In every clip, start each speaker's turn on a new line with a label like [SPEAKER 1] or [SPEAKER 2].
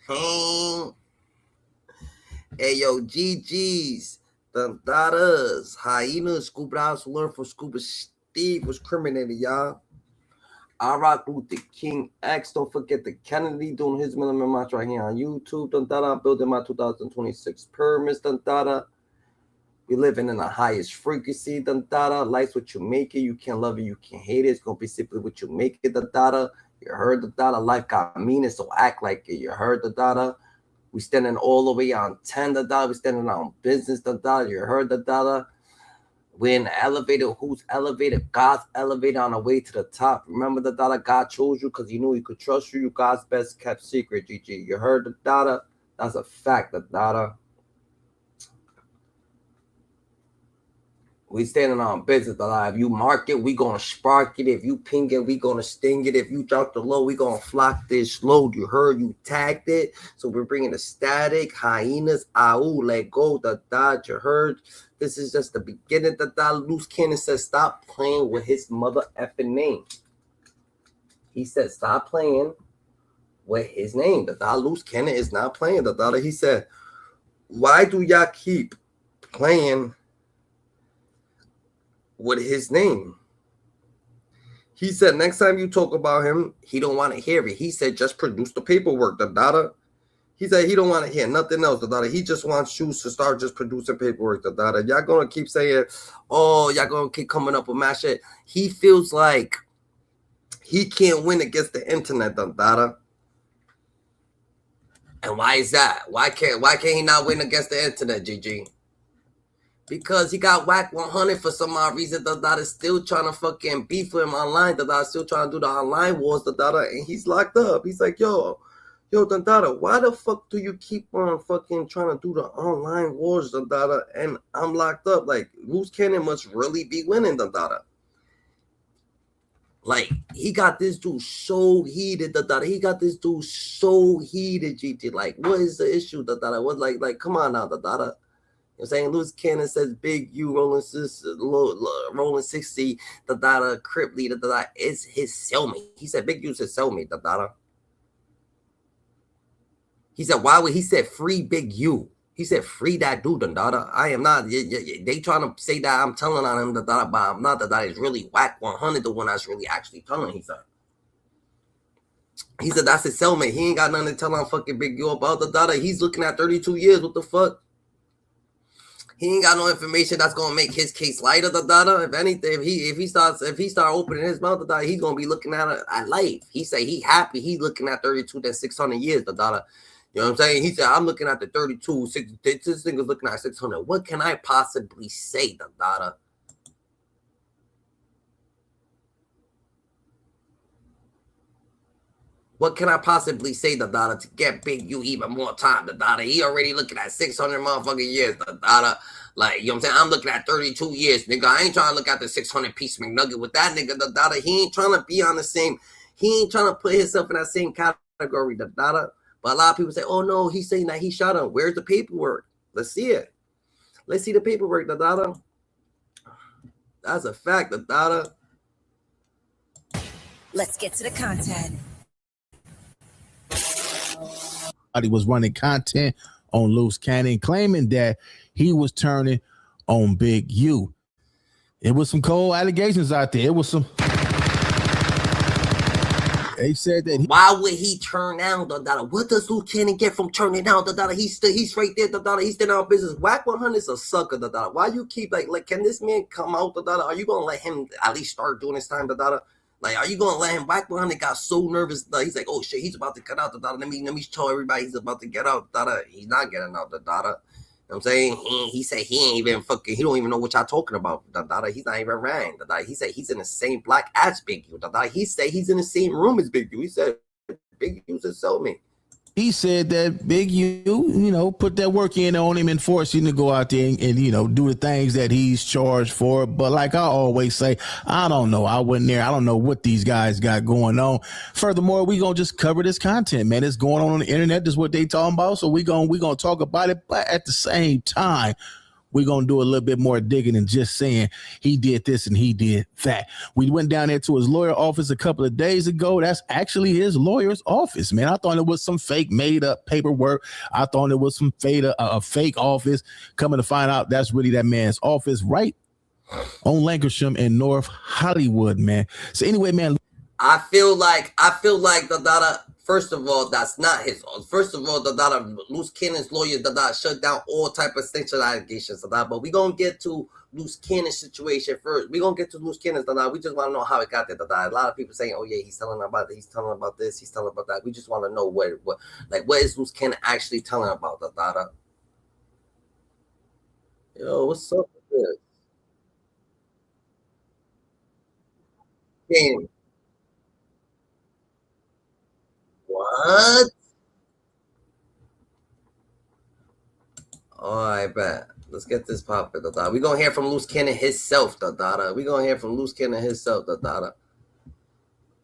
[SPEAKER 1] Hey, yo, GG's, the daughters, hyenas, scuba divers who learn from Scuba Steve was criminated, y'all. I rock Luce King X. Don't forget the Kennedy doing his minimum match right here on YouTube. I'm building my 2026 pyramids. We living in the highest frequency. Life's what you make it. You can't love it. You can't hate it. It's gonna be simply what you make it. You heard the data. Life got meaning, so act like it. You heard the data. We standing all the way on 10. We standing on business. You heard the data. We're in the elevator. Who's elevated? God's elevator on the way to the top. Remember the data. God chose you because he knew he could trust you. You God's best kept secret, GG. You heard the data. That's a fact, the data. We standing on business, dada. If you mark it, we gonna spark it. If you ping it, we gonna sting it. If you drop the low, we gonna flock this load. You heard, you tagged it. So we're bringing the static, hyenas, ow, let go, dada. You heard. This is just the beginning. Dada. Luce Cannon says, stop playing with his mother effing name. He said, stop playing with his name. Dada. Luce Cannon is not playing, dada. He said, why do y'all keep playing with his name? He said next time you talk about him, he don't want to hear it. He said just produce the paperwork, the data. He said he don't want to hear nothing else, the data. He just wants you to start just producing paperwork, the data. Y'all gonna keep saying, oh, y'all gonna keep coming up with my shit. He feels like he can't win against the internet, the data. And why is that? Why can't he not win against the internet, GG? Because he got whacked 100 for some odd reason. The data is still trying to fucking beef with him online. The data is still trying to do the online wars. The data, and he's locked up. He's like, yo, the data, why the fuck do you keep on fucking trying to do the online wars, the data, and I'm locked up? Like, Luce Cannon must really be winning, the data. Like, he got this dude so heated, the data. He got this dude so heated, GT. Like, what is the issue, the data? What, like, come on now, the data. You know what I'm saying? Luce Cannon says Big U rolling 60, the data Crip leader, the data is his cellmate. He said Big U's his cellmate, the data. He said, why would he said free Big U? He said free that dude, the data. I am not. They trying to say that I'm telling on him, the data, but I'm not. The data is really whack 100, the one that's really actually telling. He said that's his cellmate. He ain't got nothing to tell on fucking Big U about, the data. He's looking at 32 years. What the fuck? He ain't got no information that's gonna make his case lighter, the data. If anything, if he start opening his mouth, the data, he's gonna be looking at life. He say he happy. He's looking at 32 to 600 years, the data. You know what I'm saying? He said, I'm looking at the 32, 6, this thing is looking at 600. What can I possibly say, the data? What can I possibly say, the data, to get Big U even more time, the data? He already looking at 600 motherfucking years, the data. Like, you know what I'm saying? I'm looking at 32 years, nigga. I ain't trying to look at the 600 piece McNugget with that nigga, the data. He ain't trying to be on the same, he ain't trying to put himself in that same category, the data. But a lot of people say, oh no, he's saying that he shot him. Where's the paperwork? Let's see it. Let's see the paperwork, the data. That's a fact, the data.
[SPEAKER 2] Let's get to the content.
[SPEAKER 3] He was running content on Luce Cannon, claiming that he was turning on Big U. It was some cold allegations out there. It was some. They said that.
[SPEAKER 1] Why would he turn down the data? What does Luce Cannon get from turning down the data? He's right there, the data. He's still on business. Whack 100 is a sucker, the data. Why you keep like? Can this man come out, the data? Are you gonna let him at least start doing his time, the data? Like, are you gonna let him? Whack 100 got so nervous. He's like, oh shit, he's about to cut out the data. Let me tell everybody he's about to get out the data. He's not getting out the data. You know what I'm saying? He said he ain't even fucking, he don't even know what y'all talking about, the data. He's not even ran, the data. He said he's in the same block as Big U, the data. He said he's in the same room as Big U. He said Big U's a cellmate.
[SPEAKER 3] He said that Big U, you know, put that work in on him and forced him to go out there and, you know, do the things that he's charged for. But like I always say, I don't know. I wasn't there. I don't know what these guys got going on. Furthermore, we going to just cover this content, man. It's going on the internet. This is what they talking about. So we going to talk about it. But at the same time, we're going to do a little bit more digging than just saying he did this and he did that. We went down there to his lawyer office a couple of days ago. That's actually his lawyer's office, man. I thought it was some fake made up paperwork. I thought it was some a fake office. Coming to find out, that's really that man's office right on Lancashire in North Hollywood, man. So anyway, man,
[SPEAKER 1] I feel like the data. First of all, that's not his. First of all, the data Luce Cannon's lawyer shut down all type of sexual allegations. But we gonna get to Luce Cannon's situation first. We gonna get to Luce Cannon's. We just want to know how it got there. A lot of people saying, "Oh yeah, he's telling about this. He's telling about this. He's telling about that." We just want to know what is Luce Cannon actually telling about the data? Yo, what's up with this? Damn. What? All right, bet. Let's get this popping. We're going to hear from Luce Cannon himself. We're going to hear from Luce Cannon himself.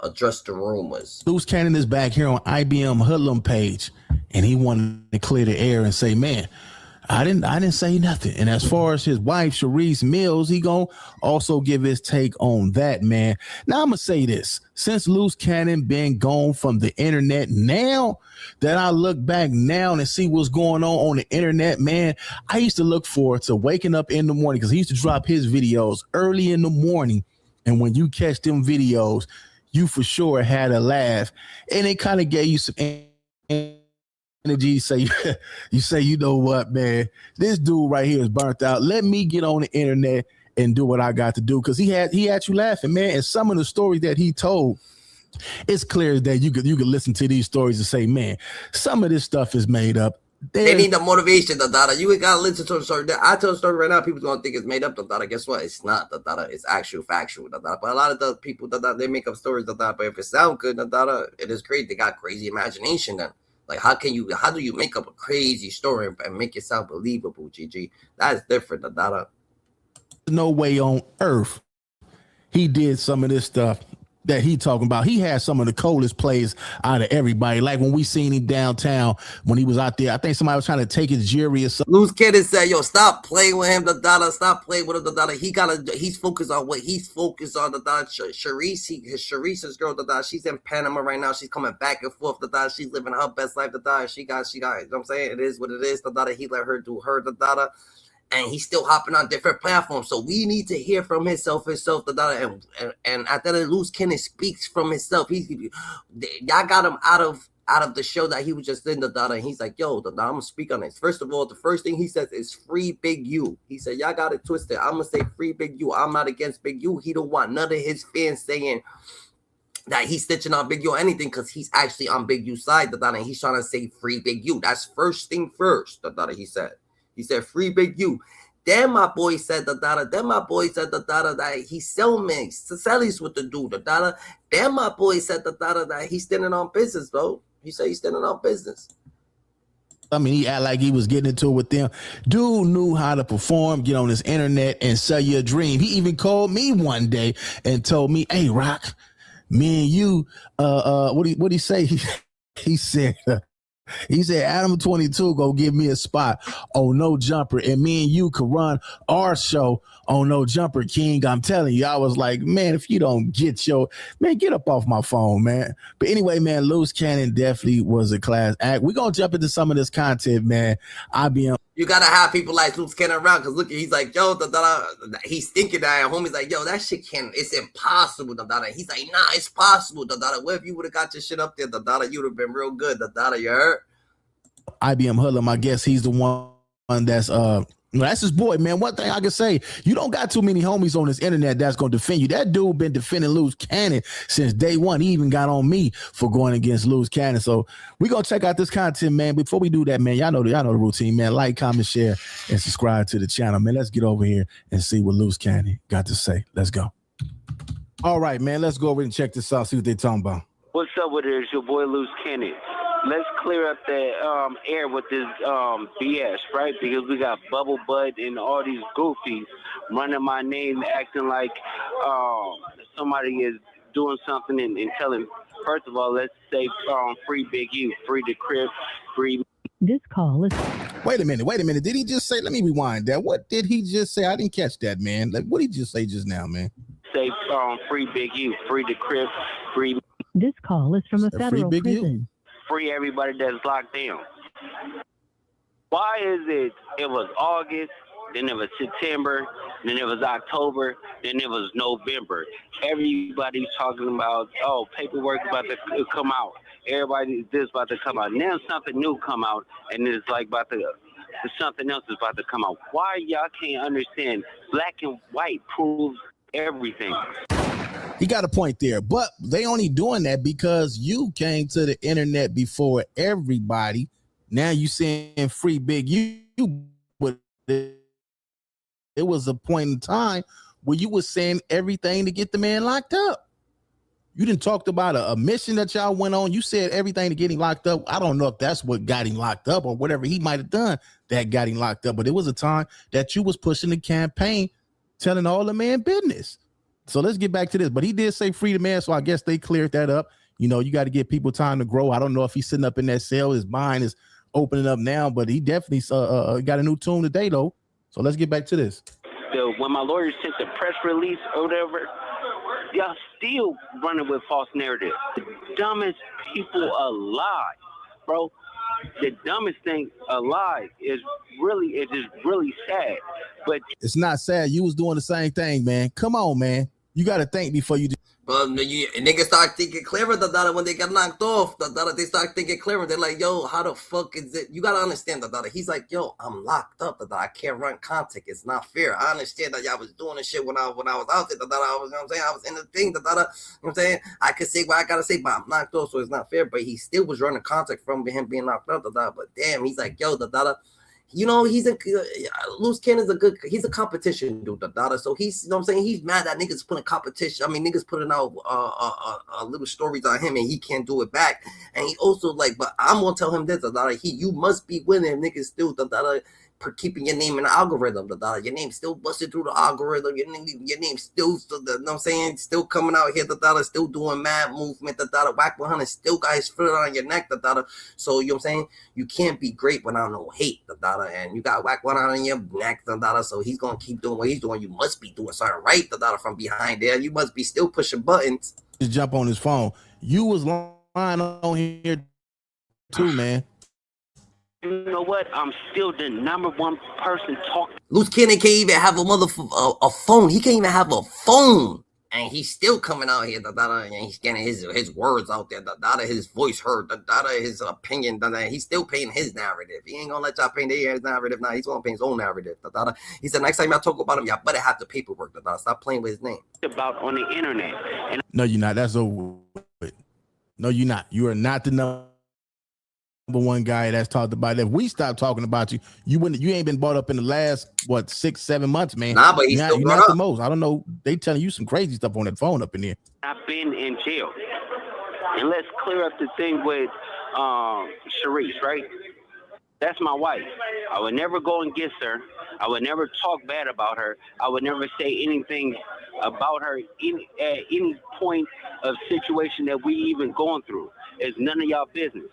[SPEAKER 1] Address the rumors.
[SPEAKER 3] Luce Cannon is back here on IBM Hoodlum page, and he wanted to clear the air and say, man, I didn't say nothing. And as far as his wife, Sharice Mills, he gonna also give his take on that, man. Now I'm gonna say this. Since Luce Cannon been gone from the internet, now that I look back now and see what's going on the internet, man, I used to look forward to waking up in the morning because he used to drop his videos early in the morning. And when you catch them videos, you for sure had a laugh. And it kind of gave you some energy. You say, you know what, man, this dude right here is burnt out. Let me get on the internet and do what I got to do, because he had you laughing, man. And some of the stories that he told, it's clear that you could listen to these stories and say, man, some of this stuff is made up.
[SPEAKER 1] They need the motivation, You ain't gotta listen to the story. I tell the story right now, people gonna think it's made up, Guess what? It's not, It's actual, factual, But a lot of the people, they make up stories, But if it sounds good, it is great. They got crazy imagination, then. Like, how do you make up a crazy story and make it sound believable, GG? That's different, There's
[SPEAKER 3] no way on earth he did some of this stuff that he talking about. He had some of the coldest plays out of everybody. Like when we seen him downtown when he was out there, I think somebody was trying to take his jury or something.
[SPEAKER 1] Luce Cannon said, yo, stop playing with him, Stop playing with him, He's focused on what he's focused on, Sharice, his girl, she's in Panama right now. She's coming back and forth, She's living her best life, She got, you know what I'm saying? It is what it is, He let her do her, and he's still hopping on different platforms. So we need to hear from himself, and after that, Luce Cannon speaks from himself. Y'all got him out of the show that he was just in, and he's like, yo, I'm gonna speak on this. First of all, the first thing he says is free Big U. He said, y'all got it twisted. I'm gonna say free Big U. I'm not against Big U. He don't want none of his fans saying that he's stitching on Big U or anything, because he's actually on Big U's side, and he's trying to say free Big U. That's first thing first, he said. He said, free Big U. Then my boy said that he's selling with the dude, Then my boy said that he's standing on business, though. He said he's standing on business.
[SPEAKER 3] I mean, he act like he was getting into it with them. Dude knew how to perform, get on this internet and sell you a dream. He even called me one day and told me, hey, Rock, me and you, what'd he say? He said, Adam 22 go give me a spot on No Jumper, and me and you could run our show on No Jumper, King. I'm telling you, I was like, man, if you don't get get up off my phone, man. But anyway, man, Luce Cannon definitely was a class act. We're going to jump into some of this content, man.
[SPEAKER 1] You got to have people like Luce Cannon around, because look, he's like, yo, he's thinking that, homie's like, yo, that shit it's impossible, He's like, nah, it's possible, What if you would have got your shit up there, you would have been real good, you heard?
[SPEAKER 3] IBM Hoodlum, I guess he's the one that's that's his boy, man. One thing I can say, you don't got too many homies on this internet that's gonna defend you. That dude been defending Luce Cannon since day one. He even got on me for going against Luce Cannon. So we're gonna check out this content, man. Before we do that, man, y'all know the routine, man. Like, comment, share, and subscribe to the channel, man. Let's get over here and see what Luce Cannon got to say. Let's go. All right, man. Let's go over and check this out. See what they talking about.
[SPEAKER 4] What's up with it? It's your boy Luce Cannon. Let's clear up that air with this BS, right? Because we got Bubble Bud and all these goofies running my name, acting like somebody is doing something and telling. First of all, let's say free Big U, free the Crips, free
[SPEAKER 5] This call is.
[SPEAKER 3] Wait a minute. Did he just say? Let me rewind that. What did he just say? I didn't catch that, man. Like, what did he just say just now, man?
[SPEAKER 4] Say free Big U, free the Crips, free.
[SPEAKER 5] This call is from a federal prison.
[SPEAKER 4] Free everybody that's locked down. Why is it was August, then it was September, then it was October, then it was November? Everybody's talking about, paperwork about to come out. Everybody this about to come out. Now something new come out, and it's like something else is about to come out. Why y'all can't understand? Black and white proves everything.
[SPEAKER 3] He got a point there, but they only doing that because you came to the internet before everybody. Now you saying free Big U, but it was a point in time where you was saying everything to get the man locked up. You didn't talk about a mission that y'all went on. You said everything to get him locked up. I don't know if that's what got him locked up or whatever he might have done that got him locked up, but it was a time that you was pushing the campaign, telling all the man business. So let's get back to this. But he did say free the man, so I guess they cleared that up. You know, you got to give people time to grow. I don't know if he's sitting up in that cell. His mind is opening up now, but he definitely got a new tune today, though. So let's get back to this.
[SPEAKER 4] So when my lawyer sent the press release or whatever, y'all still running with false narratives. The dumbest people alive, bro. The dumbest thing alive is just really sad. But
[SPEAKER 3] it's not sad. You was doing the same thing, man. Come on, man. You got to think before you do.
[SPEAKER 1] But niggas start thinking clearer when they get knocked off. They start thinking clearer. They're like, yo, how the fuck is it? You gotta understand He's like, yo, I'm locked up. I can't run contact. It's not fair. I understand that y'all was doing this shit when I was out there. I was, you know what I'm saying? I was in the thing. You know what I'm saying? I could say what I gotta say, but I'm knocked off, so it's not fair. But he still was running contact from him being knocked up. But damn, he's like, yo, you know, Luce Cannon he's a competition dude, so he's, you know what I'm saying, he's mad that niggas putting competition. I mean, niggas putting out little stories on him and he can't do it back. And he also like, but I'm gonna tell him this, you must be winning, niggas still for keeping your name in the algorithm. Your name still busted through the algorithm. Your name still, you know what I'm saying, still coming out here, still doing mad movement. Whack 100 still got his foot on your neck. So you know what I'm saying, you can't be great without no hate. And you got Whack 100 on your neck. So he's gonna keep doing what he's doing. You must be doing something right. From behind there, you must be still pushing buttons.
[SPEAKER 3] Just jump on his phone. You was lying on here too, man.
[SPEAKER 4] You know what? I'm still the number one person talking.
[SPEAKER 1] Luce Cannon can't even have a phone. He can't even have a phone. And he's still coming out here, and he's getting his words out there, his voice heard, his opinion, he's still painting his narrative. He ain't gonna let y'all paint his narrative now. He's gonna paint his own narrative. He said, next time y'all talk about him, y'all better have the paperwork. Stop playing with his name.
[SPEAKER 4] About on the internet. And
[SPEAKER 3] no, you're not. That's over. No, you're not. You are not the number one guy that's talked about it. If we stop talking about you, you ain't been brought up in the last 6-7 months, man.
[SPEAKER 1] Nah, but he's still
[SPEAKER 3] you're not the most. I don't know. They telling you some crazy stuff on that phone up in there.
[SPEAKER 4] I've been in jail. And let's clear up the thing with Sharice, right? That's my wife. I would never go against her. I would never talk bad about her. I would never say anything about her at any point of situation that we even going through. It's none of y'all business.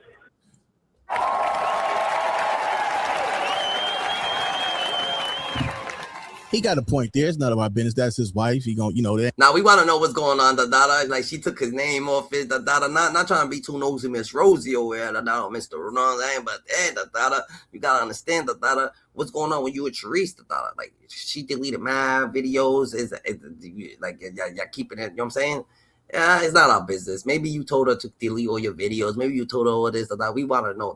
[SPEAKER 3] He got a point there. It's none of our business. That's his wife. He gonna, that.
[SPEAKER 1] Now we want to know what's going on. Like she took his name off it. Not trying to be too nosy, Miss Rosie over here. Mr. You know what I'm saying? But you gotta understand what's going on when you with Sharice. Like she deleted my videos. Is like y'all keeping it. You know what I'm saying? Yeah, it's not our business. Maybe you told her to delete all your videos. Maybe you told her all this, we want to know,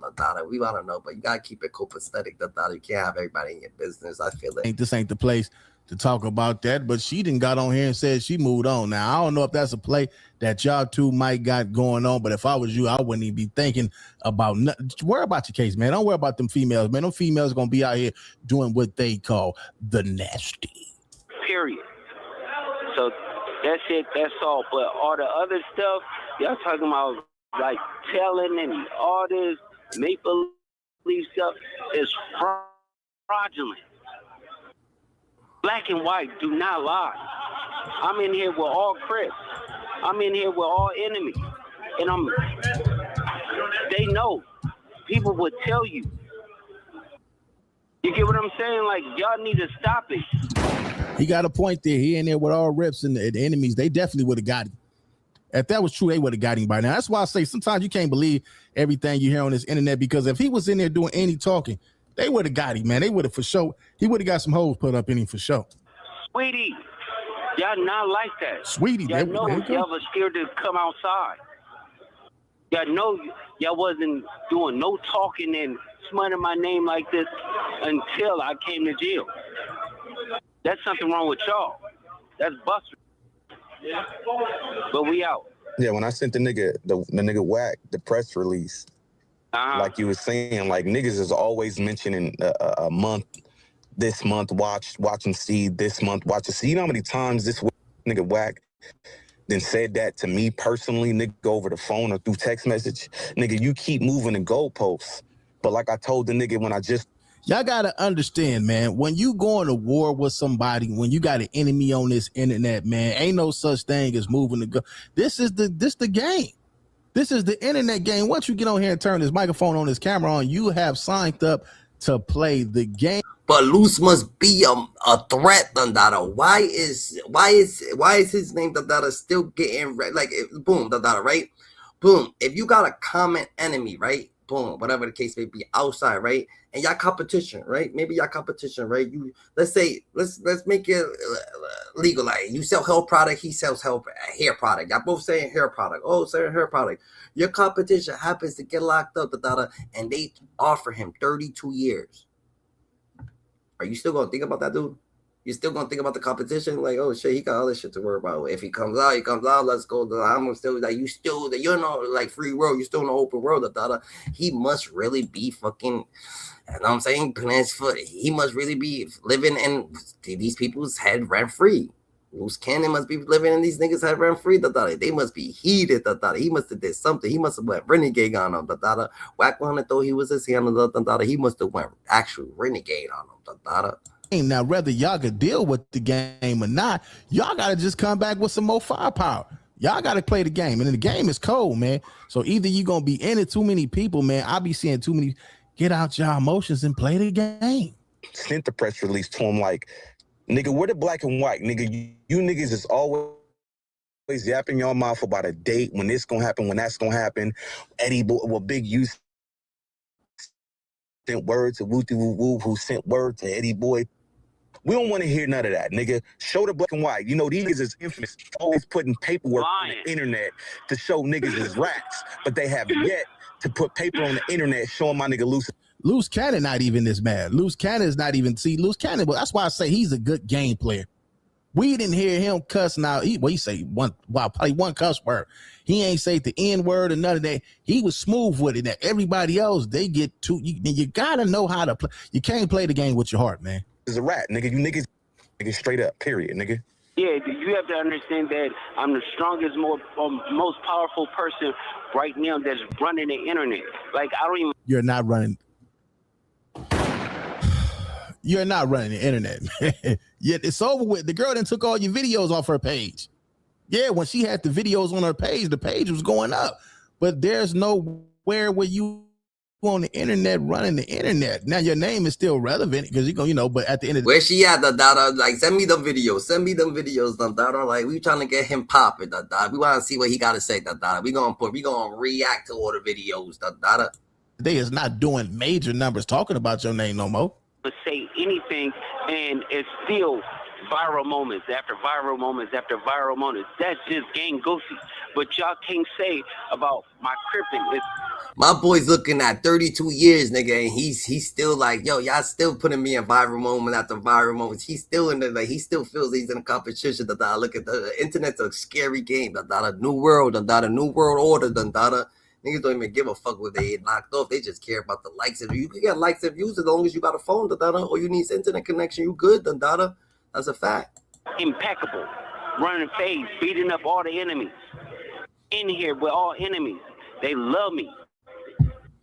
[SPEAKER 1] we want to know, but you got to keep it copacetic, You can't have everybody in your business. I feel it.
[SPEAKER 3] This ain't the place to talk about that, but she done got on here and said she moved on. Now, I don't know if that's a play that y'all two might got going on, but if I was you, I wouldn't even be thinking about nothing. Worry about your case, man. Don't worry about them females, man. Them females going to be out here doing what they call the nasty.
[SPEAKER 4] Period. So that's it. That's all. But all the other stuff, y'all talking about like telling and all this make-believe stuff is fraudulent. Black and white do not lie. I'm in here with all Crips. I'm in here with all enemies. And they know. people would tell you. You get what I'm saying? Like, y'all need to stop it.
[SPEAKER 3] He got a point there. He in there with all reps and the enemies. They definitely would have got him. If that was true, they would have got him by now. That's why I say sometimes you can't believe everything you hear on this internet, because if he was in there doing any talking, they would have got him, man. They would have for sure. He would have got some hoes put up in him for sure.
[SPEAKER 4] Sweetie, y'all not like that.
[SPEAKER 3] Sweetie,
[SPEAKER 4] y'all know y'all was scared to come outside. Y'all know y'all wasn't doing no talking and smutting my name like this until I came to jail. That's something wrong with y'all. That's busted. But we out.
[SPEAKER 6] Yeah, when I sent the nigga Whack the press release, like you were saying, like niggas is always mentioning a month, this month watch and see, this month watch and see. You know how many times this nigga Whack then said that to me personally, nigga, over the phone or through text message? Nigga, you keep moving the goalposts. But like I told the nigga when I just...
[SPEAKER 3] Y'all got to understand, man, when you going to war with somebody, when you got an enemy on this internet, man, ain't no such thing as moving the go. This the game. This is the internet game. Once you get on here and turn this microphone on, this camera on, you have signed up to play the game.
[SPEAKER 1] But Luce must be a threat, Dandada. Why is his name Dandada still getting like boom, Dandada, right? Boom. If you got a common enemy, right? Boom, whatever the case may be, outside, right? And y'all competition, right? Maybe y'all competition, right? You let's make it legal. Like you sell hair product, he sells hair product. Y'all both saying hair product. Oh, saying hair product. Your competition happens to get locked up, and they offer him 32 years. Are you still gonna think about that, dude? You still gonna think about the competition? Like, oh shit, he got other shit to worry about. If he comes out, he comes out. Let's go. I'm still like, you're not like free world. You're still in the open world. He must really be fucking. You know what I'm saying? Putting his foot. He must really be living in these people's head rent free. Luce Cannon must be living in these niggas' head rent free. They must be heated. He must have did something. He must have went renegade on them. Whack 100 though he was his hand. He must have went actual renegade on them.
[SPEAKER 3] Now, whether y'all could deal with the game or not, y'all got to just come back with some more firepower. Y'all got to play the game. And the game is cold, man. So either you going to be in it, too many people, man. I be seeing too many. Get out y'all emotions and play the game.
[SPEAKER 6] Sent the press release to him like, nigga, we're the black and white. Nigga, you niggas is always yapping your mouth about a date, when this going to happen, when that's going to happen. Eddie Boy, well, Big U sent word to Wooty Woo Woo, who sent word to Eddie Boy. We don't want to hear none of that, nigga. Show the black and white. You know, these niggas is infamous, always putting paperwork on the internet to show niggas is rats, but they have yet to put paper on the internet showing my nigga
[SPEAKER 3] Luce Cannon not even this mad. Luce Cannon is not even, Luce Cannon, but that's why I say he's a good game player. We didn't hear him cuss now. He say probably one cuss word. He ain't say the N word or none of that. He was smooth with it. Now everybody else, they get too, you gotta know how to play. You can't play the game with your heart, man.
[SPEAKER 6] Is a rat, nigga. You niggas straight up, period, nigga.
[SPEAKER 4] Yeah, you have to understand that I'm the strongest, most powerful person right now that's running the internet. Like, I don't even...
[SPEAKER 3] You're not running the internet, man. Yet it's over with. The girl then took all your videos off her page. Yeah, when she had the videos on her page, the page was going up. But there's nowhere where you on the internet running the internet. Now your name is still relevant because you're gonna, but at the end of the
[SPEAKER 1] where she at, like send me them videos, like we trying to get him popping, we want to see what he got to say, we gonna react to all the videos,
[SPEAKER 3] They is not doing major numbers talking about your name no more.
[SPEAKER 4] Say anything and it's still viral moments after viral moments after viral moments. That's just gang goofy. But y'all can't say about my cripping.
[SPEAKER 1] My boy's looking at 32 years, nigga, and he's still like, yo, y'all still putting me in viral moment after viral moments. He's still in the, like, he still feels he's in a competition. Look at the internet's a scary game. New world, a new world order. Niggas don't even give a fuck what they knocked off. They just care about the likes. If you can get likes and views as long as you got a phone, or you need internet connection, you good, That's a fact.
[SPEAKER 4] Impeccable. Running phase, beating up all the enemies. In here with all enemies. They love me.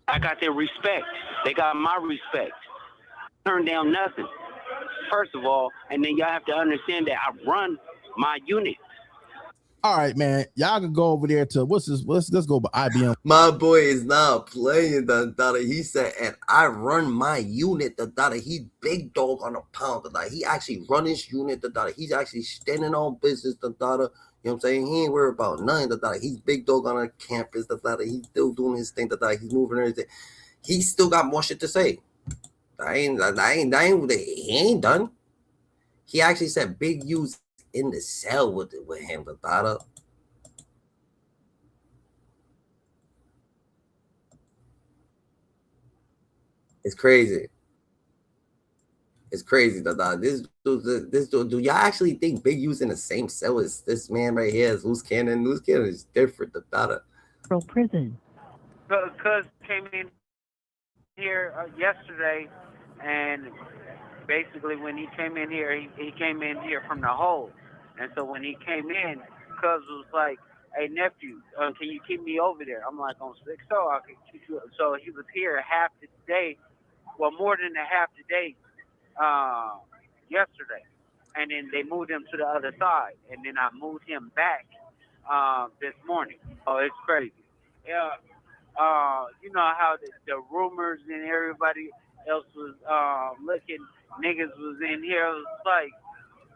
[SPEAKER 4] I got their respect. They got my respect. Turn down nothing. First of all, and then y'all have to understand that I run my unit.
[SPEAKER 3] All right, man. Y'all can go over there to what's this? Let's go by IBM.
[SPEAKER 1] My boy is not playing the data. He said, and I run my unit, the data. He's big dog on a pound, the data. He actually run his unit, the data. He's actually standing on business, the data. You know what I'm saying? He ain't worried about nothing, the data. He's big dog on a campus, the data. He's still doing his thing, the data. He's moving everything. He still got more shit to say. He ain't done. He actually said Big U's in the cell with him, the data. It's crazy. It's crazy, dada. This dude, do y'all actually think Big U's in the same cell as this man right here, as Luce Cannon? Luce Cannon is different, dada.
[SPEAKER 5] From prison.
[SPEAKER 4] Cuz came in here yesterday, and basically when he came in here, he came in here from the hole. And so when he came in, Cuz was like, hey, nephew, can you keep me over there? I'm like, on 6 so I can keep you. So he was here half the day, well, more than a half the day yesterday. And then they moved him to the other side. And then I moved him back this morning. Oh, it's crazy. Yeah. You know how the rumors and everybody else was looking, niggas was in here. It was like,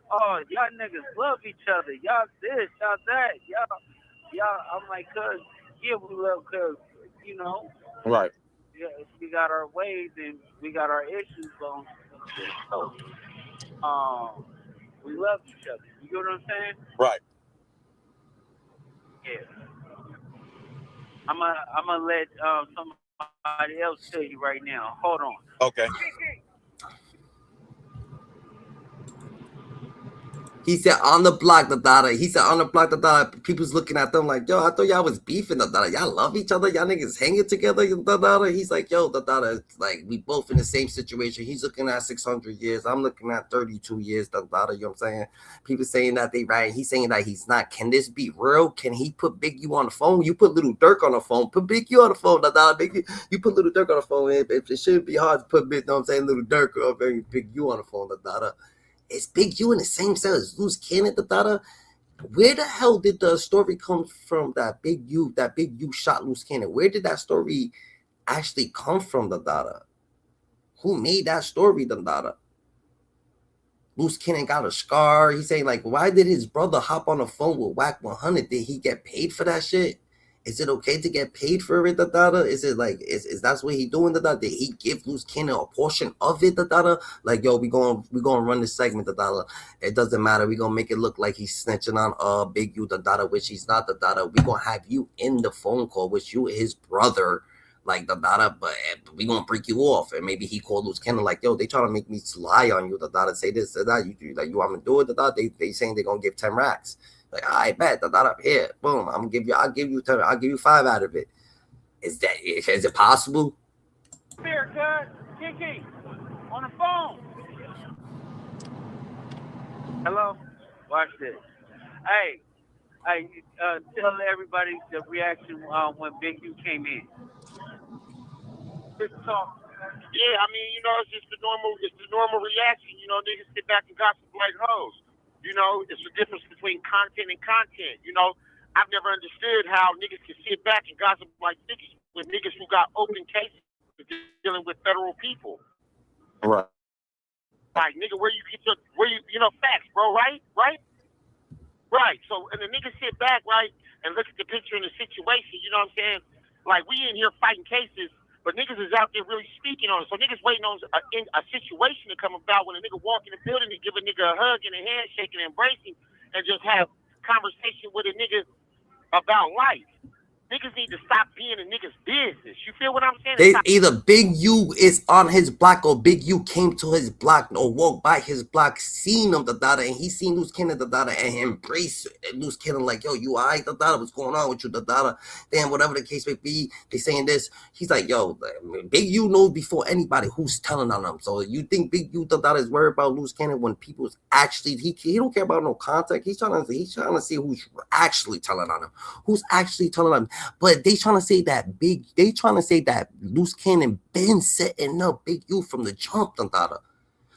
[SPEAKER 4] oh, y'all niggas love each other. Y'all this, y'all that. Y'all. I'm like, cuz, yeah, we love cuz, you know.
[SPEAKER 6] Right.
[SPEAKER 4] Yeah, we got our ways and we got our issues on. So, we love each other. You get what I'm saying?
[SPEAKER 6] Right.
[SPEAKER 4] Yeah. I'm gonna let somebody else tell you right now. Hold on.
[SPEAKER 6] Okay.
[SPEAKER 1] He said on the block, the data. He said on the block, the data. People's looking at them like, yo, I thought y'all was beefing, the data. Y'all love each other. Y'all niggas hanging together, the data. He's like, yo, the data. Like, we both in the same situation. He's looking at 600 years. I'm looking at 32 years, the data. You know what I'm saying? People saying that they right. He's saying that he's not. Can this be real? Can he put Big U on the phone? You put Little Dirk on the phone. Put Big U on the phone, the data. Big U. You put Little Dirk on the phone. It shouldn't be hard to put Big, you know what I'm saying, Little Dirk or Big U on the phone, the data. Is Big U in the same cell as Luce Cannon, the data? Where the hell did the story come from that Big U shot Luce Cannon? Where did that story actually come from, the data? Who made that story, the data? Luce Cannon got a scar. He's saying, like, why did his brother hop on the phone with Whack 100? Did he get paid for that shit? Is it okay to get paid for it, the data? Is it like, is that's what he doing, the data? Did he give Luce Cannon a portion of it, the data? Like, yo, we gonna run this segment, the data. It doesn't matter. We gonna make it look like he's snitching on Big U, the data, which he's not, the data. We gonna have you in the phone call with you, his brother, like, the data, but we gonna break you off. And maybe he called Luce Cannon like, yo, they trying to make me lie on you, the data. Say this, say that. You like, you want me to do it, the data? They saying they gonna give 10 racks. Like, I bet that up here, boom. I'll give you 10. I'll give you 5 out of it. Is it possible?
[SPEAKER 4] Here, cut, Kiki, on the phone. Hello, watch this. Hey, tell everybody the reaction when Big U came in. Just talk.
[SPEAKER 7] Yeah, I mean, you know, it's the normal reaction. You know, niggas sit back and gossip like hoes. You know, it's the difference between content and content. You know, I've never understood how niggas can sit back and gossip like niggas with niggas who got open cases dealing with federal people.
[SPEAKER 6] Right.
[SPEAKER 7] Like, nigga, where you know, facts, bro, right? Right. So, and the niggas sit back, right, and look at the picture and the situation, you know what I'm saying? Like, we in here fighting cases, but niggas is out there really speaking on it. So niggas waiting on a situation to come about when a nigga walk in the building and give a nigga a hug and a handshake and embrace him and just have conversation with a nigga about life. Niggas need to stop being a nigga's business. You feel what I'm saying?
[SPEAKER 1] Either Big U is on his block or Big U came to his block or walked by his block, seen him, the data, and he seen Luce Cannon, the data, and he embraced Luce Cannon like, yo, you all right, the data? What's going on with you, the data? Then whatever the case may be, they saying this. He's like, yo, Big U knows before anybody who's telling on him. So you think Big U, the data, is worried about Luce Cannon when people's actually, he don't care about no contact. He's trying to see who's actually telling on him. Who's actually telling on him. But they trying to say that Luce Cannon been setting up Big U from the jump, dada.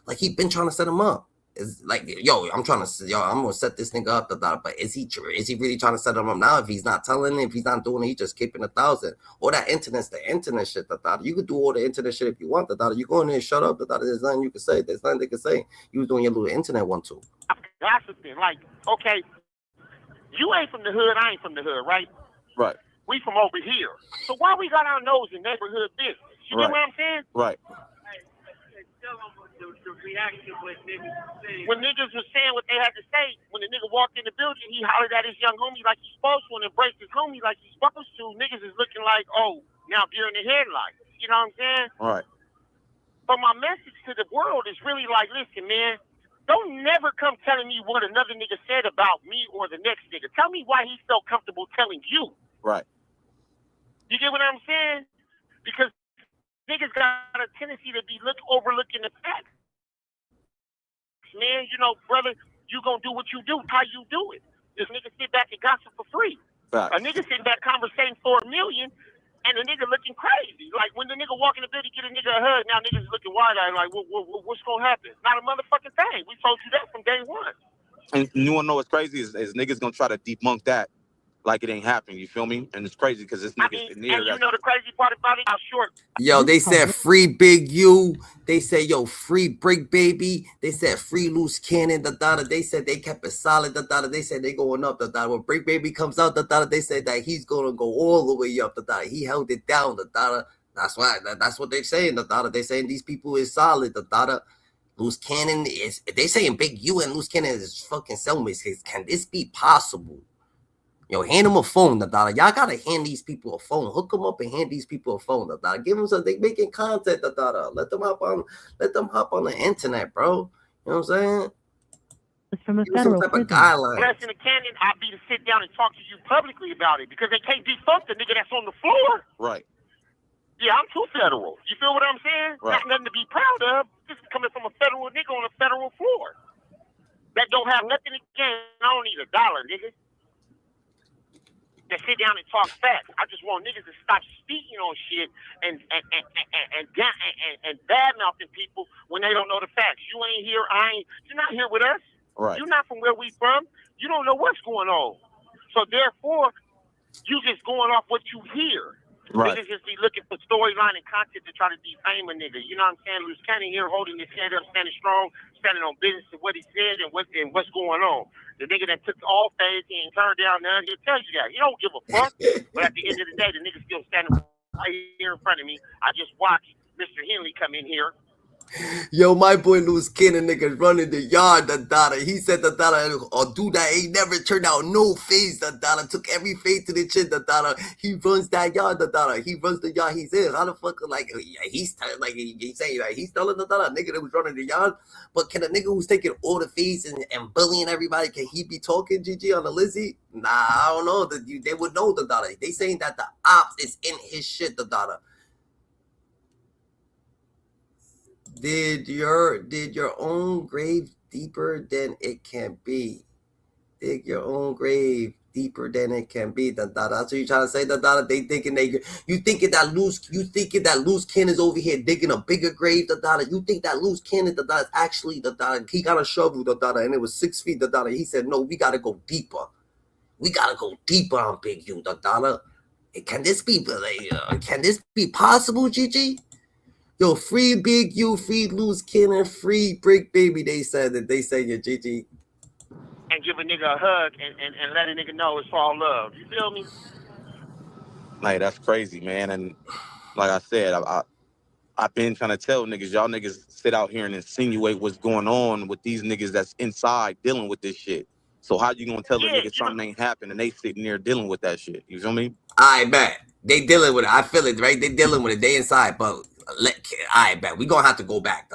[SPEAKER 1] Like he been trying to set him up. It's like, yo, I'm gonna set this nigga up, but is he really trying to set him up now? If he's not telling it, if he's not doing it, he just keeping 1,000. Or that internet's the internet shit, you could do all the internet shit if you want, you go in there and shut up, there's nothing you can say. There's nothing they can say. You was doing your little internet one too.
[SPEAKER 7] That's the thing. Like, okay, you ain't from the hood, I ain't from the hood, right?
[SPEAKER 6] Right.
[SPEAKER 7] We from over here. So why we got our nose in neighborhood business? You know what I'm saying?
[SPEAKER 6] Right.
[SPEAKER 4] The reaction when niggas say.
[SPEAKER 7] When niggas was saying what they had to say, when the nigga walked in the building, he hollered at his young homie like he's supposed to and embraced his homie like he's supposed to. Niggas is looking like, oh, now deer in the headlights. You know what I'm saying?
[SPEAKER 6] All right.
[SPEAKER 7] But my message to the world is really like, listen, man, don't never come telling me what another nigga said about me or the next nigga. Tell me why he felt comfortable telling you.
[SPEAKER 6] Right.
[SPEAKER 7] You get what I'm saying? Because niggas got a tendency to be overlooking the facts. Man, you know, brother, you gonna do what you do, how you do it. This nigga sit back and gossip for free.
[SPEAKER 6] Facts.
[SPEAKER 7] A nigga sitting back conversating for $1 million, and a nigga looking crazy. Like, when the nigga walk in the building, get a nigga a hug, now niggas looking wide-eyed like, what's gonna happen? Not a motherfucking thing. We told you that from day one.
[SPEAKER 6] And you wanna know what's crazy is niggas gonna try to debunk that like it ain't happening, you feel me? And it's crazy because this nigga's
[SPEAKER 7] and you know the crazy part about it? How short.
[SPEAKER 1] Yo, they said free Big U. They said, yo, free Brick Baby. They said free Luce Cannon. They said they kept it solid. They said they going up. When Brick Baby comes out, they said that he's gonna go all the way up. He held it down. That's why. That's what they're saying. They saying these people is solid. Luce Cannon is. They saying Big U and Luce Cannon is fucking CELLMATE. Can this be possible? Yo, hand them a phone, Y'all gotta hand these people a phone. Hook them up and hand these people a phone, Give them something. They making content, Let them hop on the internet, bro. You know what I'm saying?
[SPEAKER 5] It's from a
[SPEAKER 1] Give some
[SPEAKER 5] federal
[SPEAKER 1] type of
[SPEAKER 5] prison.
[SPEAKER 1] guidelines.
[SPEAKER 7] Blessing the Cannon, I'd be to sit down and talk to you publicly about it because they can't defunct the nigga that's on the floor.
[SPEAKER 6] Right.
[SPEAKER 7] Yeah, I'm too federal. You feel what I'm saying?
[SPEAKER 6] Right.
[SPEAKER 7] Not nothing to be proud of. This is coming from a federal nigga on a federal floor. That don't have nothing to gain. I don't need $1, nigga. That sit down and talk facts. I just want niggas to stop speaking on shit and bad mouthing people when they don't know the facts. You ain't here. You're not here with us.
[SPEAKER 6] Right.
[SPEAKER 7] You're not from where we from. You don't know what's going on. So therefore, you just going off what you hear.
[SPEAKER 6] Right.
[SPEAKER 7] Niggas just be looking for storyline and content to try to defame a nigga. You know what I'm saying? Luce Cannon here holding his head up, standing strong, standing on business to what he said and what's going on. The nigga that took all phase and turned down none, he'll tell you that. He don't give a fuck. But at the end of the day, the nigga still standing right here in front of me. I just watched Mr. Henley come in here.
[SPEAKER 1] Yo, my boy Luce Cannon niggas running the yard, He said or do that ain't never turned out no phase, Took every phase to the chin, He runs that yard, He runs the yard he's in. How the fuck, he's saying, he's telling nigga that was running the yard. But can a nigga who's taking all the phase and bullying everybody, can he be talking, GG, on the Lizzie? Nah, I don't know. They would know, They saying that the ops is in his shit, Did your own grave deeper than it can be. Dig your own grave deeper than it can be. That's what you trying to say. They thinking you thinking that Luce Cannon is over here digging a bigger grave. You think that Luce Cannon is actually he got a shovel and it was 6 feet. He said no, we gotta go deeper. We gotta go deeper on Big U. Can this be possible, GG? Yo, free Big U, free Luce Cannon, free Brick Baby. They say your GG.
[SPEAKER 7] And give a nigga a hug and let a nigga know it's all love. You feel me?
[SPEAKER 6] Like, that's crazy, man. And like I said, I've been trying to tell niggas, y'all niggas sit out here and insinuate what's going on with these niggas that's inside dealing with this shit. So how you gonna tell a nigga something ain't happened and they sitting there dealing with that shit? You feel me?
[SPEAKER 1] I bet. They dealing with it. I feel it, right? They dealing with it. They inside, but I bet we gonna have to go back.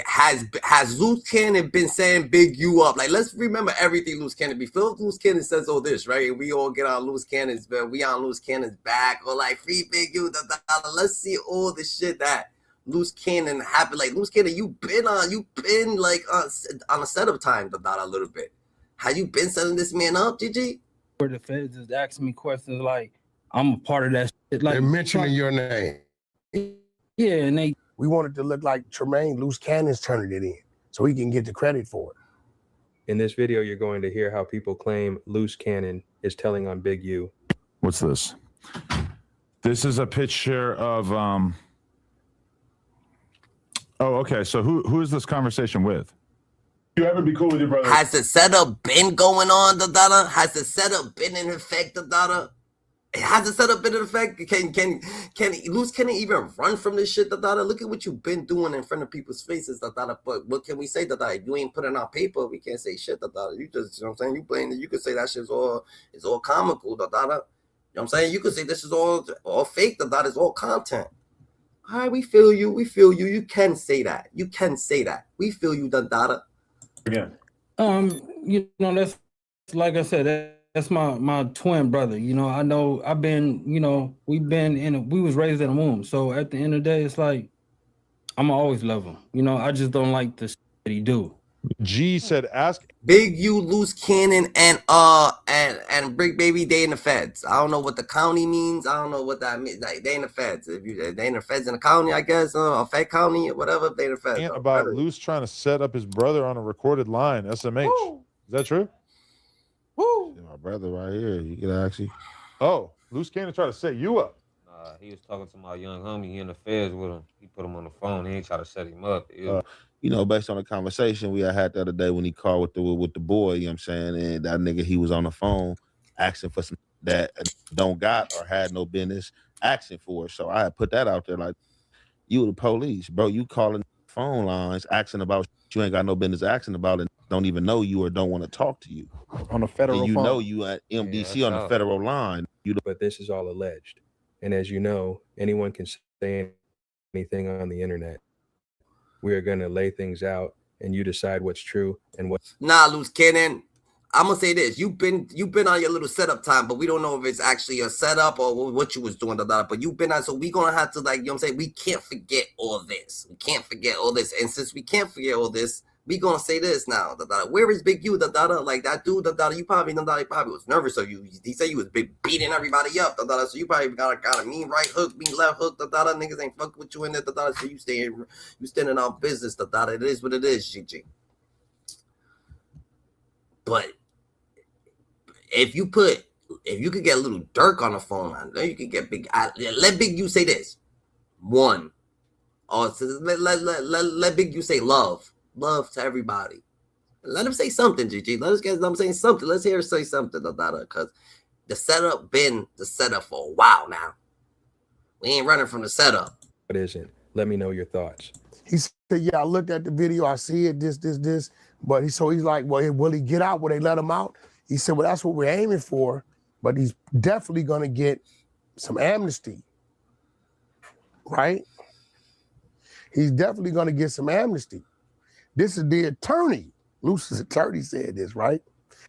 [SPEAKER 1] Has Luce Cannon been saying Big U up? Let's remember everything Luce Cannon be. Phil Luce Cannon says all this, right? And we all get on Luce Cannon's we on Luce Cannon's back or free Big U. Let's see all the shit that Luce Cannon happened. Luce Cannon, you been on a set of time a little bit. Have you been setting this man up, GG?
[SPEAKER 8] Where the feds is asking me questions like I'm a part of that shit.
[SPEAKER 9] They're mentioning your name.
[SPEAKER 8] Yeah, and
[SPEAKER 9] we wanted to look like Tremaine. Luce Cannon's turning it in. so he can get the credit for it.
[SPEAKER 10] In this video, you're going to hear how people claim Luce Cannon is telling on Big U.
[SPEAKER 11] What's this? This is a picture of oh, okay. So who is this conversation with?
[SPEAKER 12] You ever be cool with your brother?
[SPEAKER 1] Has the setup been going on, Dada? Has the setup been in effect, Dada? Has the setup been in effect? Can Luce Cannon even run from this shit, Dada? Look at what you've been doing in front of people's faces, Dada. But what can we say, Dada? You ain't putting on paper. We can't say shit, Dada. You just, you know what I'm saying? You playing. You could say that shit's all comical, Dada. You know what I'm saying? You could say this is all fake, Dada. It's all content. All right, we feel you. We feel you. You can say that. You can say that. We feel you, Dada.
[SPEAKER 12] Again.
[SPEAKER 8] You know, that's like I said, that's my twin brother. You know, I know I've been, you know, we was raised in a womb. So at the end of the day, it's like I'ma always love him. You know, I just don't like the shit that he do.
[SPEAKER 11] G said, ask
[SPEAKER 1] Big U, Luce Cannon, and Brick Baby, they in the feds. I don't know what the county means. I don't know what that means. Like, they in the feds. If they in the feds in the county, I guess, a fed county or whatever, they in the feds.
[SPEAKER 11] About Luce trying to set up his brother on a recorded line, SMH. Woo. Is that true?
[SPEAKER 3] Woo! My brother right here. You can actually.
[SPEAKER 11] Oh, Luce Cannon tried to set you up.
[SPEAKER 13] He was talking to my young homie. He in the feds with him. He put him on the phone. He ain't try to set him up.
[SPEAKER 3] You know, based on the conversation we had the other day when he called with the boy, you know what I'm saying? And that nigga, he was on the phone asking for some that don't got or had no business asking for. So I had put that out there like, you the police, bro. You calling phone lines asking about shit you ain't got no business asking about and don't even know you or don't want to talk to you.
[SPEAKER 10] On a federal
[SPEAKER 3] and you
[SPEAKER 10] phone.
[SPEAKER 3] know you at MDC on the federal line.
[SPEAKER 10] But this is all alleged. And as you know, anyone can say anything on the internet. We are going to lay things out and you decide what's true and what.
[SPEAKER 1] Nah, Luce Cannon, I'm going to say this. You've been on your little setup time, but we don't know if it's actually a setup or what you was doing. But you've been on, so we going to have to, like, you know what I'm saying? We can't forget all this. We can't forget all this. And since we can't forget all this, we gonna say this now. Where is Big U? Like that dude, you probably was nervous of you. He said you was beating everybody up. So you probably got a mean right hook, mean left hook. Niggas ain't fuck with you in there. So you standing on business. It is what it is, GG. But if you could get a little Dirk on the phone, I know you could get Big. Let Big U say this. One. So let Big U say love to everybody. Let him say something, GG. Let us get them saying something. Let's hear her say something about it, because the setup been the setup for a while now. We ain't running from the setup.
[SPEAKER 10] What isn't? Let me know your thoughts.
[SPEAKER 9] He said, yeah, I looked at the video, I see it, this. But he's like, well, will he get out? Will they let him out? He said, well, that's what we're aiming for, but he's definitely gonna get some amnesty, right? He's definitely gonna get some amnesty. This is the attorney. Luce's attorney said this, right?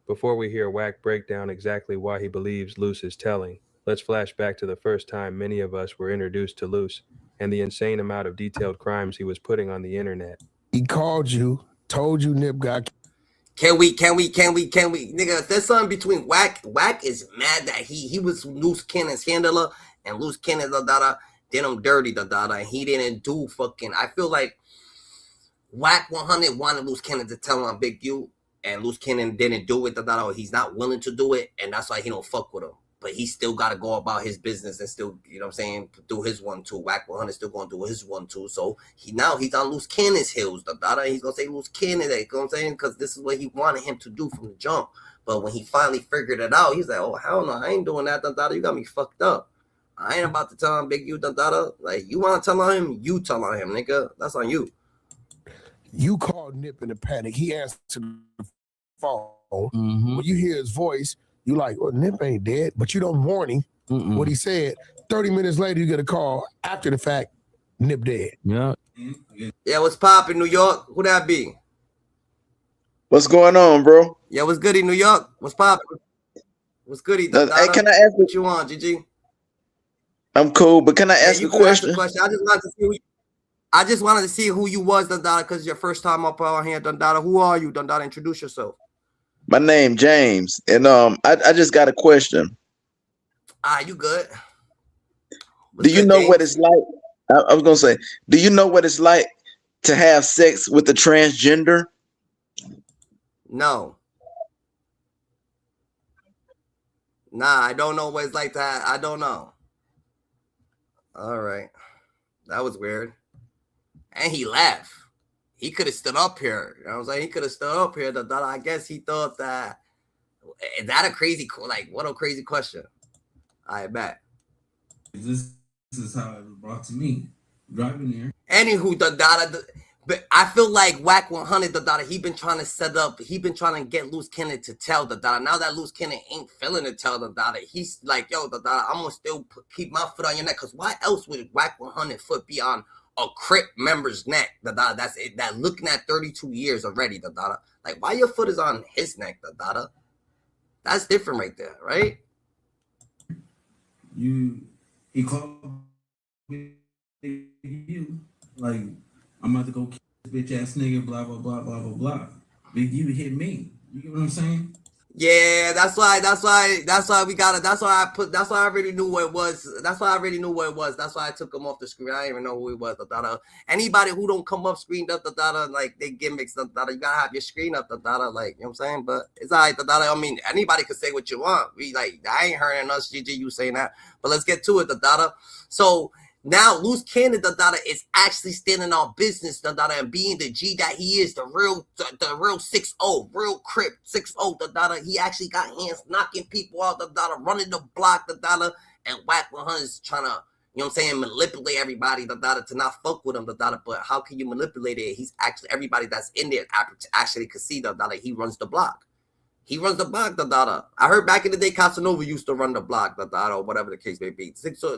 [SPEAKER 10] Before we hear Wack break down exactly why he believes Luce is telling, let's flash back to the first time many of us were introduced to Luce and the insane amount of detailed crimes he was putting on the internet.
[SPEAKER 9] He called you, told you Nip got.
[SPEAKER 1] Can we? Nigga, if there's something between Wack is mad that he was Luce Cannon's handler and Luce Cannon, did him dirty, and he didn't do fucking, I feel like Wack 100 wanted Luce Cannon to tell on Big U, and Luce Cannon didn't do it, or he's not willing to do it, and that's why he don't fuck with him. But he still got to go about his business and still, you know what I'm saying, do his one too. Wack 100 still going to do his one too. So he's on Luce Cannon's heels, and he's going to say Luce Cannon, you know what I'm saying, because this is what he wanted him to do from the jump. But when he finally figured it out, he's like, oh, hell no, I ain't doing that, you got me fucked up. I ain't about to tell him Big U, like, you want to tell on him, you tell on him, nigga. That's on you.
[SPEAKER 9] You called Nip in a panic. He answered the phone. Mm-hmm. When you hear his voice, you like, well, Nip ain't dead, but you don't warn him what he said. 30 minutes later, you get a call after the fact, Nip dead.
[SPEAKER 3] Yeah.
[SPEAKER 1] Yeah, what's poppin', New York? Who that be?
[SPEAKER 14] What's going on, bro?
[SPEAKER 1] Yeah, what's goody, New York? What's poppin'? What's goody?
[SPEAKER 14] Hey, can I ask
[SPEAKER 1] what you want, GG?
[SPEAKER 14] I'm cool, but can I ask a question?
[SPEAKER 1] I just wanted to see who you was, Dundada, because it's your first time up out here, Dundada. Who are you, Dundada? Introduce yourself.
[SPEAKER 14] My name James, and I just got a question.
[SPEAKER 1] You good?
[SPEAKER 14] Do you know what it's like? I was gonna say, do you know what it's like to have sex with a transgender?
[SPEAKER 1] No. Nah, I don't know what it's like that. I don't know. All right. That was weird. And he left. He could have stood up here. You know what I'm saying? He could have stood up here. I guess he thought that. Is that a crazy, like, what a crazy question. I bet.
[SPEAKER 15] This is how it was brought to me. Driving there.
[SPEAKER 1] Anywho, but I feel like Whack 100, he been trying to set up, he been trying to get Luce Cannon to tell now that Luce Cannon ain't feeling to tell he's like, yo, I'm gonna still keep my foot on your neck, because why else would Whack 100 foot be on a Crip member's neck, that's it, that looking at 32 years already, like, why your foot is on his neck, that's different right there, right?
[SPEAKER 15] He called me, you, like, I'm about to go kill this bitch ass nigga, blah, blah, blah, blah, blah, blah. Big U hit me. You get what I'm saying?
[SPEAKER 1] Yeah, that's why we got it. That's why I already knew what it was. That's why I took him off the screen. I didn't even know who he was. Anybody who don't come up screened up, like they gimmicks, you gotta have your screen up, like, you know what I'm saying? But it's all right, I mean, anybody can say what you want. We like, I ain't hearing us, GG, you saying that. But let's get to it, So now Luce Cannon, is actually standing on business, and being the G that he is, the real 6-0, real Crip 6-0, he actually got hands knocking people out, running the block, and Whack 100 is trying to, you know what I'm saying, manipulate everybody, to not fuck with him, but how can you manipulate it? He's actually, everybody that's in there actually can see, he runs the block. He runs the block, I heard back in the day, Casanova used to run the block, or whatever the case may be. So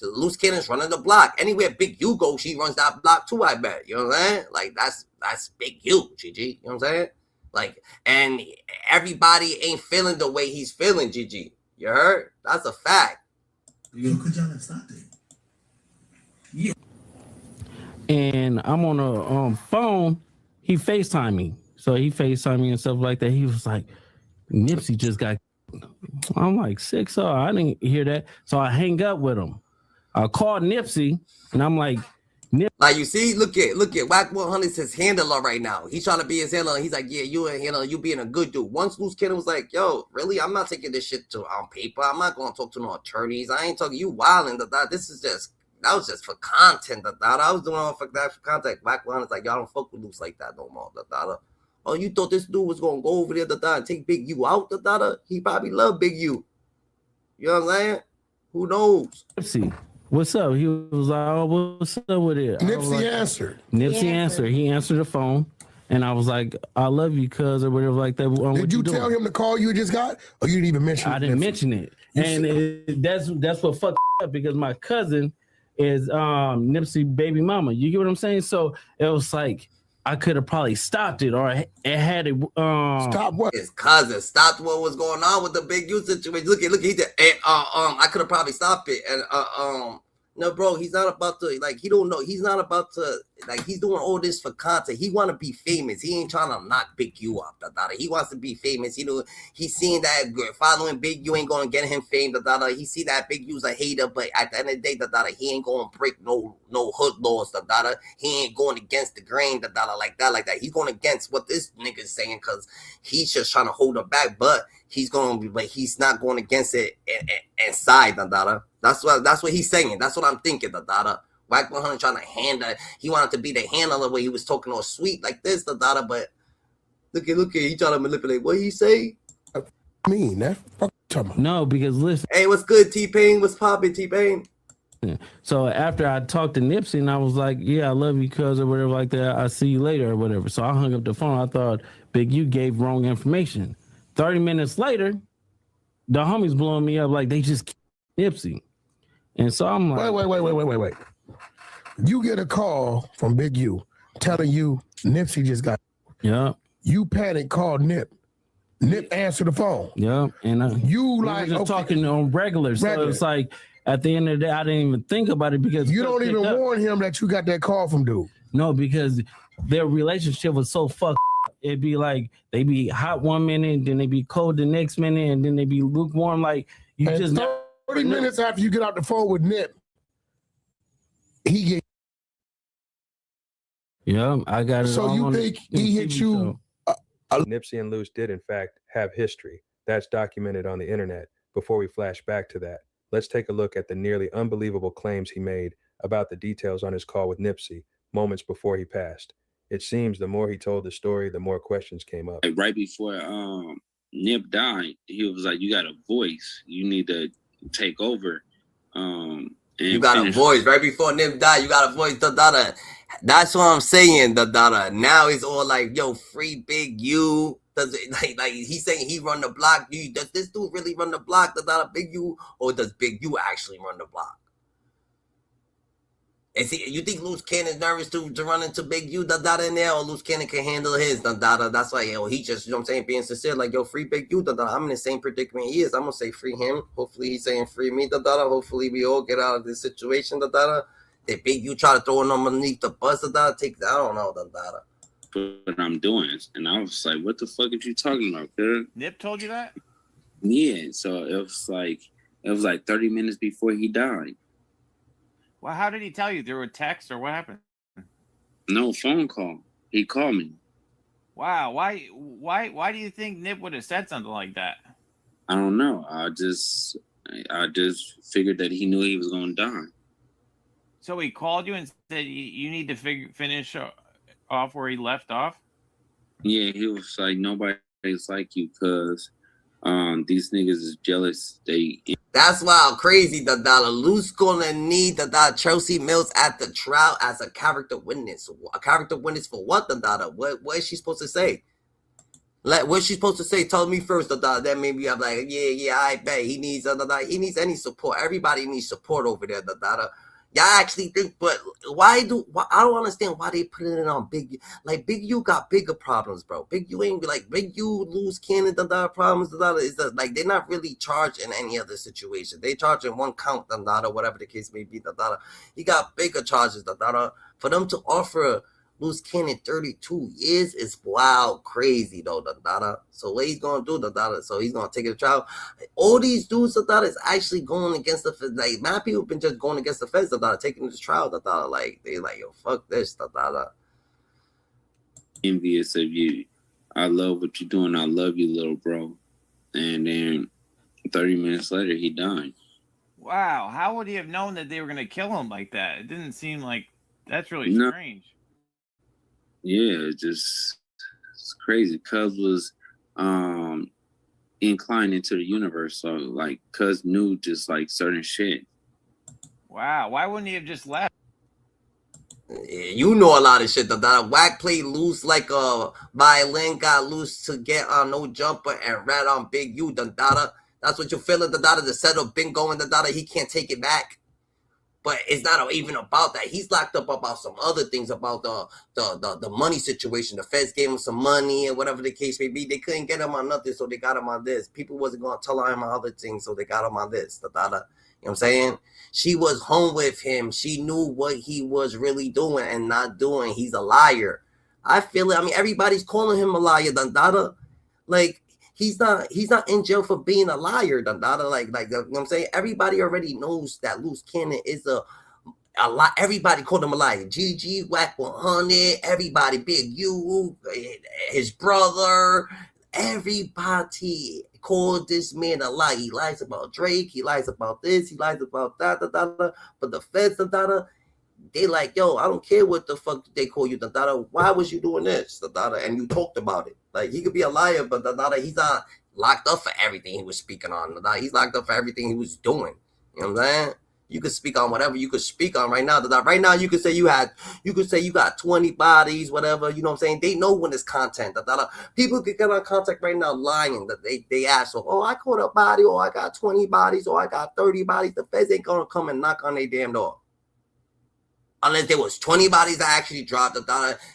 [SPEAKER 1] Luce Cannon's running the block. Anywhere Big U goes, she runs that block too, I bet. You know what I'm saying? Like, that's Big U, GG. You know what I'm saying? Like, and everybody ain't feeling the way he's feeling, GG. You heard? That's a fact.
[SPEAKER 15] Yo, could y'all have stopped it?
[SPEAKER 8] Yeah. And I'm on a phone. He FaceTime me. So he FaceTime me and stuff like that. He was like, Nipsey just got. I'm like, 6-0. I didn't hear that. So I hang up with him. I called Nipsey and I'm like,
[SPEAKER 1] like, you see, look at Whack 100's his handler right now. He's trying to be his handler. He's like, yeah, you a handler, you being a good dude. Once Luce Cannon was like, yo, really, I'm not taking this shit on paper. I'm not going to talk to no attorneys. I ain't talking, you wilding. This is just, that was just for content. I was doing all for that for content. Whack 100's like, y'all don't fuck with Luce like that no more. Oh, you thought this dude was going to go over there and take Big U out? He probably loved Big U. You know what I'm saying? Who knows?
[SPEAKER 8] Nipsey, what's up? He was like, oh, what's up with it?
[SPEAKER 9] Nipsey answered.
[SPEAKER 8] Nipsey answered. He answered the phone. And I was like, I love you, cuz, or whatever like that.
[SPEAKER 9] Did you tell him the call you just got? Or you didn't even mention it?
[SPEAKER 8] I didn't mention it. And that's what fucked up, because my cousin is Nipsey baby mama. You get what I'm saying? So it was like, I could have probably stopped it, or it had it.
[SPEAKER 9] Stop what?
[SPEAKER 1] His cousin stopped what was going on with the Big U situation. Look, he did. And, I could have probably stopped it. And no, bro, he's not about to, like, he don't know. He's not about to, like, he's doing all this for content. He want to be famous. He ain't trying to knock Big U up. He wants to be famous. You know, he's seeing that following Big U ain't going to get him fame. He see that Big U's a hater, but at the end of the day, he ain't going to break no hood laws. He ain't going against the grain. Like that. He's going against what this nigga's saying, because he's just trying to hold him back. But he's going to be, like, he's not going against it inside. That's what he's saying. That's what I'm thinking. Whack 100 trying to handle. He wanted to be the handler the way he was talking all sweet like this. But look at he trying to manipulate. What he say?
[SPEAKER 9] mean? That fuck talking about.
[SPEAKER 8] No, because listen.
[SPEAKER 1] Hey, what's good, T-Pain? What's poppin', T-Pain?
[SPEAKER 8] So after I talked to Nipsey and I was like, yeah, I love you, cuz, or whatever like that. I'll see you later or whatever. So I hung up the phone. I thought Big U gave wrong information. 30 minutes later, the homies blowing me up like they just killed Nipsey. And so I'm like,
[SPEAKER 9] wait. You get a call from Big U telling you Nipsey just got.
[SPEAKER 8] Yeah.
[SPEAKER 9] You panic, called Nip. Nip answered the phone.
[SPEAKER 8] Yeah. And
[SPEAKER 9] you like
[SPEAKER 8] just talking on regular. So it's like at the end of the day, I didn't even think about it because
[SPEAKER 9] you don't even warn him that you got that call from dude.
[SPEAKER 8] No, because their relationship was so fucked. It'd be like they be hot one minute, then they be cold the next minute, and then they be lukewarm. Like you
[SPEAKER 9] and
[SPEAKER 8] just
[SPEAKER 9] 30 minutes after you get out the phone with Nip, he get
[SPEAKER 8] Yeah, I got it.
[SPEAKER 9] So
[SPEAKER 8] all
[SPEAKER 9] you
[SPEAKER 8] on
[SPEAKER 9] think
[SPEAKER 8] the
[SPEAKER 9] he hit
[SPEAKER 8] TV
[SPEAKER 9] you?
[SPEAKER 8] show.
[SPEAKER 10] Nipsey and Luce did, in fact, have history. That's documented on the internet. Before we flash back to that, let's take a look at the nearly unbelievable claims he made about the details on his call with Nipsey moments before he passed. It seems the more he told the story, the more questions came up.
[SPEAKER 4] Like right before Nip died, he was like, "You got a voice. You need to take over." And
[SPEAKER 1] you got a voice right before Nip died. You got a voice. That's what I'm saying. Now it's all like, yo, free Big U. Does it like he's saying he run the block? Does this dude really run the block? Big U, or does Big U actually run the block? Is he, you think Luce Cannon is nervous to run into Big U in there, or Luce Cannon can handle his That's why, yo, he just, you know what I'm saying, being sincere, like, yo, free Big U I'm in the same predicament he is. I'm gonna say free him. Hopefully he's saying free me Hopefully we all get out of this situation That Big U try to throw him underneath the bus take I don't know
[SPEAKER 4] what I'm doing, and I was like, "What the fuck are you talking about, dude?"
[SPEAKER 16] Nip told you that?
[SPEAKER 4] Yeah, so it was like 30 minutes before he died.
[SPEAKER 16] Well, how did he tell you? Through a text or what happened?
[SPEAKER 4] No, phone call. He called me.
[SPEAKER 16] Wow, why do you think Nip would have said something like that?
[SPEAKER 4] I don't know. I just figured that he knew he was going to die.
[SPEAKER 16] So he called you and said you need to finish off where he left off?
[SPEAKER 4] Yeah, he was like, nobody's like you because these niggas is jealous.
[SPEAKER 1] That's wild, crazy. Luce gonna need Chelsea Mills at the trial as a character witness. A character witness for what? What is she supposed to say? Like, what's she supposed to say? Tell me first. Then maybe I'm like, yeah, I bet he needs any support. Everybody needs support over there. Y'all actually think, but I don't understand why they put it on Big U. Like, Big U got bigger problems, bro. Big U ain't like Big U, Luce Cannon, problems, is like they're not really charged in any other situation. They charge in one count, whatever the case may be, He got bigger charges, For them to offer Luce Cannon 32 years is wild, crazy though, So what he's gonna do, So he's gonna take it to trial. All these dudes, is actually going against the feds. Like, mad people been just going against the feds, taking it to trial, Like, they like, yo, fuck this,
[SPEAKER 4] Envious of you. I love what you're doing. I love you, little bro. And then 30 minutes later, he died.
[SPEAKER 16] Wow, how would he have known that they were gonna kill him like that? It didn't seem like that's really strange.
[SPEAKER 4] Yeah, it's crazy. Cuz was inclined into the universe, so like Cuz knew just like certain shit.
[SPEAKER 16] Wow, why wouldn't he have just left?
[SPEAKER 1] You know a lot of shit. Wack played Luce like a violin, got Luce to get on no jumper and rat on Big U. That's what you're feeling. The setup been going. He can't take it back. But it's not even about that. He's locked up about some other things, about the money situation. The feds gave him some money and whatever the case may be. They couldn't get him on nothing, so they got him on this. People wasn't going to tell him on other things, so they got him on this. You know what I'm saying? She was home with him. She knew what he was really doing and not doing. He's a liar. I feel it. I mean, everybody's calling him a liar. Like, he's not in jail for being a liar. Like, you know what I'm saying? Everybody already knows that Luce Cannon is a lot. Everybody called him a liar. GG, Wack 100, everybody, Big U, his brother, everybody called this man a lie. He lies about Drake. He lies about this. He lies about that. But the feds, they like, yo, I don't care what the fuck they call you. Why was you doing this? And you talked about it. Like, he could be a liar, but he's not locked up for everything he was speaking on. He's locked up for everything he was doing. You know what I'm saying? You could speak on whatever you could speak on right now. Right now, you could say you got 20 bodies, whatever. You know what I'm saying? They know when it's content. People could get on contact right now lying that they ask, oh, I caught a body, or I got 20 bodies, or I got 30 bodies. The feds ain't gonna come and knock on their damn door. Unless there was 20 bodies that actually dropped,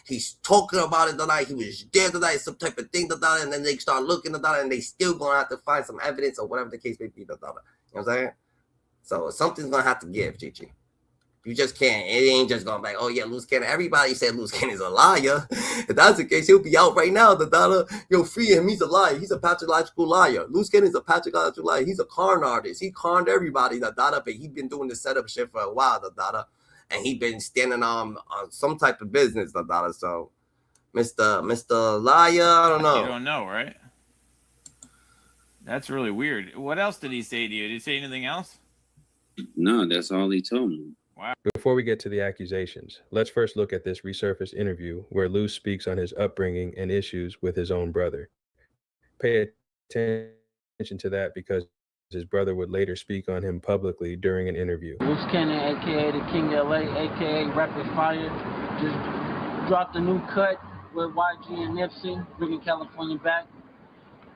[SPEAKER 1] he's talking about it, he was there, some type of thing, and then they start looking, and they still gonna have to find some evidence or whatever the case may be, You know what I'm saying? So something's gonna have to give, Gigi. You just can't. It ain't just gonna be like, oh yeah, Luce Cannon. Everybody said Luce Cannon is a liar. If that's the case, he'll be out right now. Yo, free him. He's a liar. He's a pathological liar. Luce Cannon is a pathological liar. He's a con artist. He conned everybody. But he's been doing this setup shit for a while. and he been standing on some type of business, the daughter. So, Mr. Liar, I don't know.
[SPEAKER 16] You don't know, right? That's really weird. What else did he say to you? Did he say anything else?
[SPEAKER 17] No, that's all he told me.
[SPEAKER 16] Wow.
[SPEAKER 10] Before we get to the accusations, let's first look at this resurfaced interview where Luce speaks on his upbringing and issues with his own brother. Pay attention to that because his brother would later speak on him publicly during an interview.
[SPEAKER 18] Luce Cannon, aka the King of LA, aka Rapid Fire, just dropped a new cut with YG and Nipsey, bringing California back.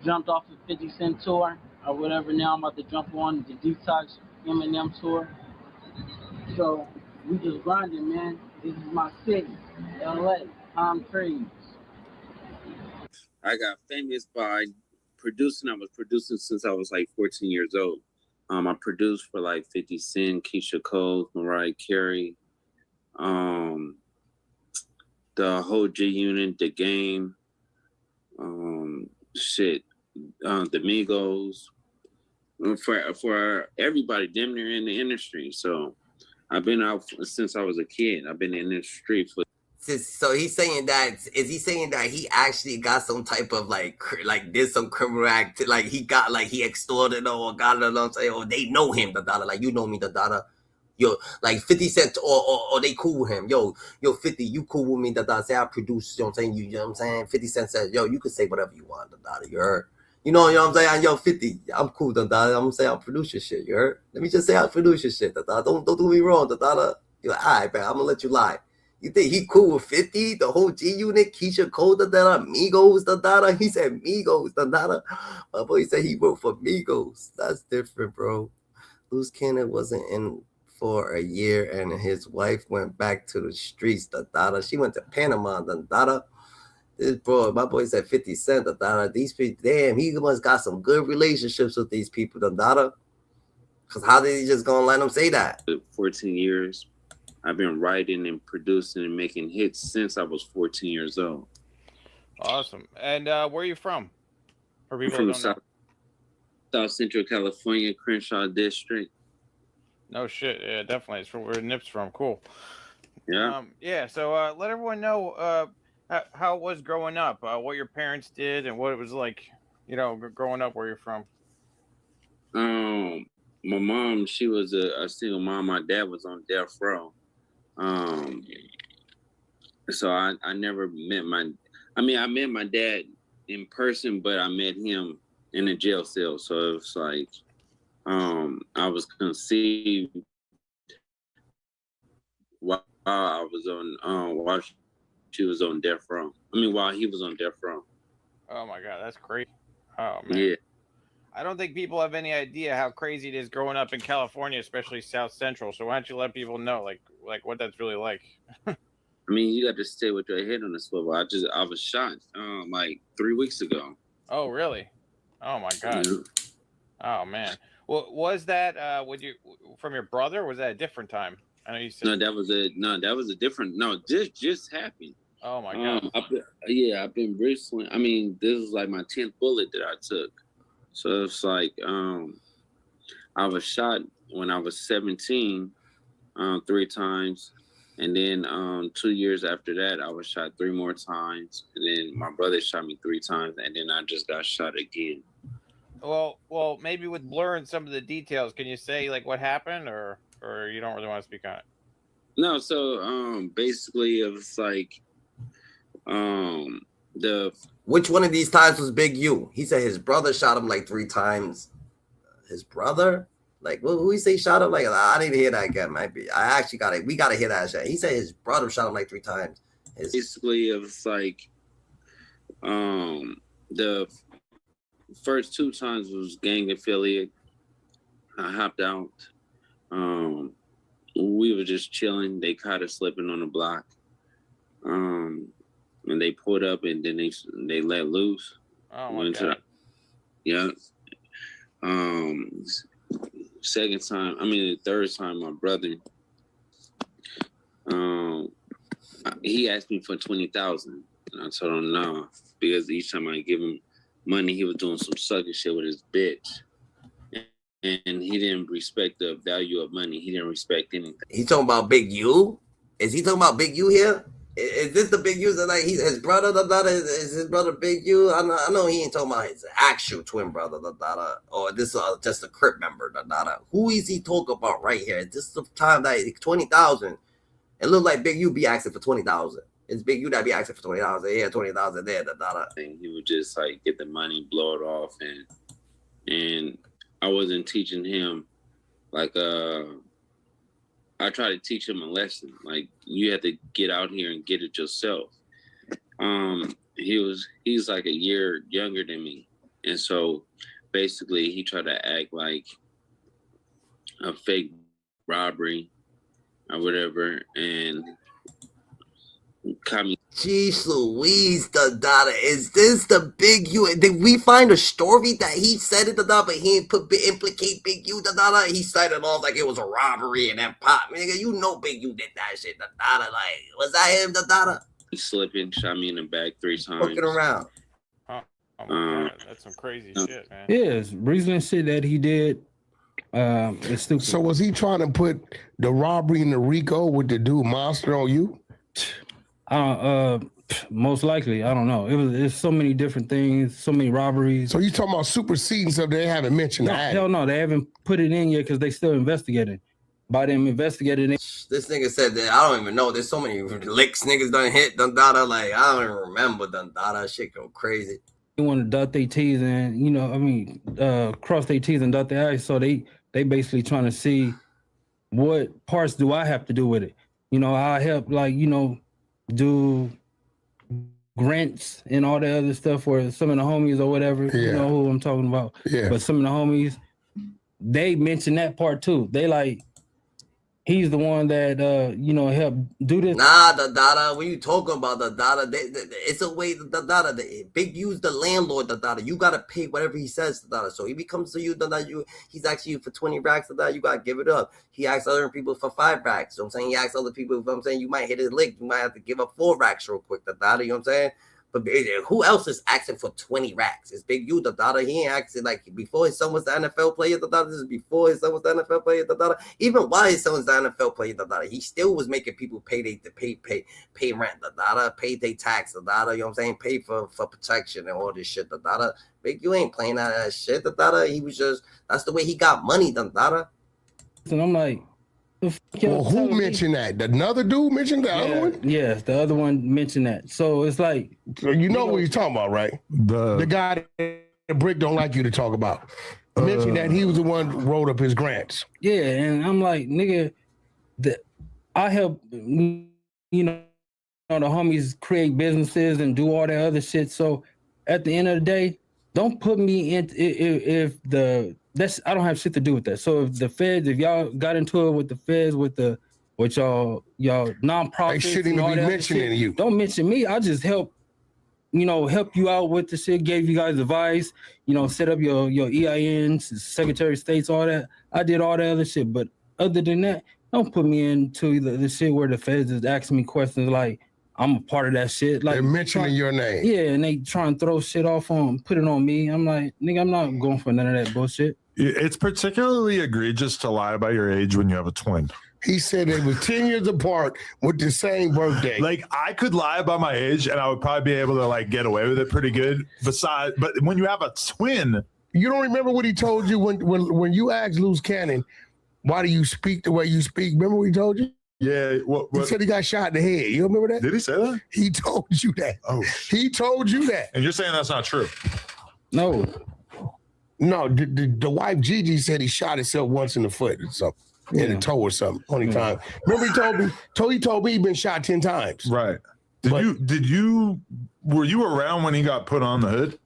[SPEAKER 18] Jumped off the 50 Cent tour or whatever. Now I'm about to jump on the Detox Eminem tour. So we just grinding, man. This is my city, LA, palm trees.
[SPEAKER 17] I got famous by producing. I was producing since I was like 14 years old. I produced for like 50 Cent, Keisha Cole, Mariah Carey, the whole G Unit, The Game, the Migos, for everybody damn near in the industry. So I've been out since I was a kid. I've been in the street for.
[SPEAKER 1] So he's saying that, is he saying that he actually got some type of like did some criminal act, like he got, like he extorted or got it, I'm saying, or they know him, the dollar, like you know me, the dollar, yo, like 50 Cent or they cool with him, yo 50, you cool with me, the dollar, say I produce, you know what I'm saying, you know what I'm saying, 50 Cent says, yo, you can say whatever you want, the dollar, you heard? You know what I'm saying? Yo, 50, I'm cool, the dollar, I'm saying I'll produce your shit, you heard? Let me just say I'll produce your shit, the dollar, don't do me wrong, the dollar, you're like, all right, man, I'm gonna let you lie. You think he cool with 50? The whole G Unit, Keisha Cole, the dada, Migos, the dada. He said Migos, the dada. My boy said he wrote for Migos. That's different, bro. Luce Cannon wasn't in for a year, and his wife went back to the streets, the dada. She went to Panama, the dada. This bro, my boy said 50 Cent, the dada. These people, damn, he must got some good relationships with these people, the dada. Because how did he just gonna let him say that?
[SPEAKER 17] 14 years. I've been writing and producing and making hits since I was 14 years old.
[SPEAKER 16] Awesome. And where are you from? For people
[SPEAKER 17] I'm
[SPEAKER 16] who
[SPEAKER 17] from
[SPEAKER 16] don't know.
[SPEAKER 17] South Central California, Crenshaw District.
[SPEAKER 16] No shit. Yeah, definitely. It's from where Nip's from. Cool.
[SPEAKER 17] Yeah.
[SPEAKER 16] Yeah. So let everyone know how it was growing up, what your parents did, and what it was like, you know, growing up where you're from.
[SPEAKER 17] My mom, she was a single mom. My dad was on death row. So I never met I met my dad in person, but I met him in a jail cell. So it was like, I was conceived while I was on, while she was on death row. While he was on death row.
[SPEAKER 16] Oh my God, that's crazy. Oh man.
[SPEAKER 17] Yeah.
[SPEAKER 16] I don't think people have any idea how crazy it is growing up in California, especially South Central. So why don't you let people know, like what that's really like?
[SPEAKER 17] You got to stay with your head on the swivel. I was shot like 3 weeks ago.
[SPEAKER 16] Oh really? Oh my God. Yeah. Oh man. Well, was that from your brother? Or was that a different time? I know you said
[SPEAKER 17] that was a different. No, this just happened.
[SPEAKER 16] Oh my God.
[SPEAKER 17] I've been bristling. This was like my 10th bullet that I took. So it's like I was shot when I was 17 3 times. And then 2 years after that, I was shot 3 more times. And then my brother shot me 3 times. And then I just got shot again.
[SPEAKER 16] Well, maybe with blurring some of the details, can you say like what happened or you don't really want to speak on it?
[SPEAKER 17] No, so basically it was like
[SPEAKER 1] which one of these times was Big U? He said his brother shot him like 3 times. His brother? Like, who he say shot him? Like, I didn't hear that again. Might be. I actually we got to hear that shit. He said his brother shot him like 3 times.
[SPEAKER 17] Basically, it was like, the first 2 times was gang affiliate. I hopped out. We were just chilling. They caught us slipping on the block. And they pulled up and then they let loose.
[SPEAKER 16] Oh my God.
[SPEAKER 17] Yeah. The third time, my brother, he asked me for $20,000, and I told him no, because each time I give him money, he was doing some sucker shit with his bitch, and he didn't respect the value of money. He didn't respect anything.
[SPEAKER 1] He talking about Big U? Is he talking about Big U here? Is this the Big U that like his brother? Is his brother Big U? I know he ain't talking about his actual twin brother, or this just a Crip member. Who is he talking about right here? Is this the time that 20,000? It look like Big U be asking for 20,000. It's Big U that be asking for 20,000. Yeah, 20,000 there.
[SPEAKER 17] And he would just like get the money, blow it off, and I wasn't teaching him like I try to teach him a lesson. Like, you have to get out here and get it yourself. He's like a year younger than me. And so basically he tried to act like a fake robbery or whatever, and coming.
[SPEAKER 1] Jeez Louise, is this the Big U? Did we find a story that he said it, but he didn't implicate Big U, He started off like it was a robbery and then pop. Nigga, you know Big U did that shit, Like, was that him,
[SPEAKER 17] He slipping, shot me in the back 3 times.
[SPEAKER 1] Looking around.
[SPEAKER 16] Oh my God, that's some crazy shit, man.
[SPEAKER 8] Yeah, it's reasoning shit that he did. It's stupid.
[SPEAKER 9] So was he trying to put the robbery in the RICO with the dude Monster on you?
[SPEAKER 8] Most likely, I don't know. It's so many different things, so many robberies.
[SPEAKER 9] So you talking about superseding stuff they haven't mentioned?
[SPEAKER 8] No, hell no, they haven't put it in yet because they still investigating. By them investigating,
[SPEAKER 1] this nigga said that I don't even know. There's so many licks niggas done hit, like I don't even remember, shit go crazy.
[SPEAKER 8] They want to dot their T's and cross their T's and dot their I's. So they basically trying to see what parts do I have to do with it. I help do grants and all the other stuff for some of the homies or whatever.
[SPEAKER 9] Yeah.
[SPEAKER 8] You know who I'm talking about.
[SPEAKER 9] Yeah.
[SPEAKER 8] But some of the homies, they mention that part too. They like, he's the one that helped do this.
[SPEAKER 1] Nah, when you talking about it's a way the Big U's the landlord, you gotta pay whatever he says, So he comes to you, he's asking you for 20 racks, you gotta give it up. He asks other people for 5 racks. You know what I'm saying? He asks other people, if I'm saying you might hit his lick, you might have to give up 4 racks real quick, you know what I'm saying? But who else is asking for 20 racks? It's Big U, He ain't asking like before his son was the NFL player, This is before his son was the NFL player, Even while his son was the NFL player, he still was making people pay rent, pay their tax, you know what I'm saying? Pay for protection and all this shit, Big U ain't playing that shit, He was just, that's the way he got money,
[SPEAKER 8] And I'm like,
[SPEAKER 9] well, who mentioned that? Another dude mentioned the other one?
[SPEAKER 8] Yes, the other one mentioned that. So it's like,
[SPEAKER 9] so you know what you're talking about, right? The guy that Brick don't like you to talk about. Mentioned that he was the one who wrote up his grants.
[SPEAKER 8] Yeah, and I'm like, nigga, I help the homies create businesses and do all that other shit. So at the end of the day, don't put me in I don't have shit to do with that. So if the feds, if y'all got into it with the feds, with y'all nonprofits,
[SPEAKER 9] they shouldn't even be mentioning you.
[SPEAKER 8] Don't mention me. I just help you out with the shit, gave you guys advice, set up your EINs, Secretary of State's, all that. I did all the other shit. But other than that, don't put me into the shit where the feds is asking me questions like I'm a part of that shit. Like,
[SPEAKER 9] they're mentioning your name.
[SPEAKER 8] Yeah, and they try and throw shit off put it on me. I'm like, nigga, I'm not going for none of that bullshit.
[SPEAKER 11] It's particularly egregious to lie about your age when you have a twin.
[SPEAKER 9] He said they were 10 years apart with the same birthday.
[SPEAKER 11] Like, I could lie about my age and I would probably be able to get away with it pretty good. But when you have a twin,
[SPEAKER 9] you don't remember what he told you when you asked Luce Cannon, why do you speak the way you speak? Remember what he told you?
[SPEAKER 11] Yeah.
[SPEAKER 9] He said he got shot in the head. You remember that?
[SPEAKER 11] Did he say that?
[SPEAKER 9] He told you that.
[SPEAKER 11] Oh,
[SPEAKER 9] he told you that.
[SPEAKER 11] And you're saying that's not true?
[SPEAKER 8] No,
[SPEAKER 9] the wife Gigi said he shot himself once in the foot or something, in the toe or something. Only time. Remember he told me he'd been shot 10 times.
[SPEAKER 11] Right. Were you around when he got put on the hood?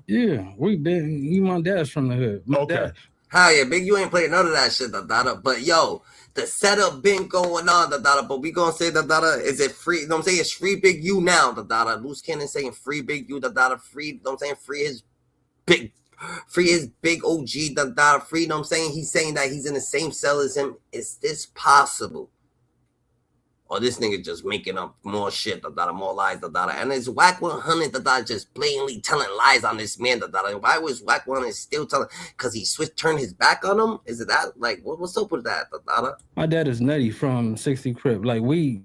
[SPEAKER 8] Yeah, my dad's from the hood.
[SPEAKER 11] Okay.
[SPEAKER 1] Hell yeah, Big U ain't playing none of that shit, But yo, the setup been going on, But we gonna say, is it free? You know what I'm saying? It's free Big U now, Luce Cannon saying free Big U, free, you know what I'm saying? Free his big OG, free, you know what I'm saying? He's saying that he's in the same cell as him. Is this possible? or this nigga just making up more shit, more lies, and it's Whack 100 just blatantly telling lies on this man, Why was Whack 100 still telling? Because he turned his back on him? Is it that? Like, what's up with that,
[SPEAKER 8] My dad is nutty from 60 Crip. Like, we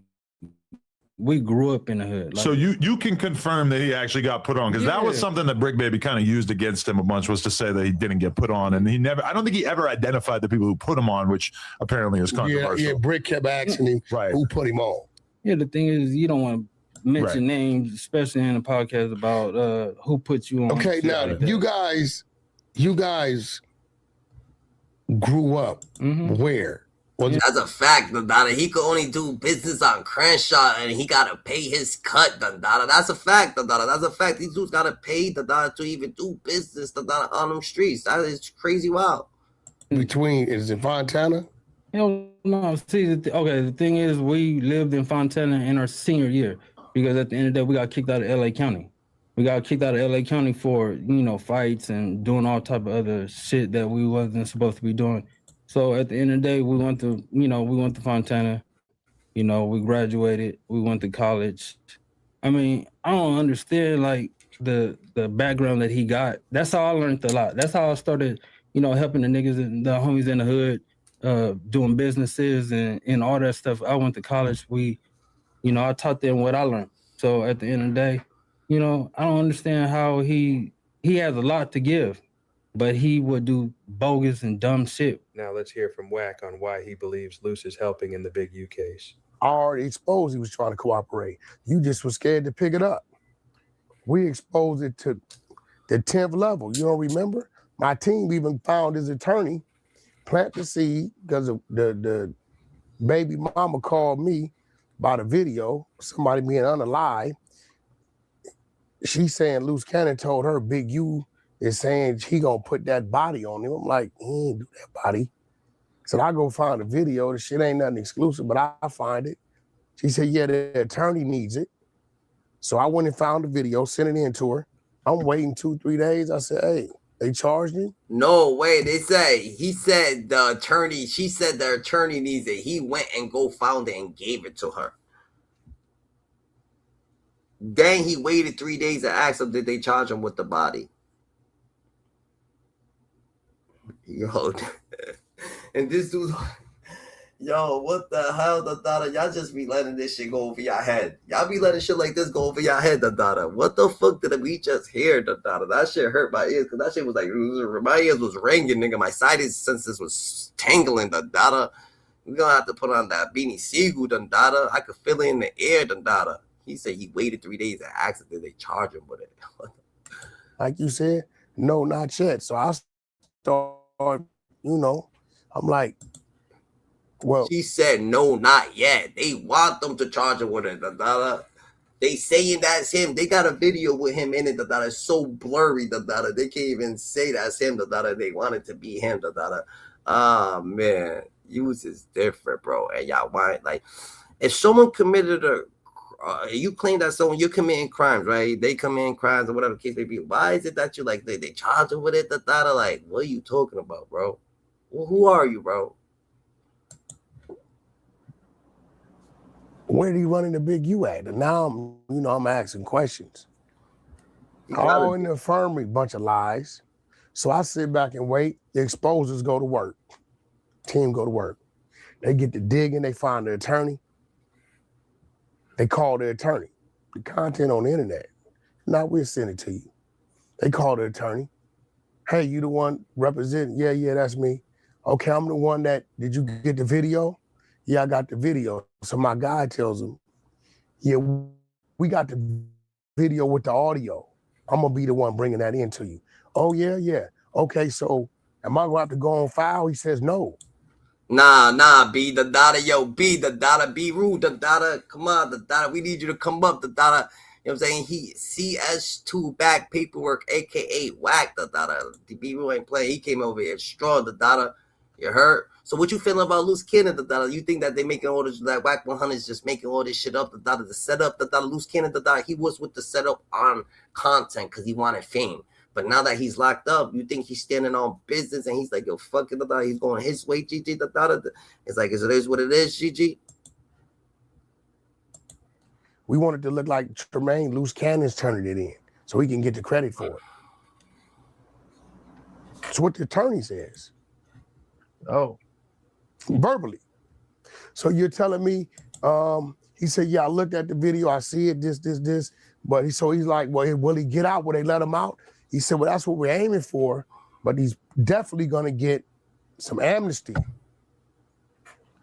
[SPEAKER 8] grew up in the hood. Like,
[SPEAKER 11] so you can confirm that he actually got put on, because that was something that Brick Baby kind of used against him a bunch, was to say that he didn't get put on, and I don't think he ever identified the people who put him on, which apparently is controversial.
[SPEAKER 9] Yeah, Brick kept asking him who put him on.
[SPEAKER 8] Yeah, the thing is, you don't want to mention names, especially in a podcast about who put you on.
[SPEAKER 9] Okay, now
[SPEAKER 8] like
[SPEAKER 9] you guys grew up where?
[SPEAKER 1] That's a fact, He could only do business on Crenshaw, and he gotta pay his cut, That's a fact, That's a fact. These dudes gotta pay to even do business, on them streets. That is crazy wild.
[SPEAKER 9] Is it Fontana?
[SPEAKER 8] Hell no. See, the thing is, we lived in Fontana in our senior year, because at the end of the day, we got kicked out of LA County. We got kicked out of LA County for, fights and doing all type of other shit that we wasn't supposed to be doing. So at the end of the day, we went to Fontana, we graduated, we went to college. I mean, I don't understand like the background that he got. That's how I learned a lot. That's how I started, helping the niggas and the homies in the hood, doing businesses and all that stuff. I went to college. I taught them what I learned. So at the end of the day, I don't understand how he has a lot to give, but he would do bogus and dumb shit.
[SPEAKER 10] Now let's hear from Whack on why he believes Luce is helping in the Big U case.
[SPEAKER 9] I already exposed he was trying to cooperate. You just was scared to pick it up. We exposed it to the 10th level. You don't remember? My team even found his attorney, plant the seed, because the baby mama called me about a video, somebody being unalive. She's saying Luce Cannon told her Big U is saying he gonna put that body on him. I'm like, he ain't do that body. So I go find a video. The shit ain't nothing exclusive, but I find it. She said, yeah, the attorney needs it. So I went and found the video, sent it in to her. I'm waiting 2-3 days. I said, hey, they charged him?
[SPEAKER 1] No way. She said the attorney needs it. He went and found it and gave it to her. Then he waited 3 days and asked them, did they charge him with the body? Yo, and this dude, what the hell, y'all just be letting this shit go over your head. Y'all be letting shit like this go over your head, What the fuck did we just hear, That shit hurt my ears, because that shit was like, my ears was ringing, nigga. My sinus senses was tangling, We gonna have to put on that Beanie Siegel, I could feel it in the air, He said he waited 3 days and asked if they charge him with it.
[SPEAKER 9] Like you said, no, not yet. So I start, I'm like, well.
[SPEAKER 1] She said, no, not yet. They want them to charge him with it, They saying that's him. They got a video with him in it, It's so blurry, They can't even say that's him, They want it to be him, Ah, man. Use is different, bro. And y'all want, like, if someone committed you claim that someone, you're committing crimes, right? They commit crimes or whatever case may be. Why is it that you like they charge you with it? Like, what are you talking about, bro? Well, who are you, bro?
[SPEAKER 9] Where did he run into Big U at? And now I'm asking questions. All in the infirmary, bunch of lies. So I sit back and wait. The exposers go to work. Team go to work. They get to digging. They find the attorney. They call the attorney. The content on the internet. Now we'll send it to you. They call the attorney. Hey, you the one representing? Yeah, that's me. Okay, I'm the one that, did you get the video? Yeah, I got the video. So my guy tells him, yeah, we got the video with the audio. I'm gonna be the one bringing that in to you. Oh, yeah. Okay, so am I gonna have to go on file? He says no.
[SPEAKER 1] Nah, B, B rude, come on, we need you to come up, You know what I'm saying? He CS2 back paperwork, aka Whack, The B rude ain't playing. He came over here strong, You heard? So what you feeling about Luce Cannon, You think that they making all this, that Whack 100 is just making all this shit up, the setup, Luce Cannon, he was with the setup on content because he wanted fame. But now that he's locked up, you think he's standing on business and he's like, yo, fuck it, he's going his way, GG, It's like, it is what it is, GG.
[SPEAKER 9] We want it to look like Tremaine, Luce Cannon's turning it in so he can get the credit for it. That's what the attorney says.
[SPEAKER 19] Oh.
[SPEAKER 9] Verbally. So you're telling me, he said, yeah, I looked at the video, I see it, this. But he's like, well, will he get out? Will they let him out? He said, well, that's what we're aiming for, but he's definitely gonna get some amnesty,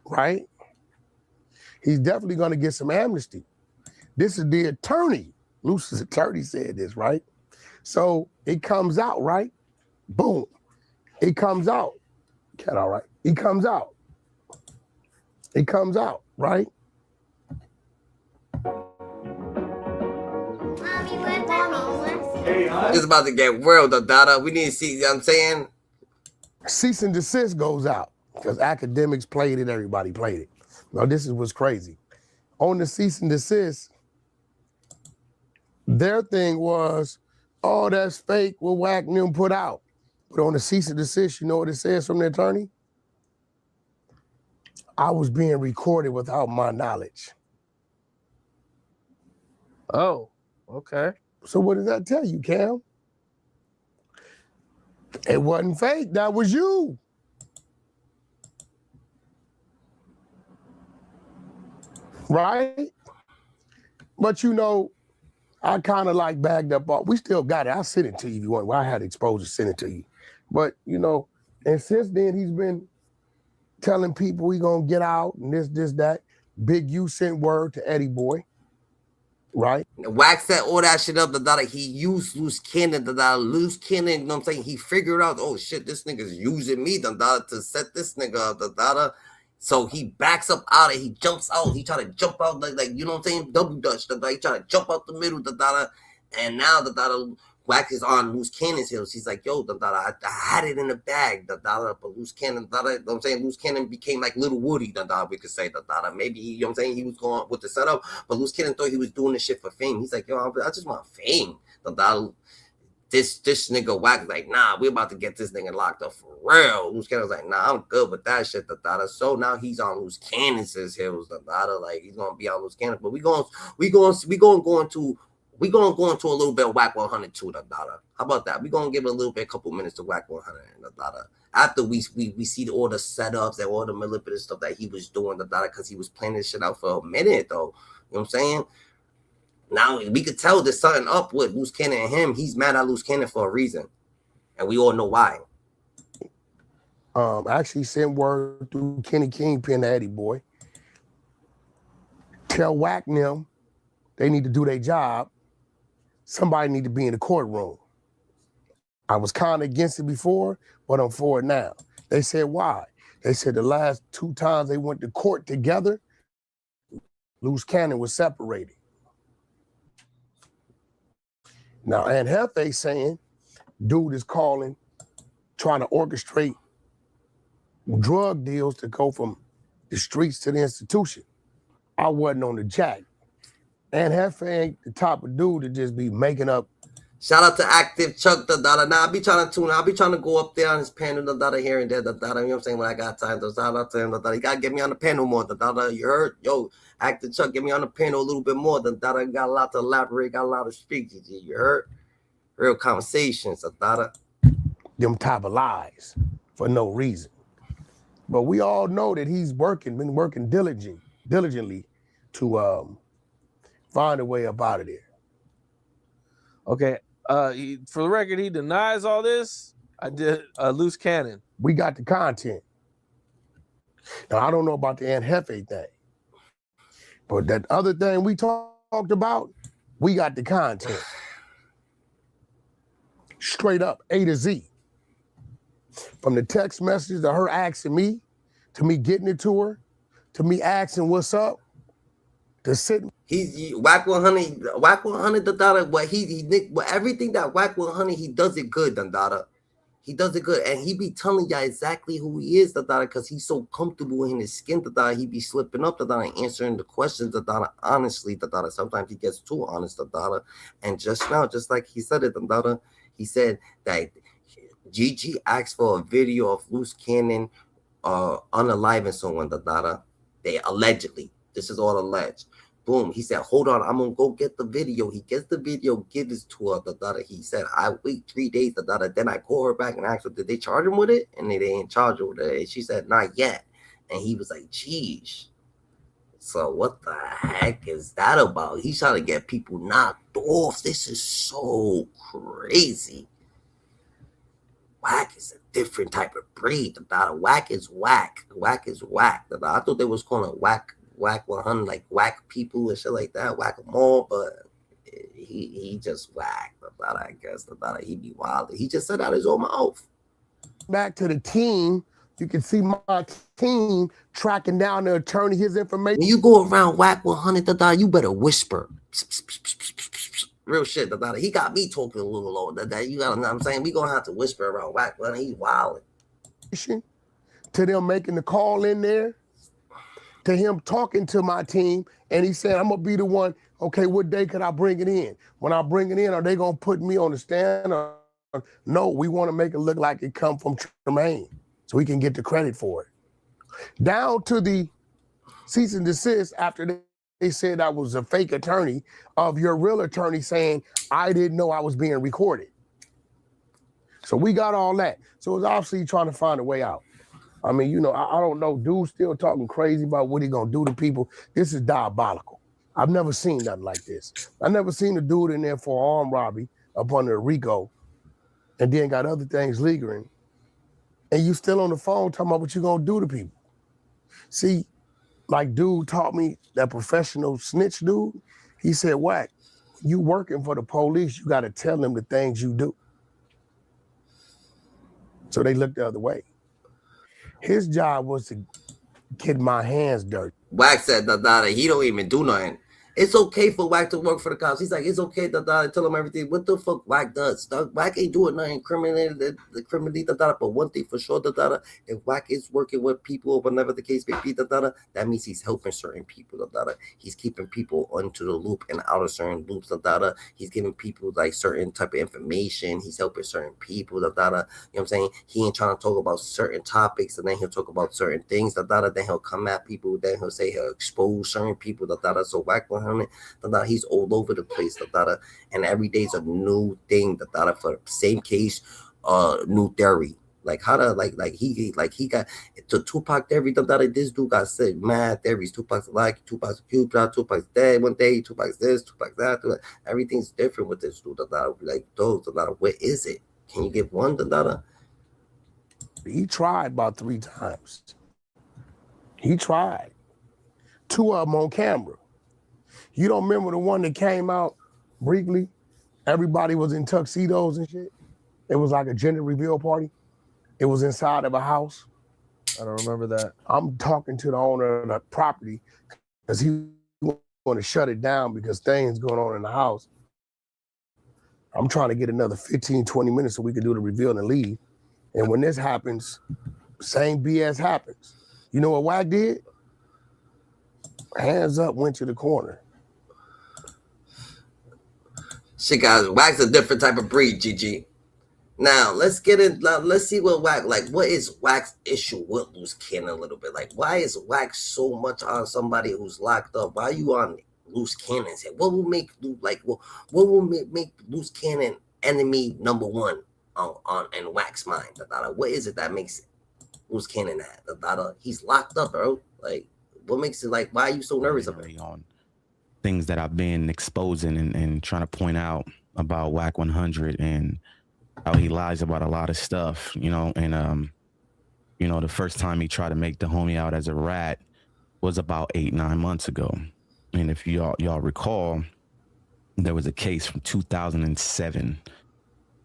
[SPEAKER 9] right? He's definitely gonna get some amnesty. This is the attorney. Luce's attorney said this, right? So it comes out, right? Boom. It comes out. Cat, all right. It comes out. It comes out, right?
[SPEAKER 1] It's about to get real, the data. We need to see, you know what I'm saying?
[SPEAKER 9] Cease and desist goes out because academics played it, everybody played it. Now, this is what's crazy. On the cease and desist, their thing was, oh, that's fake, what Whack them put out. But on the cease and desist, you know what it says from the attorney? I was being recorded without my knowledge.
[SPEAKER 19] Oh, okay.
[SPEAKER 9] So what does that tell you, Cam? It wasn't fake, that was you. Right? But you know, I kind of like bagged up all, we still got it. I'll send it to you if you want. Well, I had exposure to send it to you. But you know, and since then he's been telling people we gonna get out and this, that. Big U sent word to Eddie Boy. Right?
[SPEAKER 1] Wax set all that shit up, the data. He used Luce Cannon, the data. Luce Cannon, you know what I'm saying? He figured out, oh shit, this nigga's using me, the data, to set this nigga up, the data. So he backs up out of, he jumps out, he try to jump out like you know what I'm saying? Double dutch, the data. He try to jump out the middle, the data. And now the data, Wax is on Luce Cannon's heels. He's like, yo, the data, I had it in the bag, the data, but Luce Cannon, the data, you know what I'm saying? Luce Cannon became like Little Woody, the data, we could say, the data. Maybe, you know what I'm saying? He was going with the setup, but Luce Cannon thought he was doing this shit for fame. He's like, yo, I just want fame, the data. This nigga Wax like, nah, we're about to get this nigga locked up for real. Luce Cannon was like, nah, I'm good with that shit, the data. So now he's on Luce Cannon's heels, the data. Like he's gonna be on Luce Cannon, but we going to go into a little bit of Whack 100 too, the data. How about that? We're going to give it a little bit, a couple minutes to Whack 100 and the data. After we see all the setups and all the manipulative stuff that he was doing, the data, because he was playing this shit out for a minute, though. You know what I'm saying? Now, we could tell there's something up with Luce Cannon and him. He's mad at Luce Cannon for a reason. And we all know why.
[SPEAKER 9] Actually sent word through Kenny Kingpin to Eddie Boy. Tell Whack them they need to do their job. Somebody need to be in the courtroom. I was kind of against it before, but I'm for it now. They said, why? They said the last 2 times they went to court together, Luce Cannon was separated. Now, Aunt Hefe saying, dude is calling, trying to orchestrate drug deals to go from the streets to the institution. I wasn't on the jack. And Hefe ain't the type of dude to just be making up.
[SPEAKER 1] Shout out to Active Chuck, the data. Now, I'll be trying to tune. I'll be trying to go up there on his panel, the data, here and there, the data. You know what I'm saying? When I got time, the shout out to him, the data. You got to get me on the panel more, the data. You heard? Yo, Active Chuck, get me on the panel a little bit more, the data. Got a lot to elaborate, got a lot of speak. You heard? Real conversations, the data.
[SPEAKER 9] Them type of lies for no reason. But we all know that he's been working diligently to find a way up out of there.
[SPEAKER 19] Okay. For the record, he denies all this. I did Luce Cannon.
[SPEAKER 9] We got the content. Now, I don't know about the Aunt Hefe thing. But that other thing we talked about, we got the content. Straight up, A to Z. From the text messages to her asking me, to me getting it to her, to me asking what's up, to sit.
[SPEAKER 1] He's Whack 100, the data. What everything that Whack 100, he does it good, the data. He does it good, and he be telling y'all exactly who he is, the data, because he's so comfortable in his skin, the data. He be slipping up, the data, answering the questions, the data. Honestly, the data. Sometimes he gets too honest, the data. And just now, just like he said it, the data. He said that Gigi asked for a video of Luce Cannon unaliving someone, the data. They allegedly. This is all alleged. boom. He said, hold on, I'm gonna go get the video. He gets the video, gives it to her. He said, I wait 3 days. Then I call her back and asked her, did they charge him with it? And they didn't charge her with it. And she said, not yet. And he was like, geez. So what the heck is that about? He's trying to get people knocked off. This is so crazy. Whack is a different type of breed. Whack is whack. Whack is whack. I thought they was calling it whack 100, like whack people and shit like that. Whack them all, but he just whack. I guess he be wild. He just said out his own mouth.
[SPEAKER 9] Back to the team, you can see my team tracking down the attorney, his information.
[SPEAKER 1] When you go around whack 100, you better whisper. Real shit, he got me talking a little low. You got know what I'm saying? We gonna have to whisper around whack, but he's wilding.
[SPEAKER 9] To them making the call in there, to him talking to my team, and he said, I'm gonna be the one, okay, what day could I bring it in? When I bring it in, are they gonna put me on the stand? Or no, we wanna make it look like it come from Tremaine, so we can get the credit for it. Down to the cease and desist after they said I was a fake attorney of your real attorney saying I didn't know I was being recorded. So we got all that. So it's obviously trying to find a way out. I mean, you know, I don't know. Dude's still talking crazy about what he gonna do to people. This is diabolical. I've never seen nothing like this. I never seen a dude in there for armed robbery up under a RICO and then got other things lingering. And you still on the phone talking about what you gonna do to people. See, like dude taught me, that professional snitch dude, he said, Whack, you working for the police, you gotta tell them the things you do. So they looked the other way. His job was to get my hands dirty.
[SPEAKER 1] Whack said he don't even do nothing. It's okay for Whack to work for the cops. He's like, it's okay to tell him everything. What the fuck Whack does? Whack ain't doing nothing criminally, but one thing for sure, if Whack is working with people or whatever the case may be, that means he's helping certain people. He's keeping people onto the loop and out of certain loops. He's giving people like certain type of information. He's helping certain people. You know what I'm saying? He ain't trying to talk about certain topics and then he'll talk about certain things. Then he'll come at people. Then he'll say he'll expose certain people. So Whack he's all over the place, and every day's a new thing, for the same case, new theory. Like how to he got to Tupac theory. This dude got said mad theories. Tupac's like Tupac's cute, Tupac's dead one day. Tupac's this, Tupac's that. Everything's different with this dude. Like those, what is it? Can you give one?
[SPEAKER 9] He tried about 3 times. He tried. 2 of them on camera. You don't remember the one that came out briefly? Everybody was in tuxedos and shit. It was like a gender reveal party. It was inside of a house.
[SPEAKER 19] I don't remember that. I'm
[SPEAKER 9] talking to the owner of the property because he want to shut it down because things going on in the house. I'm trying to get another 15, 20 minutes so we can do the reveal and leave. And when this happens, same BS happens. You know what Whack did? Hands up, went to the corner.
[SPEAKER 1] Shit, guys, Whack's a different type of breed, GG. Now, let's get in. Let's see what Whack, what is Whack's issue with Luce Cannon a little bit? Like, why is Whack so much on somebody who's locked up? Why are you on Luce Cannon's head? What will make, what will make Luce Cannon enemy number 1 on in Whack's mind? What is it that makes Luce Cannon that? He's locked up, bro. Like, what makes it, why are you so nervous about it?
[SPEAKER 20] On things that I've been exposing and trying to point out about Whack 100 and how he lies about a lot of stuff, and the first time he tried to make the homie out as a rat was about 8-9 months ago. And if y'all recall, there was a case from 2007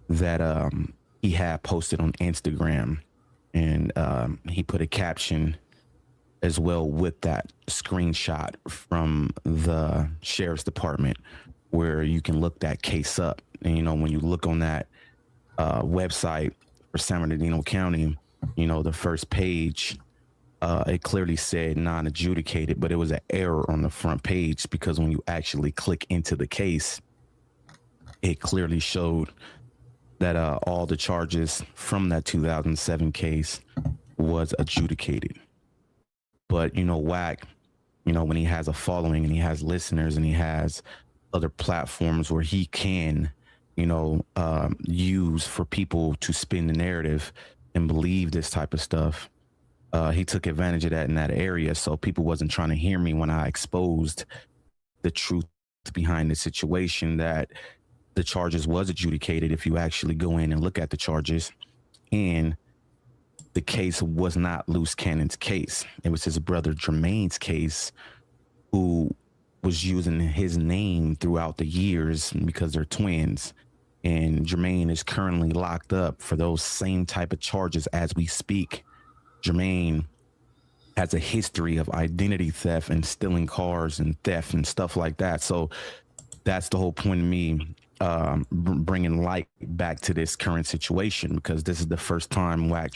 [SPEAKER 20] that he had posted on Instagram, and he put a caption as well with that screenshot from the sheriff's department where you can look that case up. And, when you look on that website for San Bernardino County, the first page, it clearly said non-adjudicated, but it was an error on the front page because when you actually click into the case, it clearly showed that all the charges from that 2007 case was adjudicated. But, Whack you know, when he has a following and he has listeners and he has other platforms where he can, you know, use for people to spin the narrative and believe this type of stuff. He took advantage of that in that area. So people wasn't trying to hear me when I exposed the truth behind the situation, that the charges was adjudicated if you actually go in and look at the charges. And the case was not Luce Cannon's case. It was his brother Jermaine's case, who was using his name throughout the years because they're twins. And Jermaine is currently locked up for those same type of charges as we speak. Jermaine has a history of identity theft and stealing cars and theft and stuff like that. So that's the whole point of me bringing light back to this current situation, because this is the first time Wack.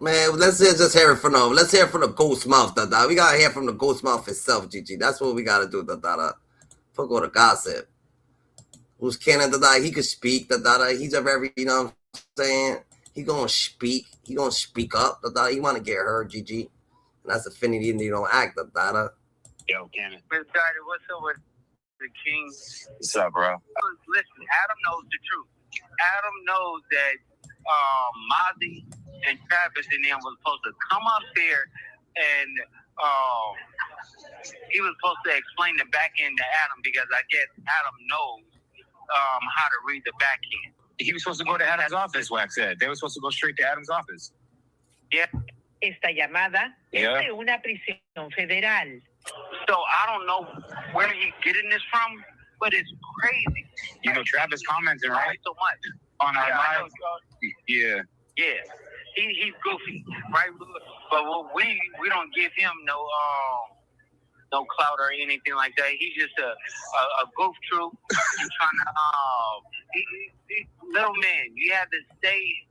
[SPEAKER 1] Man, let's just hear it from them. Let's hear it from the ghost mouth. We gotta hear from the ghost mouth itself, GG. That's what we gotta do. Fuck all the gossip. Luce Cannon, he could speak. He's a very, you know what I'm saying? He gonna speak. He gonna speak up. He wanna get heard, GG. And that's affinity, and you don't act.
[SPEAKER 21] Yo, Cannon.
[SPEAKER 22] What's up with the king?
[SPEAKER 21] What's up, bro?
[SPEAKER 22] Listen, Adam knows the truth. Adam knows that Mozzie and Travis and them was supposed to come up there and he was supposed to explain the back end to Adam, because I guess Adam knows how to read the back end.
[SPEAKER 21] He was supposed to go to Adam's office, Wack said. They were supposed to go straight to Adam's office.
[SPEAKER 22] Yeah.
[SPEAKER 23] Esta llamada es de una prisión federal.
[SPEAKER 22] So I don't know where he's getting this from, but it's crazy.
[SPEAKER 21] You know, Travis commented, right?
[SPEAKER 22] So much.
[SPEAKER 21] On our live. Yeah.
[SPEAKER 22] Yeah. He's goofy, right? But we don't give him no clout or anything like that. He's just a goof troop. He's trying to little man. You have to stay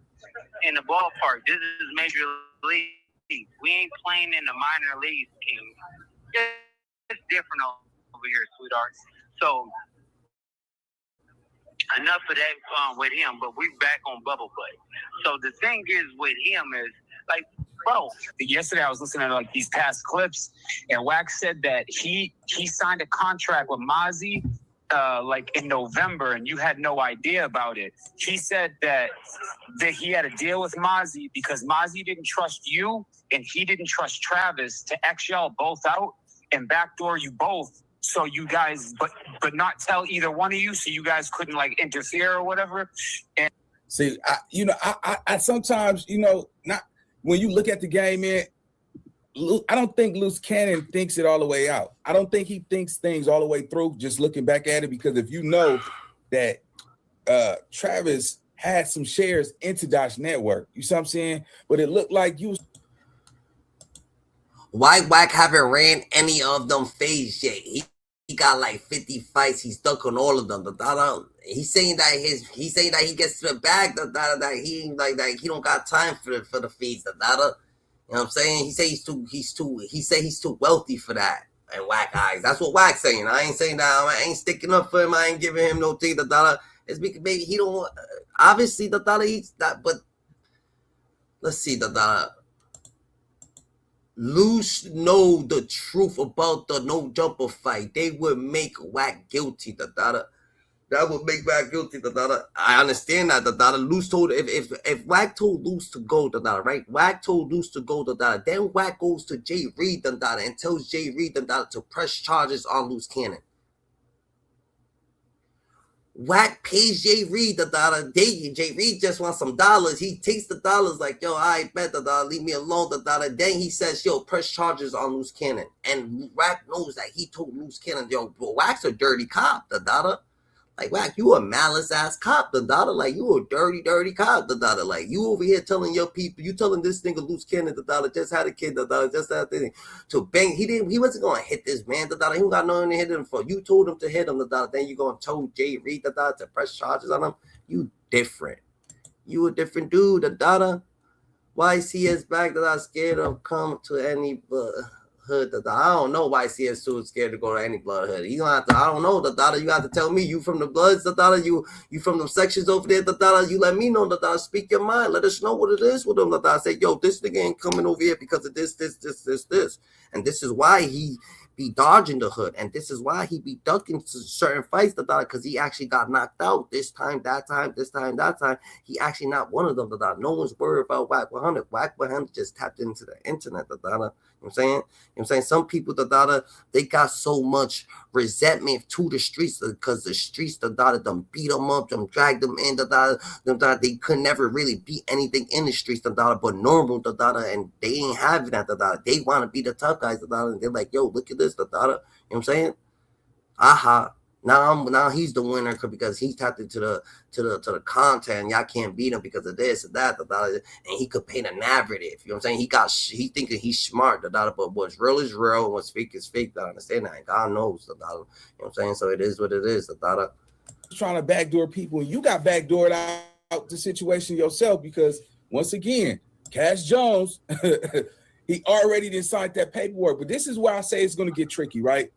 [SPEAKER 22] in the ballpark. This is Major League. We ain't playing in the minor leagues, King. It's different over here, sweetheart. So enough of that with him, but we back on Bubble Butt. So the thing is with him is, like, bro.
[SPEAKER 21] Yesterday I was listening to like these past clips, and Wax said that he signed a contract with Mozzie like in November, and you had no idea about it. He said that he had a deal with Mozzie because Mozzie didn't trust you and he didn't trust Travis to X y'all both out and backdoor you both. So you guys, but not tell either one of you, so you guys couldn't like interfere or whatever. And
[SPEAKER 24] see, I sometimes, you know, not when you look at the game, man. I don't think Luce Cannon thinks it all the way out. I don't think he thinks things all the way through. Just looking back at it, because if you know that Travis had some shares into Dash Network, you see what I'm saying? But it looked like you.
[SPEAKER 1] Why Wack haven't ran any of them FEDZ yet? He got like 50 fights. He's stuck on all of them. He's saying that he gets to the bag. That he ain't like that. He don't got time for the FEDZ. You know what I'm saying? He say he's too wealthy for that. And Wack eyes. That's what Wack's saying. I ain't saying that. I ain't sticking up for him. I ain't giving him no thing. It's because maybe he don't. Obviously, he's that. But let's see. Luce know the truth about the no jumper fight. They would make Wack guilty. That would make Wack guilty. I understand that. Luce told if Wack told Luce to go, right? Wack told Luce to go. Then Wack goes to Jay Reed and tells Jay Reed to press charges on Luce Cannon. Wack pays Jay Reed Jay Reed just wants some dollars. He takes the dollars like, yo, I bet leave me alone. Then he says, yo, press charges on Luce Cannon. And Wack knows that he told Luce Cannon, yo, bro, Wack's a dirty cop. Like, Wack, you a malice ass cop, like you a dirty cop, like you over here telling your people, you telling this nigga Luce Cannon, just had a kid, just that thing to bang. He wasn't gonna hit this man, he don't got nothing to hit him for. You told him to hit him, then you gonna tell Jay Reed to press charges on him. You different. You a different dude, Why is he as back scared of come to any hood. I don't know why CS2 is scared to go to any blood hood. You gonna have to. I don't know. You have to tell me. You from the Bloods? You from them sections over there? You let me know. Speak your mind. Let us know what it is with them. Say, yo, this nigga ain't coming over here because of this, and this is why he be dodging the hood, and this is why he be ducking to certain fights, because he actually got knocked out this time, that time, this time, that time. He actually not one of them. No one's worried about Whack 100. Whack 100 just tapped into the internet. You know what I'm saying? You know what I'm saying? Some people, they got so much resentment to the streets because the streets, them beat them up, them drag them in, they could never really beat anything in the streets, but normal, and they ain't having that, They want to be the tough guys, and they're like, yo, look at this, You know what I'm saying? Aha. Now he's the winner because he tapped into the content. Y'all can't beat him because of this and that, and he could paint a narrative. You know what I'm saying? He thinking he's smart, but what's real is real, and what's fake is fake. I understand that. And God knows, You know what I'm saying? So it is what it is,
[SPEAKER 24] Trying to backdoor people, you got backdoored out the situation yourself because once again, Cash Jones, he already did sign that paperwork. But this is where I say it's going to get tricky, right?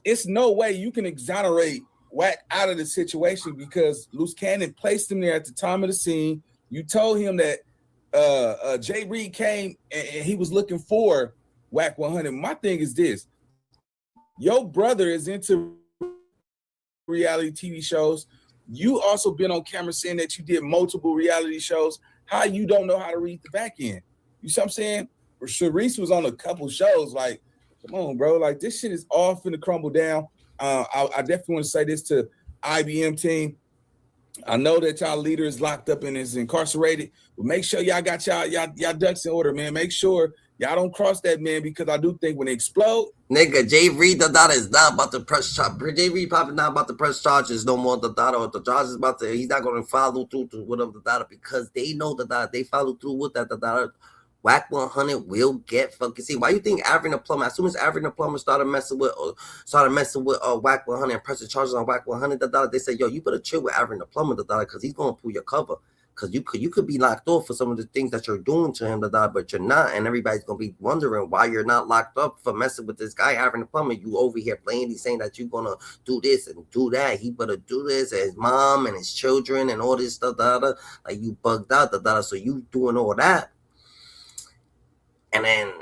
[SPEAKER 24] It's no way you can exonerate Whack out of the situation because Luce Cannon placed him there at the time of the scene. You told him that Jay Reed came and he was looking for Whack 100. My thing is this. Your brother is into reality TV shows. You also been on camera saying that you did multiple reality shows. How you don't know how to read the back end? You see what I'm saying? Sharice was on a couple shows like, come on, bro. Like, this shit is all finna crumble down. I definitely want to say this to IBM team. I know that y'all leader is locked up and is incarcerated, but make sure y'all got y'all ducks in order, man. Make sure y'all don't cross that man because I do think when they explode,
[SPEAKER 1] nigga, Jay Reed is not about to press charges. Jay Reed probably not about to press charges no more. The charges about to. He's not going to follow through with them because they know they follow through with that. Whack 100 will get fucking. See, why you think Avery the Plumber? As soon as Avery the Plumber started messing with Whack 100 and pressing charges on Whack 100, they said, yo, you better chill with Avery the Plumber, because he's gonna pull your cover. Because you could be locked off for some of the things that you're doing to him, but you're not, and everybody's gonna be wondering why you're not locked up for messing with this guy, Avery the Plumber. You over here playing, he's saying that you're gonna do this and do that. He better do this, and his mom and his children and all this stuff, like you bugged out, so you doing all that. And then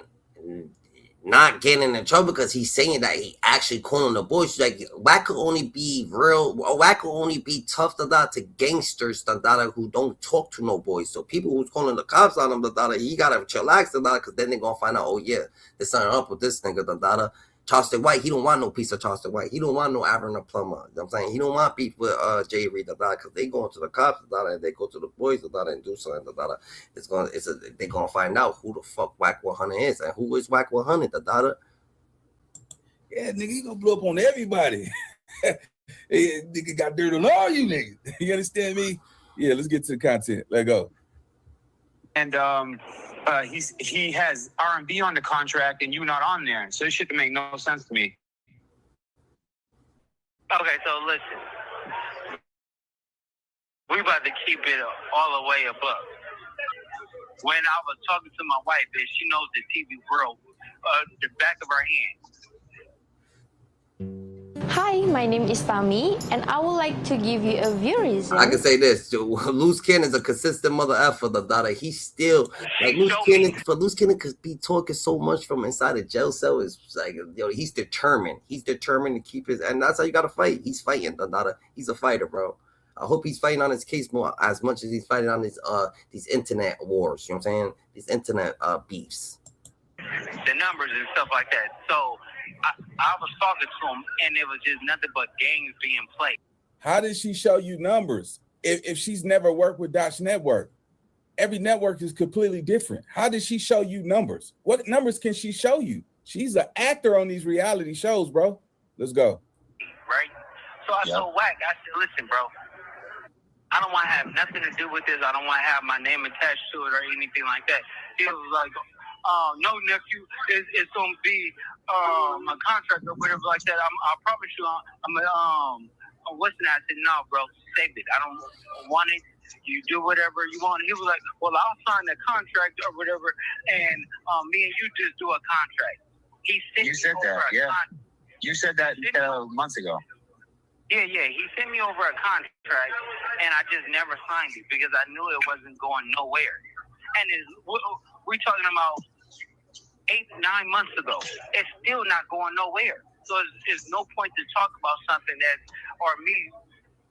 [SPEAKER 1] not getting in trouble because he's saying that he actually calling the boys. Like, Whack could only be real. Whack could only be tough to gangsters who don't talk to no boys. So people who's calling the cops on him, he gotta chillax because then they're gonna find out, oh yeah, there's something up with this nigga. Charleston White, he don't want no piece of Charleston White. He don't want no Avery the Plumber. You know what I'm saying? He don't want beef with Jay Reed, because they go to the cops, and they go to the boys, and do something, they're gonna find out who the fuck Whack 100 is, and who is Whack 100,
[SPEAKER 24] Yeah, nigga, he gonna blow up on everybody. Hey, nigga got dirt on all you niggas. You understand me? Yeah, let's get to the content. Let's go.
[SPEAKER 21] And he has R&B on the contract and you not on there. So this shit make no sense to me.
[SPEAKER 22] Okay, so listen. We about to keep it all the way above. When I was talking to my wife, and she knows the TV world, the back of her hand.
[SPEAKER 2] Hi, my name is Tami, and I would like to give you a few reasons.
[SPEAKER 1] I can say this: Luce Cannon is a consistent mother effer. He's still like Luce Cannon could be talking so much from inside a jail cell. Is like, yo, he's determined. He's determined to keep his, and that's how you gotta fight. He's fighting. He's a fighter, bro. I hope he's fighting on his case more as much as he's fighting on these internet wars. You know what I'm saying? These internet beefs.
[SPEAKER 22] The numbers and stuff like that. So I was talking to him, and it was just nothing but games being played.
[SPEAKER 24] How did she show you numbers if she's never worked with Dotch Network? Every network is completely different. How did she show you numbers? What numbers can she show you? She's an actor on these reality shows, bro. Let's go.
[SPEAKER 22] Right? So I told Whack, I said, listen, bro, I don't want to have nothing to do with this. I don't want to have my name attached to it or anything like that. He was like, no, nephew, it's going to be my contract or whatever like that. I promise you, what's that? I said, no, bro, save it. I don't want it. You do whatever you want. He was like, well, I'll sign the contract or whatever, and me and you just do a contract.
[SPEAKER 21] He sent
[SPEAKER 22] You said
[SPEAKER 21] me over
[SPEAKER 22] that,
[SPEAKER 21] a
[SPEAKER 22] yeah.
[SPEAKER 21] contract.
[SPEAKER 22] You said that months ago.
[SPEAKER 21] Yeah. He sent me over a contract, and I just never signed it because I knew it wasn't going nowhere. And we're talking about 8-9 months ago. It's still not going nowhere. So it's no point to talk about something or me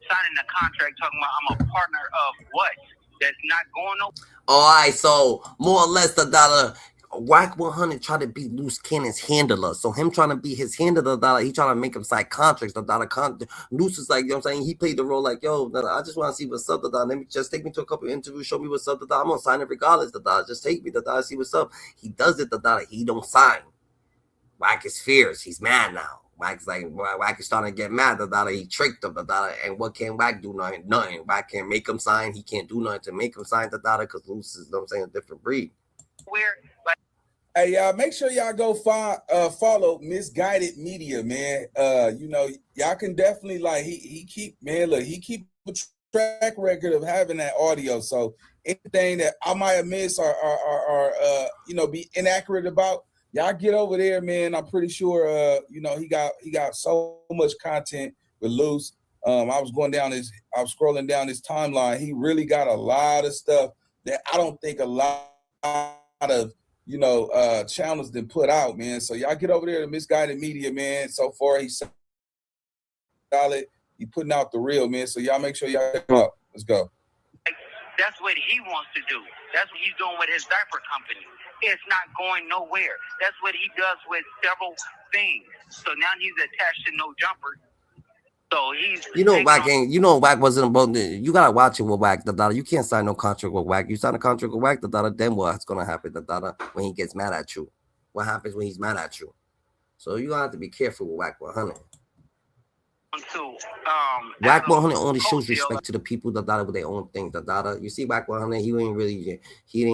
[SPEAKER 21] signing a contract talking about I'm a partner of what? That's not going nowhere.
[SPEAKER 1] All right, so more or less the dollar. Wack 100 tried to be Luce Cannon's handler. So him trying to be his handler, the dollar, he trying to make him sign contracts. The dollar Luce is like, you know what I'm saying? He played the role like, yo, I just want to see what's up, the dollar. Let me just take me to a couple of interviews, show me what's up, the dollar. I'm gonna sign it regardless, the dollar. Just take me, the dollar, see what's up. He does it, the dollar. He don't sign. Wack is fierce. He's mad now. Wack's like, Wack is starting to get mad, the dollar. He tricked him, the dollar. And what can Wack do? Nothing. Wack can't make him sign. He can't do nothing to make him sign, the dollar, because Luce is, you know what I'm saying, a different breed.
[SPEAKER 24] Hey, y'all, make sure y'all go follow Misguided Media, man. You know, y'all can definitely he keep a track record of having that audio. So anything that I might have missed or be inaccurate about, y'all get over there, man. I'm pretty sure he got so much content with Luce. I was scrolling down his timeline. He really got a lot of stuff that I don't think a lot of channels that put out, man. So y'all get over there to Misguided Media, man. So far he's solid. He putting out the real, man. So y'all make sure y'all check him out. Let's go.
[SPEAKER 21] That's what he wants to do. That's what he's doing with his diaper company. It's not going nowhere. That's what he does with several things. So now he's attached to No Jumper. So he's
[SPEAKER 1] Wack wasn't about you gotta watch it with Wack, the dollar. You can't sign no contract with Wack. You sign a contract with Wack, the dollar, then what's gonna happen, the dollar, when he gets mad at you? What happens when he's mad at you? So you have to be careful with Wack 100. Wack 100 only shows respect to the people that dollar with their own thing. The dollar, you see, Wack 100, he didn't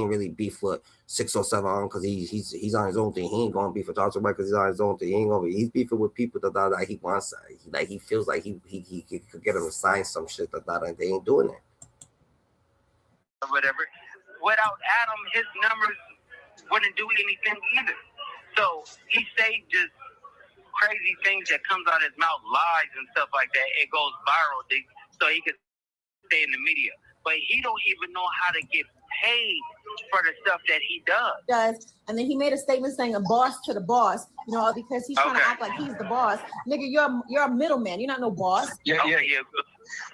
[SPEAKER 1] really beef with 607 on because he's on his own thing. He ain't gonna beef with Johnson because he's on his own thing. He's beefing with people that dollar he wants. He feels like he could get him to sign some shit that dollar, and they ain't doing it.
[SPEAKER 21] Whatever. Without Adam, his numbers wouldn't do anything either. So he say just crazy things that comes out of his mouth, lies and stuff like that. It goes viral, so he could stay in the media. But he don't even know how to get paid for the stuff that he does.
[SPEAKER 5] And then he made a statement saying a boss to the boss, because he's trying to act like he's the boss. Nigga, you're a middleman. You're not no boss.
[SPEAKER 22] Yeah.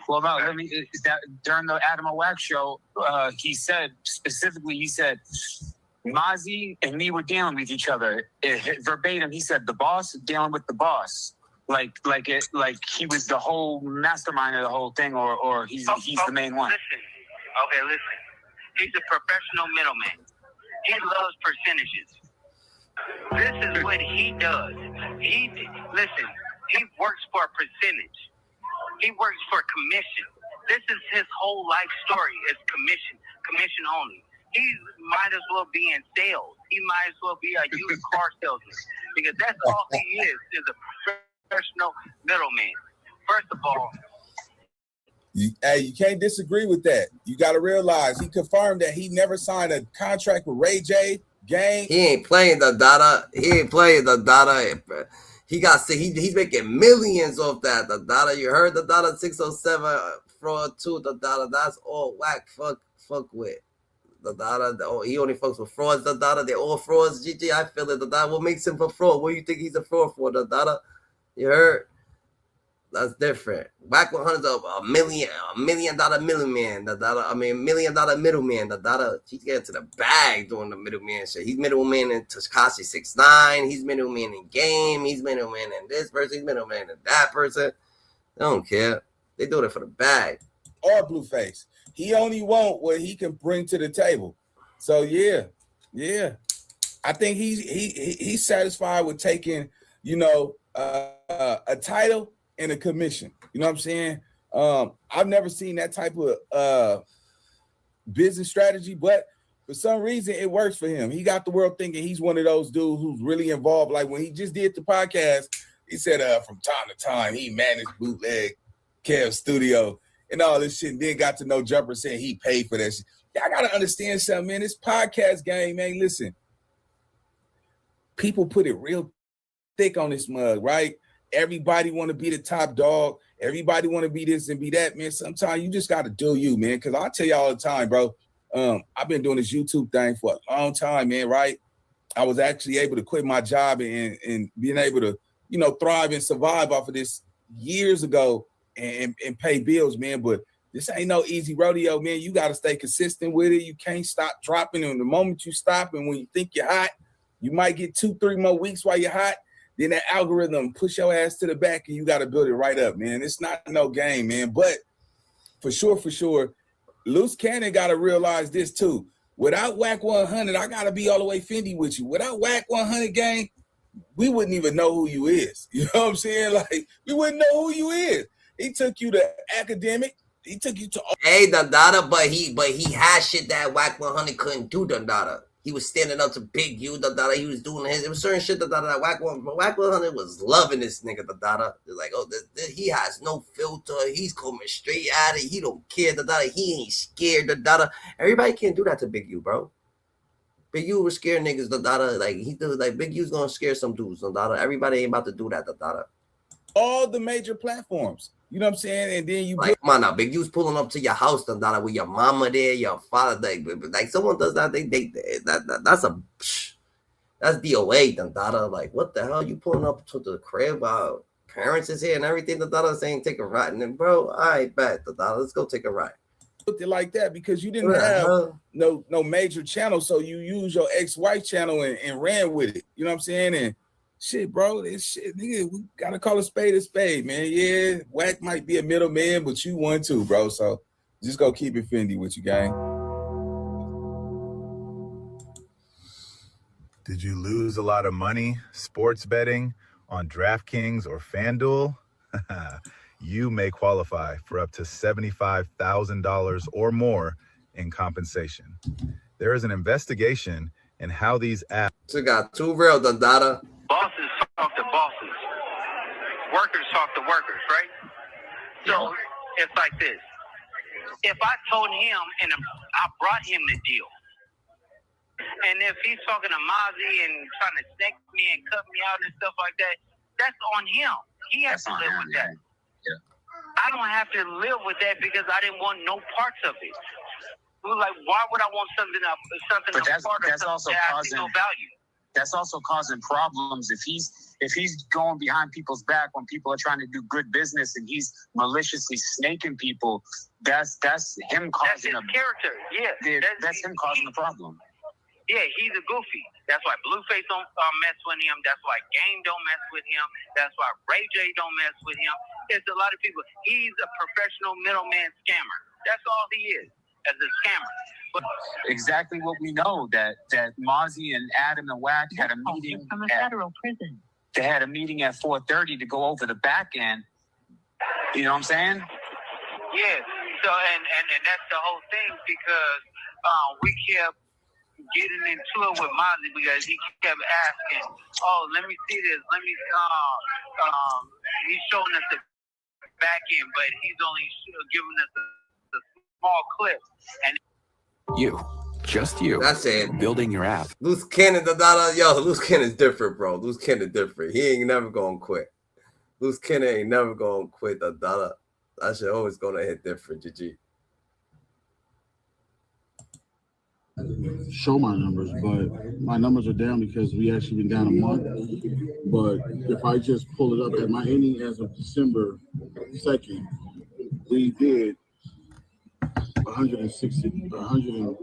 [SPEAKER 22] Well, no, during the Adam and Wack show, he said Mozzie and me were dealing with each other. Verbatim, he said the boss dealing with the boss, like he was the whole mastermind of the whole thing, or he's the main one.
[SPEAKER 21] Listen. He's a professional middleman. He loves percentages. This is what he does. He works for a percentage. He works for commission. This is his whole life story. Is commission only. He might as well be in sales. He might as well be a used car salesman because that's all he is a professional middleman. First of all,
[SPEAKER 24] you can't disagree with that. You got to realize he confirmed that he never signed a contract with Ray J. Gang.
[SPEAKER 1] He ain't playing the data. He's making millions off that. The data, you heard the data 607 fraud too. The data, that's all Wack fuck with. The data, he only fucks with frauds. The data, they're all frauds. GG, I feel it. The data, what makes him a fraud? What do you think he's a fraud for? The data, you heard? That's different. Wack 100 is a million dollar middleman. The data, $1 million middleman. The data, he's getting to the bag doing the middleman shit. He's middleman in Tekashi 6ix9ine. He's middleman in Game. He's middleman in this person. He's middleman in that person. They don't care. They do it for the bag.
[SPEAKER 24] Or Blueface. He only want what he can bring to the table. So yeah. I think he's satisfied with taking, a title and a commission. You know what I'm saying? I've never seen that type of business strategy, but for some reason it works for him. He got the world thinking he's one of those dudes who's really involved. Like when he just did the podcast, he said from time to time he managed Bootleg Kev Studio and all this shit, and then got to No Jumper saying he paid for that shit. Y'all gotta understand something, man. This podcast game, man, listen. People put it real thick on this mug, right? Everybody want to be the top dog. Everybody want to be this and be that, man. Sometimes you just got to do you, man. Because I tell you all the time, bro, I've been doing this YouTube thing for a long time, man, right? I was actually able to quit my job and being able to, you know, thrive and survive off of this years ago and pay bills, man. But this ain't no easy rodeo, man. You got to stay consistent with it. You can't stop dropping. And the moment you stop and when you think you're hot, you might get 2-3 more weeks while you're hot. Then that algorithm push your ass to the back and you got to build it right up, man. It's not no game, man. But for sure, Luce Cannon got to realize this too. Without Whack 100, I got to be all the way Fendi with you. Without Whack 100 gang, we wouldn't even know who you is. You know what I'm saying? Like, we wouldn't know who you is. He took you to academic. He took you to...
[SPEAKER 1] Hey, Dada, but he had shit that Whack 100 couldn't do, Dada. He was standing up to Big U, Dada. He was doing his... It was certain shit, Dada, that Whack 100 was loving this nigga, Dada. They're like, oh, he has no filter. He's coming straight at it. He don't care, Dada. He ain't scared, Dada. Everybody can't do that to Big U, bro. Big U was scared niggas, Dada. Like, he do, like, Big U's gonna scare some dudes, Dada. Everybody ain't about to do that, Dada.
[SPEAKER 24] All the major platforms. You know what I'm saying? And then you
[SPEAKER 1] like, come on now, Big U's pulling up to your house, Dada, with your mama there, your father. Like someone does that, that's DOA, Dada. Like, what the hell? You pulling up to the crib while parents is here and everything, Dada, saying take a ride. And then, bro, I bet, Dada, let's go take a ride.
[SPEAKER 24] Looked it like that because you didn't have no major channel, so you use your ex-wife channel and ran with it. You know what I'm saying? And shit, bro, this shit, nigga, we gotta call a spade, man. Yeah, Whack might be a middleman, but you won too, bro. So just go keep it Fendi with you, gang.
[SPEAKER 6] Did you lose a lot of money sports betting on DraftKings or FanDuel? You may qualify for up to $75,000 or more in compensation. There is an investigation in how these apps...
[SPEAKER 1] So got too real, Dada.
[SPEAKER 22] Bosses talk to bosses. Workers talk to workers, right? So it's like this. If I told him and I brought him the deal, and if he's talking to Mozzie and trying to snake me and cut me out and stuff like that, that's on him. He has to live with that.
[SPEAKER 7] Yeah.
[SPEAKER 22] I don't have to live with that because I didn't want no parts of it. Like, why would I want something
[SPEAKER 21] But that's also causing
[SPEAKER 22] no value?
[SPEAKER 21] That's also causing problems if he's going behind people's back when people are trying to do good business and he's maliciously snaking people. That's him causing
[SPEAKER 22] that's his character. Yeah,
[SPEAKER 21] that's him causing the problem.
[SPEAKER 22] Yeah, he's a goofy. That's why Blueface don't mess with him. That's why Game don't mess with him. That's why Ray J don't mess with him. It's a lot of people. He's a professional middleman scammer. That's all he is, as a scammer. But
[SPEAKER 21] exactly what we know, that Mozzie and Adam and Whack had a meeting
[SPEAKER 23] from a federal prison.
[SPEAKER 21] They had a meeting at 4:30 to go over the back end. You know what I'm saying?
[SPEAKER 22] yeah. So and that's the whole thing because we kept getting into it with Mozzie because he kept asking, "Oh, let me see this. Let me." He's showing us the back end, but he's only giving us a small clip. And
[SPEAKER 12] Just you.
[SPEAKER 1] That's it.
[SPEAKER 12] Building your app.
[SPEAKER 1] Luce Cannon, Luce Cannon's different, bro. Luce Cannon different. He ain't never gonna quit. Luce Cannon ain't never gonna quit, Dada. That shit always gonna hit different, GG.
[SPEAKER 13] Show my numbers, but my numbers are down because we actually been down a month. But if I just pull it up at my ending as of December 2nd, we did 169,000.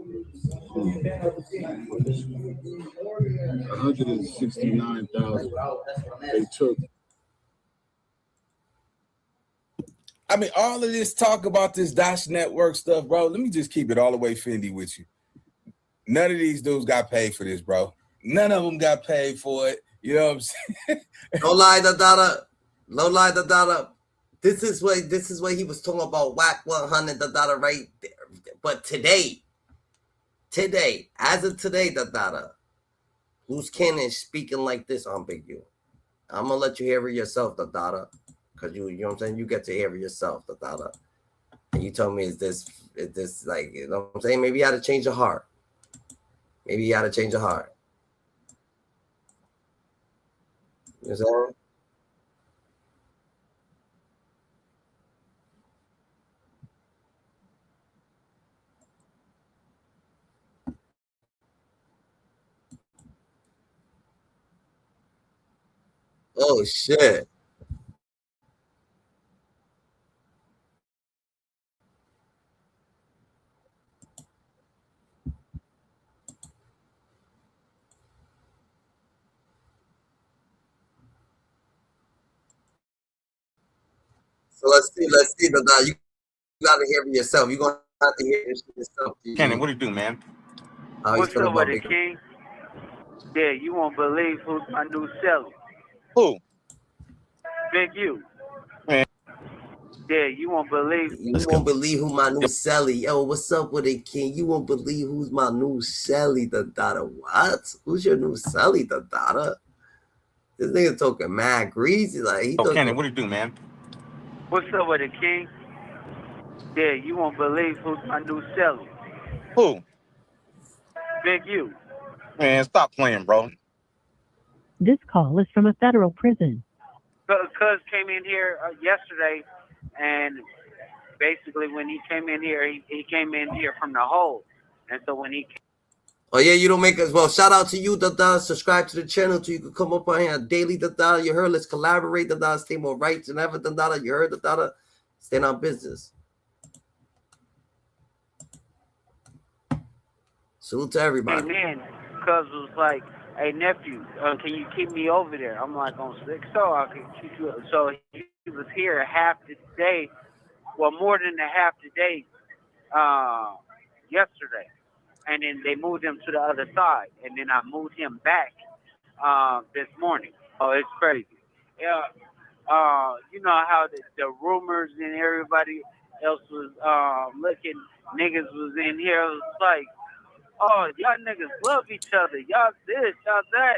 [SPEAKER 13] They took.
[SPEAKER 24] I mean, all of this talk about this Dash Network stuff, bro. Let me just keep it all the way Fendi with you. None of these dudes got paid for this, bro. None of them got paid for it. You know what I'm saying?
[SPEAKER 1] No lie, Dada. No lie, Dada. This is what he was talking about. Whack 100, Dada, right there. But today, as of today, Dada, Luce Cannon is speaking like this on Big U. I'm gonna let you hear it yourself, Dada, because you know what I'm saying. You get to hear it yourself, Dada. And you told me, is this like, you know what I'm saying? Maybe you had to change your heart. You know what I'm saying? Oh shit. So let's see, Dada. You gotta hear it yourself. You're gonna have to hear this yourself.
[SPEAKER 3] Cannon, what do you do, man?
[SPEAKER 1] How he's
[SPEAKER 22] What's
[SPEAKER 1] feeling
[SPEAKER 22] up with
[SPEAKER 1] about
[SPEAKER 22] it,
[SPEAKER 1] Big.
[SPEAKER 22] King? Yeah, you won't believe who's my new celly.
[SPEAKER 3] Who?
[SPEAKER 22] Big U.
[SPEAKER 3] Man.
[SPEAKER 22] Yeah, you won't believe.
[SPEAKER 1] You won't believe who my new celly. Yo, what's up with it, King? You won't believe who's my new celly, Dada. What? Who's your new celly, Dada? This nigga talking mad greasy. Like he talking.
[SPEAKER 3] Cannon, what do you do, man?
[SPEAKER 22] What's up with it, King? Yeah, you won't believe who's my new celly.
[SPEAKER 3] Who?
[SPEAKER 22] Big U.
[SPEAKER 3] Man, stop playing, bro.
[SPEAKER 7] This call is from a federal prison.
[SPEAKER 22] Cuz came in here yesterday, and basically when he came in here, he came in here from the hole. And so when he
[SPEAKER 1] Oh yeah, you don't make us. Well, shout out to you, Dada. Subscribe to the channel so you can come up on here daily, Dada. You heard? Let's collaborate, Dada. Stay more right than ever, Dada. You heard, Dada. Stand on business. Salute to everybody.
[SPEAKER 22] came in, Cuz was like, hey, nephew, can you keep me over there? I'm like, on 6, so I can keep you. So he was here half the day, well, more than the half the day yesterday. And then they moved him to the other side. And then I moved him back this morning. Oh, it's crazy. Yeah. You know how the rumors and everybody else was looking, niggas was in here. It was like, oh, y'all niggas love each other. Y'all this, y'all that.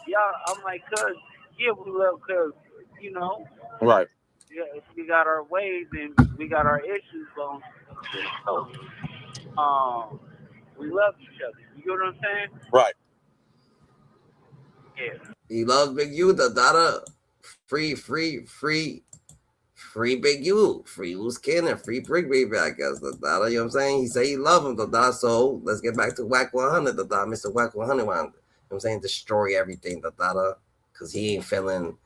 [SPEAKER 22] Y'all. I'm like, cuz, yeah, we love, cuz, you know.
[SPEAKER 3] Right.
[SPEAKER 22] Yeah, we got our ways and we got our issues, but we love each other. You know what I'm saying?
[SPEAKER 3] Right.
[SPEAKER 22] Yeah.
[SPEAKER 1] He loves Big U, Dada. Free Big U. Free Luce Cannon. Free Brick Baby, I guess, Dada. You know what I'm saying? He say he love him, Dada. So let's get back to Whack 100, Dada. Mr. Whack 100, you know what I'm saying? Destroy everything, Dada. Because he ain't feeling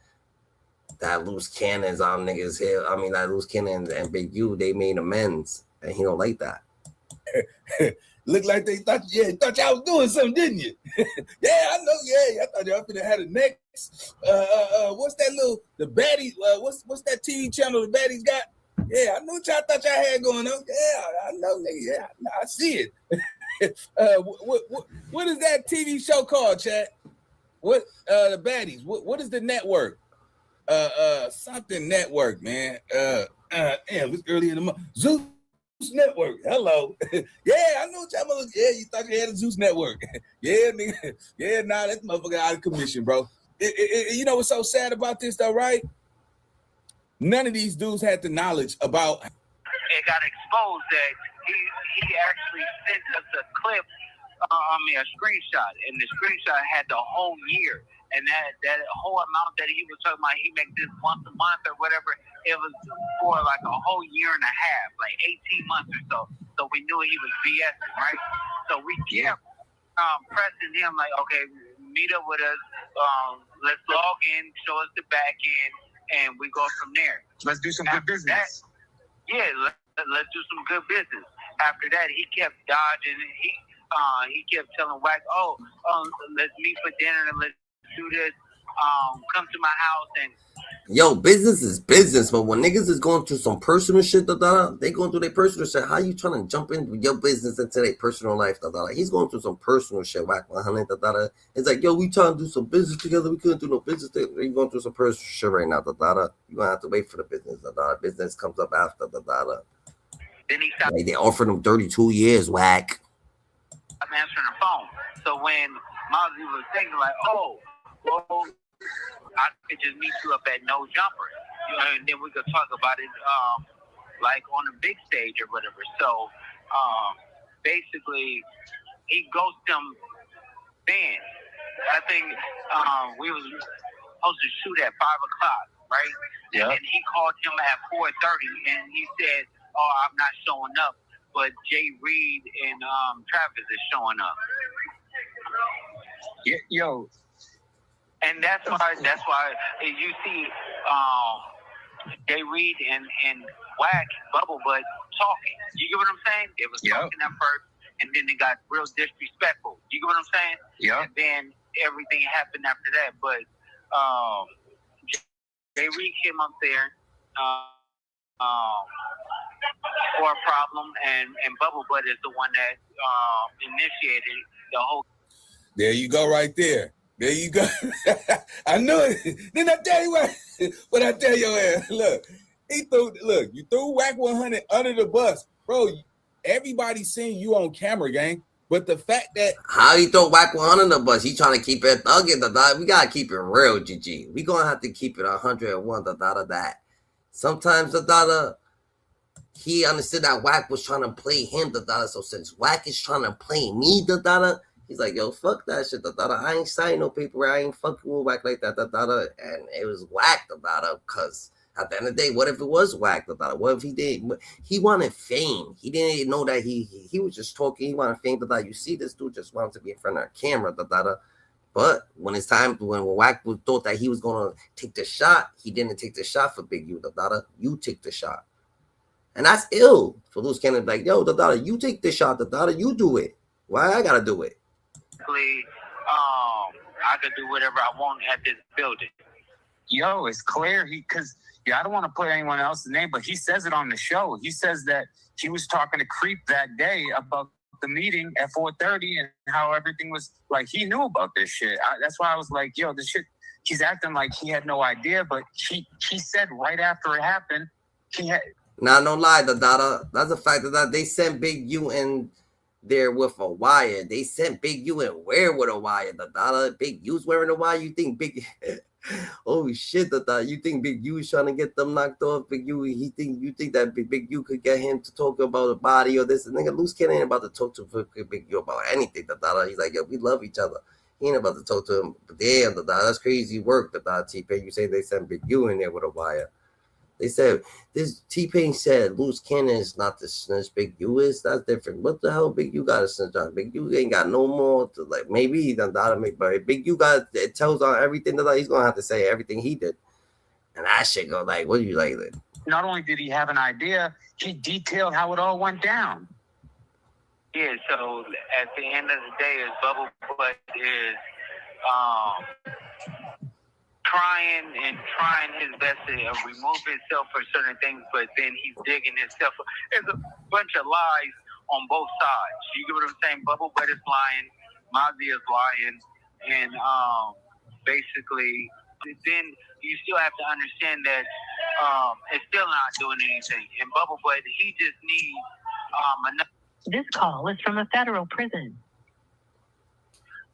[SPEAKER 1] that Luce Cannon's on niggas here. I mean, that Luce Cannon and Big U, they made amends. And he don't like that.
[SPEAKER 24] Look like they thought y'all was doing something, didn't you? Yeah, I know. Yeah, I thought y'all finna had a next. What's that the baddie? What's that TV channel the baddies got? Yeah, I know what y'all thought y'all had going on. Yeah, I know, nigga. Yeah, I see it. What is that TV show called, Chad? What the baddies? What is the network? Something network, man. Damn, it's early in the month. Zeus Network. Hello. Yeah, I know what y'all motherfuckers. Yeah, you thought you had a Zeus Network. Yeah, nigga. Yeah, nah, that motherfucker out of commission, bro. You know what's so sad about this, though, right? None of these dudes had the knowledge about.
[SPEAKER 22] It got exposed that he actually sent us a clip, a screenshot, and the screenshot had the whole year. And that whole amount that he was talking about, he makes this once a month or whatever, it was for like a whole year and a half, like 18 months or so. So we knew he was BSing, right? So we kept pressing him like, okay, meet up with us, let's log in, show us the back end, and we go from there.
[SPEAKER 3] Let's do some good business.
[SPEAKER 22] Let's do some good business. After that, he kept dodging. He kept telling Wack, let's meet for dinner and let's do this. Come to my house and.
[SPEAKER 1] Yo, business is business, but when niggas is going through some personal shit, they going through their personal shit. How you trying to jump into your business into their personal life, He's going through some personal shit, Whack 100, It's like, yo, we trying to do some business together. We couldn't do no business together. You going through some personal shit right now, You gonna have to wait for the business, Business comes up after,
[SPEAKER 22] Then he stopped.
[SPEAKER 1] Like, they offered him 32 years, Whack.
[SPEAKER 22] I'm answering the phone. So when Mozzie was thinking like, well, I could just meet you up at No Jumper, and then we could talk about it, like on a big stage or whatever. So, basically, he ghosted him then. I think we was supposed to shoot at 5 o'clock, right?
[SPEAKER 3] Yeah.
[SPEAKER 22] And he called him at 4:30, and he said, "Oh, I'm not showing up, but Jay Reed and Travis is showing up."
[SPEAKER 3] Yo.
[SPEAKER 22] And that's why you see Jay Reed and Wack Bubble Butt talking. You get what I'm saying? They was talking at first, and then they got real disrespectful. You get what I'm saying?
[SPEAKER 3] Yeah.
[SPEAKER 22] And then everything happened after that. But Jay Reed came up there for a problem, and Bubble Butt is the one that initiated the whole.
[SPEAKER 24] There you go, right there. There you go. I knew it. Didn't I tell you what I tell your ass? Look, you threw Wack 100 under the bus. Bro, everybody seen you on camera, gang. But the fact that
[SPEAKER 1] how he throw Wack 100 on the bus, he trying to keep it thugging. We gotta keep it real, GG. We gonna have to keep it 101. That. Sometimes he understood that Wack was trying to play him. So since Wack is trying to play me, he's like, yo, fuck that shit. I ain't signing no paper. I ain't fucking with Wack like that. And it was Wack, because at the end of the day, what if it was Wack? What if he did? He wanted fame. He didn't know that he was just talking. He wanted fame. You see, this dude just wanted to be in front of a camera. But when it's time, when Wack thought that he was going to take the shot, he didn't take the shot for Big U. You take the shot. And that's ill for Luce Cannon. Like, yo, you take the shot. You do it. Why I got to do it?
[SPEAKER 22] I could do whatever I want at this building.
[SPEAKER 3] Yo, it's clear I don't want to put anyone else's name, but he says it on the show. He says that he was talking to Creep that day about the meeting at 4:30 and how everything was like he knew about this shit. That's why I was like, yo, this shit. He's acting like he had no idea, but he said right after it happened, he had.
[SPEAKER 1] Nah, no lie, that's a fact that they sent Big U in there with a wire. They sent Big U in where with a wire? Big U's wearing a wire. You think Big? Oh shit! You think Big U is trying to get them knocked off? Big U, you think that Big U could get him to talk about the body or this? Nigga, Luce Cannon ain't about to talk to Big U about anything. He's like, yo, we love each other. He ain't about to talk to him. But damn, that's crazy work. T-Pain, you say they sent Big U in there with a wire. They said this. T-Pain said Luce Cannon is not the snitch. Big U is. That's different. What the hell, Big U got a snitch on? Big U ain't got no more to like. Maybe he done that, but Big U got it tells on everything that he's gonna have to say everything he did, and that shit go like, what do you like?
[SPEAKER 3] Not only did he have an idea, he detailed how it all went down.
[SPEAKER 22] Yeah. So at the end of the day, is Bubble Butt is trying his best to remove himself for certain things, but then he's digging himself. There's a bunch of lies on both sides. You get what I'm saying? Bubble Butt is lying, Mozzie is lying, and basically, then you still have to understand that it's still not doing anything. And Bubble Butt, he just needs enough.
[SPEAKER 7] This call is from a federal prison.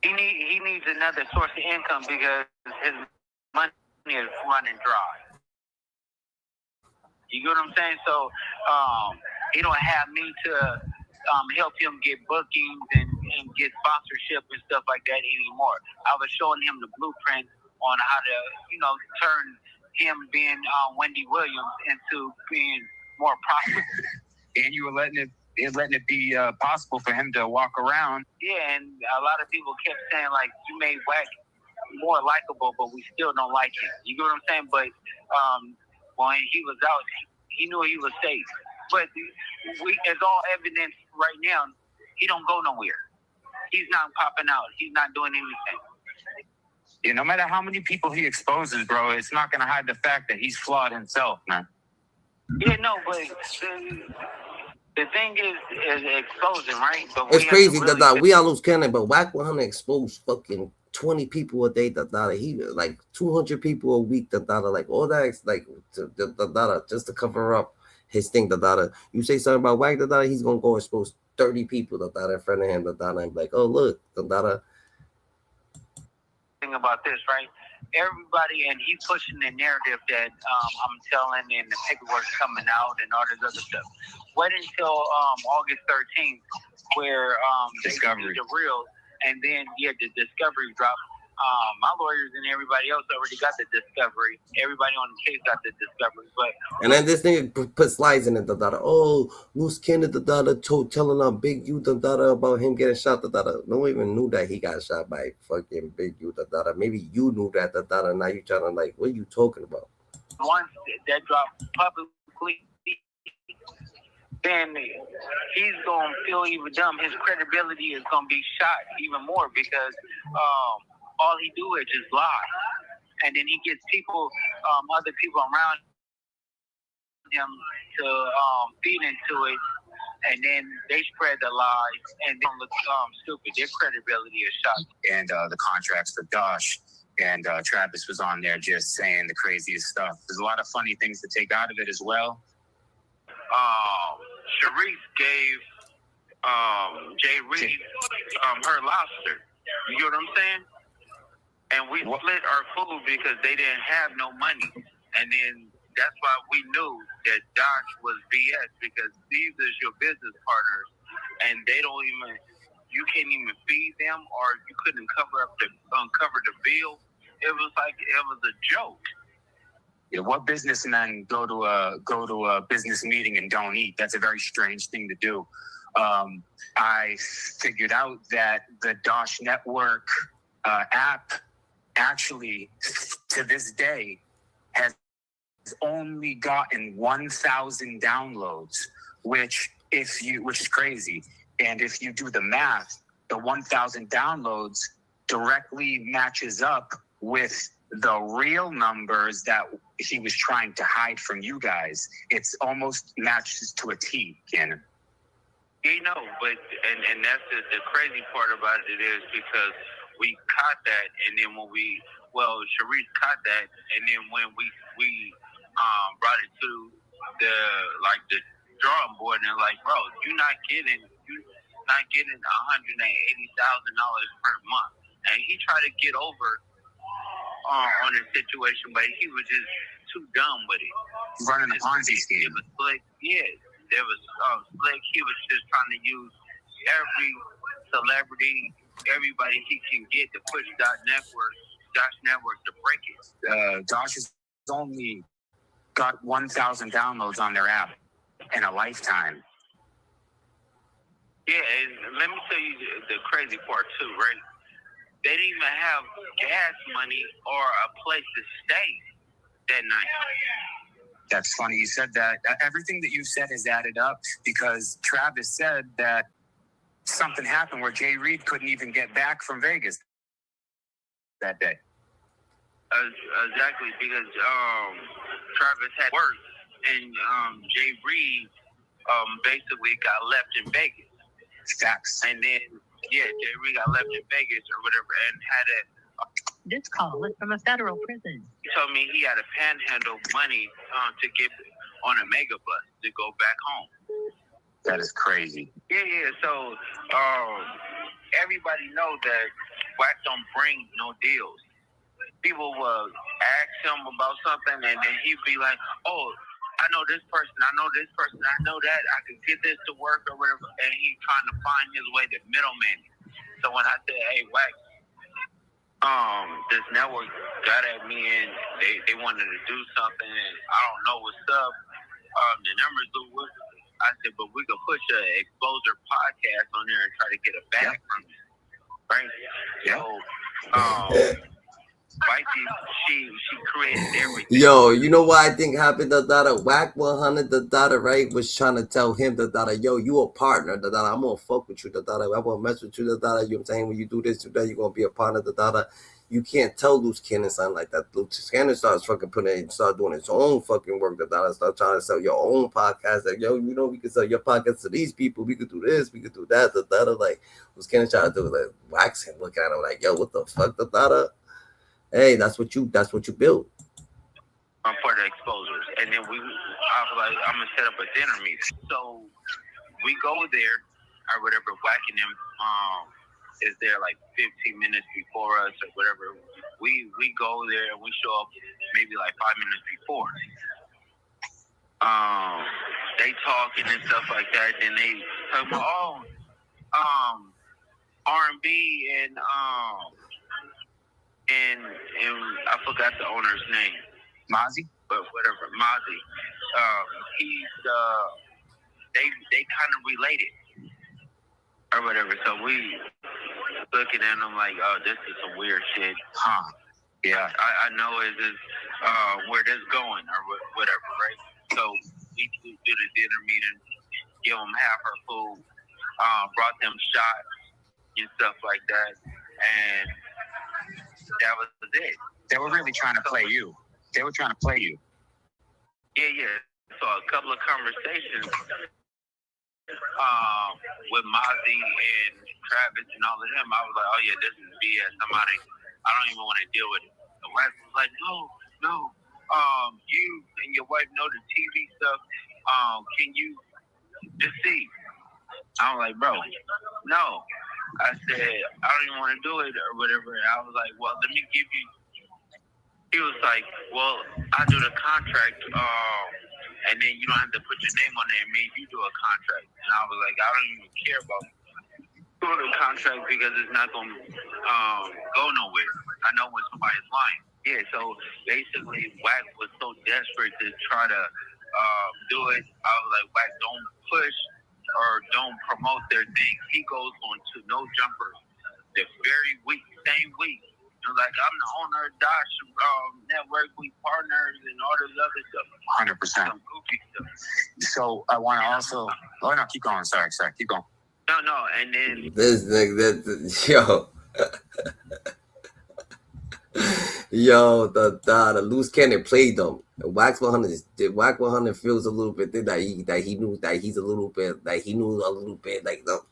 [SPEAKER 22] He needs another source of income because his money is running dry. You get what I'm saying? So he don't have me to help him get bookings and get sponsorship and stuff like that anymore. I was showing him the blueprint on how to, turn him being Wendy Williams into being more profitable.
[SPEAKER 3] And you were letting it be possible for him to walk around.
[SPEAKER 22] Yeah, and a lot of people kept saying, like, you made Wack more likable, but we still don't like him. You get what I'm saying? But when he was out, he knew he was safe. But it's all evidence right now. He don't go nowhere. He's not popping out. He's not doing anything.
[SPEAKER 3] Yeah, no matter how many people he exposes, bro, it's not going to hide the fact that he's flawed himself, man.
[SPEAKER 22] Yeah, no, but the thing is exposing, right? But
[SPEAKER 1] it's crazy that we are Luce Cannon, but Wack 100 exposed fucking 20 people a day. He like 200 people a week. Like all that, like just to cover up his thing. You say something about Wack. He's gonna go expose 30 people in front of him. And like, oh look,
[SPEAKER 22] Thing about this, right? Everybody, and he's pushing the narrative that I'm telling, and the paperwork's coming out, and all this other stuff. Wait until August 13th, where
[SPEAKER 3] Discovery
[SPEAKER 22] the real, and then the Discovery drop. My lawyers and everybody else already got the discovery. Everybody on the case got the discovery, but
[SPEAKER 1] And then this nigga put slides in it, oh, Luce Cannon, telling on Big U, about him getting shot, No one even knew that he got shot by fucking Big U, Maybe you knew that, Now you trying to like, what are you talking about?
[SPEAKER 22] once that dropped publicly, then he's gonna feel even dumb. His credibility is gonna be shot even more because all he do is just lie, and then he gets people, other people around him to feed into it, and then they spread the lies and then look stupid. Their credibility is shot.
[SPEAKER 3] And the contracts for Dosh. And Travis was on there just saying the craziest stuff. There's a lot of funny things to take out of it as well.
[SPEAKER 22] Sharice gave Jay Reed her lobster. You get what I'm saying? And we split our food because they didn't have no money. And then that's why we knew that Dosh was BS, because these is your business partners and they don't even, you can't even feed them, or you couldn't uncover the bill. It was like it was a joke.
[SPEAKER 3] Yeah, what businessmen go to a business meeting and don't eat? That's a very strange thing to do. I figured out that the Dosh Network app actually, to this day, has only gotten 1,000 downloads, which is crazy. And if you do the math, the 1,000 downloads directly matches up with the real numbers that he was trying to hide from you guys. It's almost matches to a T, Cannon.
[SPEAKER 22] You know, but and that's the crazy part about it is because we caught that, and then when Sharice caught that, and then when we brought it to the drawing board, and they're like, bro, you're not getting $180,000 per month, and he tried to get over on the situation, but he was just too dumb with it.
[SPEAKER 3] Running a Ponzi scheme.
[SPEAKER 22] It was slick. Yeah, there was slick. He was just trying to use every celebrity, everybody he can get to push Dosh Network to break it.
[SPEAKER 3] Dosh has only got 1,000 downloads on their app in a lifetime.
[SPEAKER 22] Yeah, and let me tell you the crazy part too, right? They didn't even have gas money or a place to stay that night.
[SPEAKER 3] That's funny you said that. Everything that you said is added up because Travis said that something happened where Jay Reed couldn't even get back from Vegas that day.
[SPEAKER 22] Exactly, because Travis had work, and Jay Reed basically got left in Vegas.
[SPEAKER 3] Facts.
[SPEAKER 22] And then, yeah, Jay Reed got left in Vegas or whatever, and had a.
[SPEAKER 7] This call is from a federal prison.
[SPEAKER 22] He told me he had to panhandle money to get on a mega bus to go back home.
[SPEAKER 3] That is crazy.
[SPEAKER 22] Yeah. So everybody know that Wack don't bring no deals. People will ask him about something, and then he'd be like, "Oh, I know this person. I know this person. I know that. I can get this to work or whatever." And he's trying to find his way to middleman. So when I said, "Hey, Wack, this network got at me and they wanted to do something, and I don't know what's up. The numbers look good." I said, "But we could push an exposure podcast on there and try to get a bag from it, right?" So, Mikey, she created everything.
[SPEAKER 1] Yo, you know what I think happened? Wack 100, right, was trying to tell him yo, you a partner, I'm gonna fuck with you, I wanna mess with you, you know what I'm saying? When you do this, you're gonna be a partner, You can't tell Luce Cannon something like that. Luce Cannon starts fucking start doing his own fucking work, start trying to sell your own podcast. Like, yo, you know, we can sell your podcast to these people. We could do this, we could do that, Like, Luce Cannon trying to do it, like, Wax him, look at him like, yo, what the fuck, Hey, that's what you built.
[SPEAKER 22] For the exposures, and then I was like, I'm gonna set up a dinner meeting. So we go there or whatever. Wack and them is there like 15 minutes before us or whatever. We go there and we show up maybe like 5 minutes before. They talking and stuff like that. Then they talk about R&B and and I forgot the owner's name.
[SPEAKER 21] Mozzie?
[SPEAKER 22] But whatever, Mozzie. He's they kind of related or whatever. So we looking at him like, oh, this is some weird shit.
[SPEAKER 21] Huh. Yeah.
[SPEAKER 22] I know is where this going or whatever, right? So we do the dinner meeting, give them half her food, brought them shots and stuff like that, and that was it.
[SPEAKER 21] They were really trying to play you. They were trying to play you.
[SPEAKER 22] Yeah. So a couple of conversations with Mozzie and Travis and all of them, I was like, oh yeah, this is BS. I don't even want to deal with it. The wife was like, no. You and your wife know the TV stuff. Can you just see? I was like, bro, no. I said, I don't even want to do it or whatever. I was like, well, let me give you. He was like, well, I do the contract, and then you don't have to put your name on there. Maybe you do a contract. And I was like, I don't even care about doing a contract because it's not going to go nowhere. I know when somebody's lying. Yeah, so basically, Wack was so desperate to try to do it. I was like, Wack, don't push or don't promote their thing. He goes on to No Jumper the very week, same week. Like, I'm the owner of Dosh Network, we partners and all this other stuff.
[SPEAKER 21] 100%.
[SPEAKER 22] Some goofy stuff.
[SPEAKER 21] So I want to also. Oh no, keep going. Sorry, keep going.
[SPEAKER 22] No, and then
[SPEAKER 1] This nigga, yo, the Luce Cannon played them. Wax 100 feels a little bit that he knew that he's a little bit like he knew a little bit like the.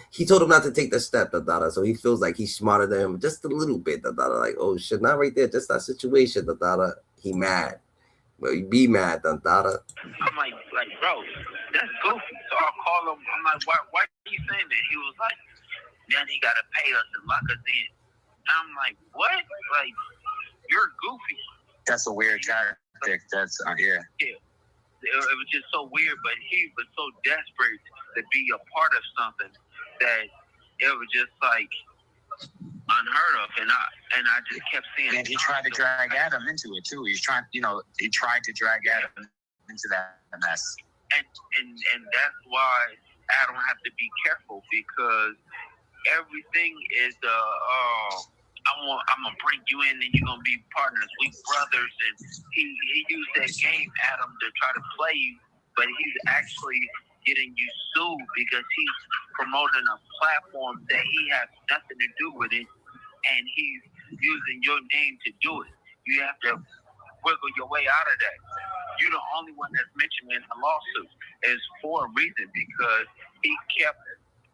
[SPEAKER 1] He told him not to take the step, so he feels like he's smarter than him just a little bit, like, oh shit, not right there, just that situation, he mad. Well, you be mad,
[SPEAKER 22] I'm like, bro, that's goofy. So I'll call him, I'm like, why are you saying that? He was like, then he gotta pay us and lock us in. And I'm like, what? Like, you're goofy.
[SPEAKER 21] That's a weird tactic. That's yeah.
[SPEAKER 22] It was just so weird, but he was so desperate to be a part of something that it was just like unheard of, and I just kept seeing.
[SPEAKER 21] And he tried to drag Adam into it too. He tried to drag Adam into that mess.
[SPEAKER 22] And that's why Adam have to be careful because everything is I'm gonna bring you in and you're gonna be partners. We brothers, and he used that game, Adam, to try to play you, but he's actually getting you sued because he's promoting a platform that he has nothing to do with it, and he's using your name to do it. You have to wiggle your way out of that. You're the only one that's mentioned in the lawsuit. It's for a reason because he kept.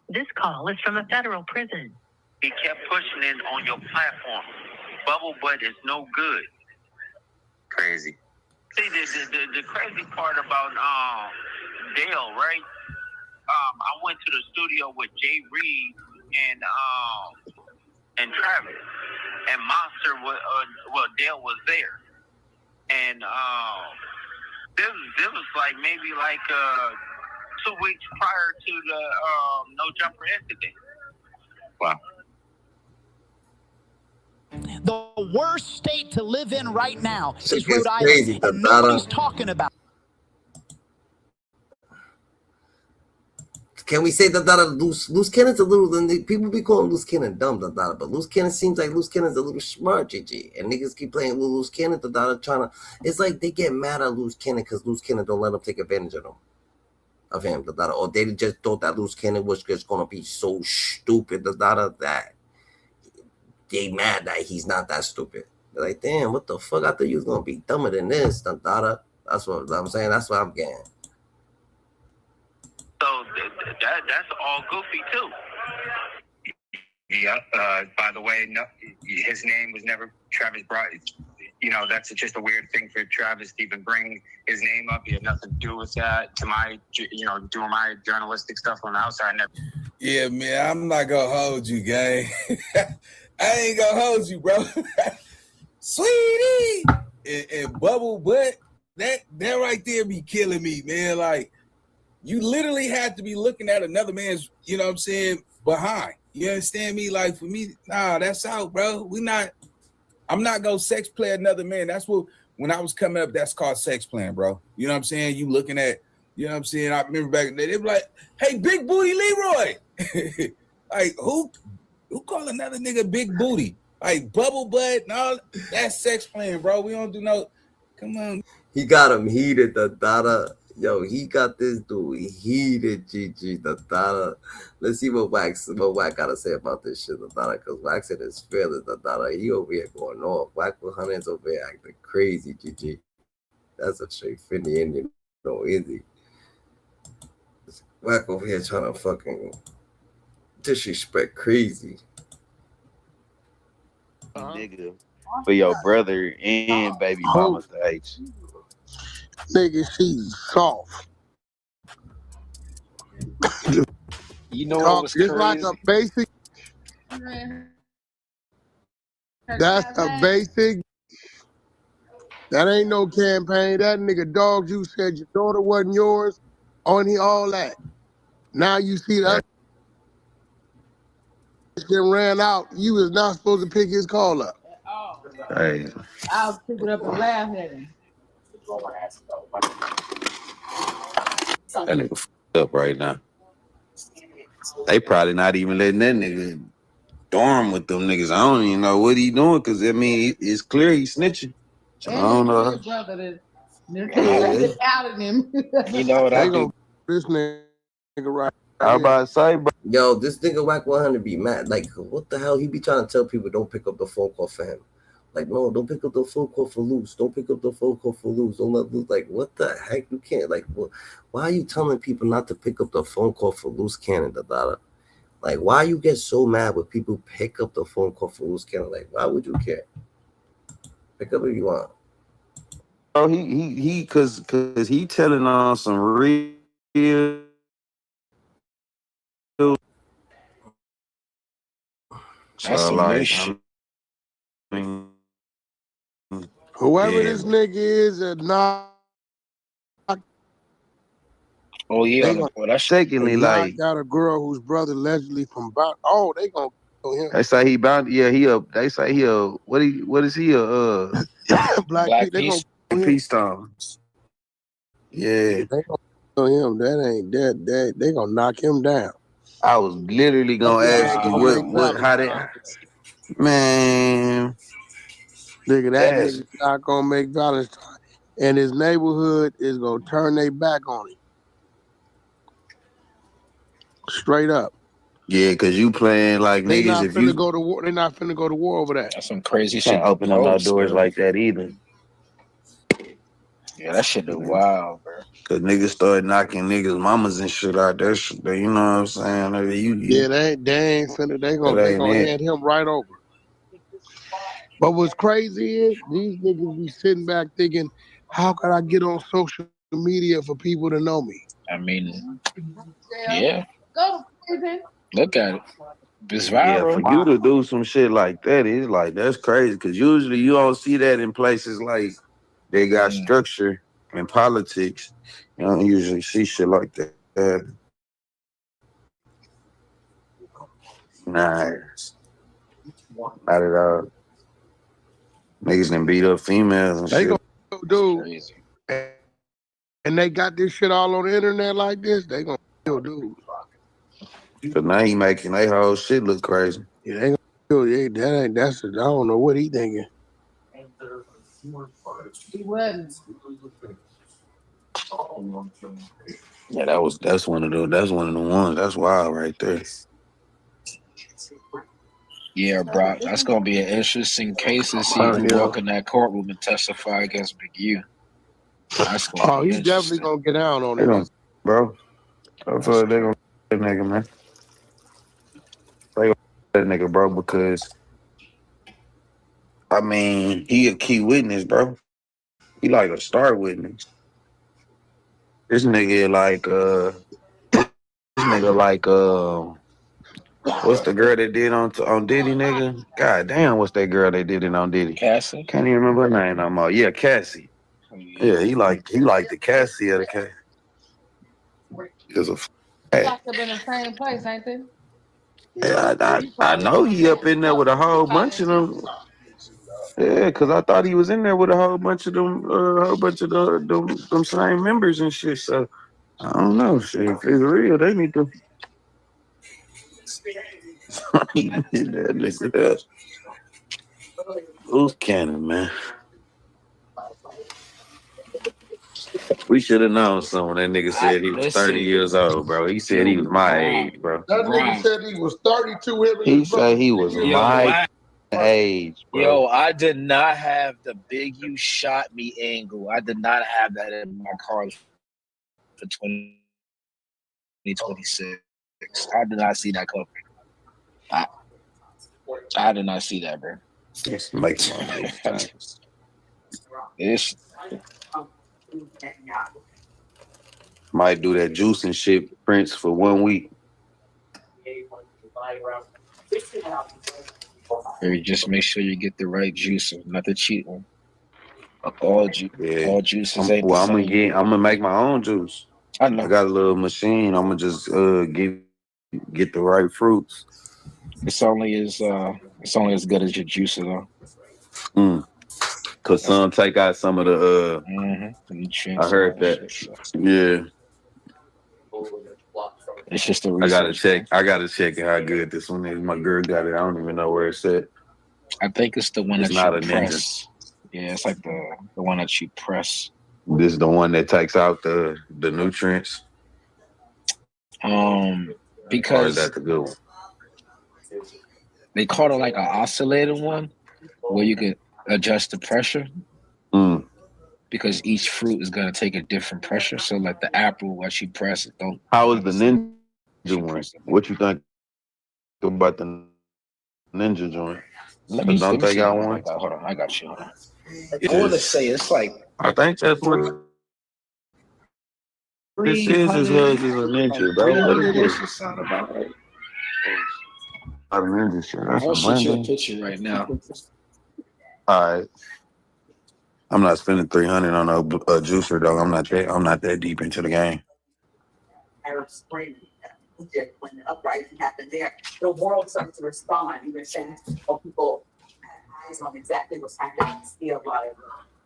[SPEAKER 7] This call is from a federal prison.
[SPEAKER 22] He kept pushing it on your platform. Bubble butt is no good.
[SPEAKER 21] Crazy.
[SPEAKER 22] See, the crazy part about Dale, right? I went to the studio with Jay Reed and Travis, and Monster was Dale was there, and this was like maybe 2 weeks prior to the No Jumper incident.
[SPEAKER 21] Wow.
[SPEAKER 4] The worst state to live in right now
[SPEAKER 1] Shit
[SPEAKER 4] is Rhode
[SPEAKER 1] is
[SPEAKER 4] Island,
[SPEAKER 1] crazy,
[SPEAKER 4] and nobody's talking about.
[SPEAKER 1] Can we say that Luce Cannon's a little, people be calling Luce Cannon dumb, but Luce Cannon seems like Luce Cannon's a little smart, GG. And niggas keep playing Luce Cannon, trying to, it's like they get mad at Luce Cannon because Luce Cannon don't let them take advantage of him, or they just thought that Luce Cannon was just going to be so stupid, that they mad that he's not that stupid. They're like, damn, what the fuck? I thought you was going to be dumber than this, That's what I'm saying. That's what I'm getting.
[SPEAKER 22] So that's all goofy too.
[SPEAKER 21] Yeah. By the way, no, his name was never Travis brought. That's just a weird thing for Travis to even bring his name up. He had nothing to do with that. To my, doing my journalistic stuff on the outside.
[SPEAKER 24] Yeah, man, I'm not gonna hold you, gang. I ain't gonna hold you, bro. Sweetie and Bubble Butt, that right there be killing me, man. Like, you literally have to be looking at another man's, you know what I'm saying, behind. You understand me? Like, for me, nah, that's out, bro. We not I'm not gonna sex play another man. That's what when I was coming up, that's called sex playing, bro. You know what I'm saying? You looking at, you know what I'm saying? I remember back in the day, they were like, hey, big booty Leroy. Like, who call another nigga big booty? Like bubble butt and all that's sex playing, bro. We don't do no, come on.
[SPEAKER 1] He got him heated, the Dada. Yo, he got this dude heated, GG, the Dada. Let's see what Wax gotta say about this shit, the Dada, because Wax in his feelings, the Dada. He over here going off. Wax 100's over here acting crazy, GG. That's a straight Finny Indian, no easy. Wax over here trying to fucking disrespect crazy.
[SPEAKER 14] Nigga, for your brother and baby mama's age.
[SPEAKER 9] Nigga, she's soft.
[SPEAKER 14] You know what was
[SPEAKER 9] It's
[SPEAKER 14] crazy?
[SPEAKER 9] like a basic. That's a basic. That ain't no campaign. That nigga dog you said your daughter wasn't yours. On all that. Now you see that shit ran out. You was not supposed to pick his call up.
[SPEAKER 14] Hey.
[SPEAKER 5] I'll pick it up and laugh at him.
[SPEAKER 14] That nigga f***ed up right now. They probably not even letting that nigga dorm with them niggas. I don't even know what he doing, because I mean it's clear he's snitching. So I don't know.
[SPEAKER 5] His brother that outed him.
[SPEAKER 14] You know what I do?
[SPEAKER 9] This nigga right.
[SPEAKER 14] I was about to say, bro.
[SPEAKER 1] Yo, this nigga Wack 100 be mad. Like, what the hell? He be trying to tell people don't pick up the phone call for him. Like, no, don't pick up the phone call for Luce. Don't pick up the phone call for Luce. Don't let Luce. Like, what the heck? You can't. Like, why are you telling people not to pick up the phone call for Luce Cannon, the Dada? Like, why you get so mad when people pick up the phone call for Luce Cannon? Like, why would you care? Pick up if you want.
[SPEAKER 14] Oh, he cause he telling on some real.
[SPEAKER 15] That's some
[SPEAKER 14] like,
[SPEAKER 15] new shit.
[SPEAKER 14] I mean,
[SPEAKER 9] Whoever this nigga is, not.
[SPEAKER 15] Oh yeah,
[SPEAKER 9] They gonna
[SPEAKER 14] secondly,
[SPEAKER 9] knock
[SPEAKER 14] like
[SPEAKER 9] out a girl whose brother allegedly from Bot. Oh, they gonna kill him.
[SPEAKER 14] they say he bound. Yeah, they say he a what is he a
[SPEAKER 9] Black Pete. They gonna kill him.
[SPEAKER 14] peace stone. Yeah,
[SPEAKER 9] They gonna kill him. That ain't that. They gonna knock him down.
[SPEAKER 14] I was literally gonna ask you how that man.
[SPEAKER 9] Nigga, that nigga not gonna make Valentine, and his neighborhood is gonna turn their back on him. Straight up.
[SPEAKER 14] Yeah, cause you playing like
[SPEAKER 9] They
[SPEAKER 14] niggas.
[SPEAKER 9] not
[SPEAKER 14] If
[SPEAKER 9] finna
[SPEAKER 14] you
[SPEAKER 9] go to war. They not finna go to war over that.
[SPEAKER 15] That's some crazy
[SPEAKER 14] can't
[SPEAKER 15] shit.
[SPEAKER 14] open up no doors like that either.
[SPEAKER 15] Yeah, that shit is wild, bro.
[SPEAKER 14] Cause niggas started knocking niggas' mamas and shit out there. You know what I'm saying?
[SPEAKER 9] Yeah, they ain't finna. They gonna
[SPEAKER 14] it.
[SPEAKER 9] hand him right over. But what's crazy is these niggas be sitting back thinking, how can I get on social media for people to know me?
[SPEAKER 15] I mean, yeah.
[SPEAKER 5] Go to prison.
[SPEAKER 15] Look at it. It's
[SPEAKER 14] Yeah,
[SPEAKER 15] viral.
[SPEAKER 14] for you to do some shit like that, it's like that's crazy. Cause usually you don't see that in places like they got structure and politics. You don't usually see shit like that. Nah, not at all. Niggas done beat up females and
[SPEAKER 9] They
[SPEAKER 14] shit.
[SPEAKER 9] gonna do, and they got this shit all on the internet like this. They gonna kill dudes.
[SPEAKER 14] Cause now he making they whole shit look crazy.
[SPEAKER 9] Yeah, they gonna kill. Yeah, that ain't. I don't know what he thinking.
[SPEAKER 5] He wasn't.
[SPEAKER 14] Yeah, that's one of the ones. That's wild right there.
[SPEAKER 15] Yeah, bro. That's gonna be an interesting case to see who walk in that courtroom and testify against Big U. That's gonna be
[SPEAKER 9] he's definitely gonna get down on it,
[SPEAKER 14] bro. That's what they gonna that nigga, man. They gonna that nigga, bro, because I mean he a key witness, bro. He like a star witness. This nigga like what's the girl that did on Diddy, nigga? God damn, what's that girl they did it on Diddy?
[SPEAKER 15] Cassie.
[SPEAKER 14] Can't even remember her name no more. Yeah, Cassie. Yeah, he like the Cassie of the case. Because of
[SPEAKER 5] Locked up in the same place, ain't they?
[SPEAKER 14] yeah, I know he up in there with a whole bunch of them. Yeah, because I thought he was in there with a whole bunch of them same members and shit. So I don't know. Shit, if it's real, they need to. That Luce Cannon, man. We should have known someone. That nigga said he was 30 years old, bro. He said he was my age, bro.
[SPEAKER 9] That nigga said he was 32.
[SPEAKER 14] He said he was my age, bro.
[SPEAKER 15] Yo, I did not have the big you shot me angle. I did not have that in my cards for 2026. I did not see that coming. I did not see that, bro. It's
[SPEAKER 14] might do that juice and shit, Prince, for 1 week.
[SPEAKER 15] Or just make sure you get the right juice, not the cheap one. All juices ain't the same.
[SPEAKER 14] I'm gonna make my own juice.
[SPEAKER 15] I know.
[SPEAKER 14] I got a little machine. I'm gonna just get the right fruits.
[SPEAKER 15] It's only as good as your juicer though.
[SPEAKER 14] Cause some take out some of the I heard that. Yeah.
[SPEAKER 15] It's just a
[SPEAKER 14] research. I gotta check how good this one is. My girl got it. I don't even know where it's at.
[SPEAKER 15] I think it's the one
[SPEAKER 14] it's
[SPEAKER 15] that
[SPEAKER 14] not
[SPEAKER 15] you
[SPEAKER 14] a
[SPEAKER 15] press. Yeah, it's like the one that you press.
[SPEAKER 14] This is the one that takes out the nutrients.
[SPEAKER 15] Because
[SPEAKER 14] or is that the good one?
[SPEAKER 15] They call it like an oscillator one, where you could adjust the pressure. Because each fruit is gonna take a different pressure. So like the apple, once you press it, don't.
[SPEAKER 14] How is the ninja one? What you think about the ninja joint?
[SPEAKER 15] Let me
[SPEAKER 14] don't they
[SPEAKER 15] see.
[SPEAKER 14] got one?
[SPEAKER 15] Hold on, I got you. Hold on. I want to say it's like.
[SPEAKER 14] I think that's what this is a ninja, bro. What is this?
[SPEAKER 15] Sound about right.
[SPEAKER 14] A ninja shit. That's
[SPEAKER 15] I'll
[SPEAKER 14] a
[SPEAKER 15] shoot you a
[SPEAKER 14] blending.
[SPEAKER 15] picture right now.
[SPEAKER 14] All right. I'm not spending $300 on a juicer, though. I'm not that deep into the game.
[SPEAKER 11] Arab Spring, when the uprising happened there, the world started to respond. You understand? Or people had eyes on exactly what's happening still by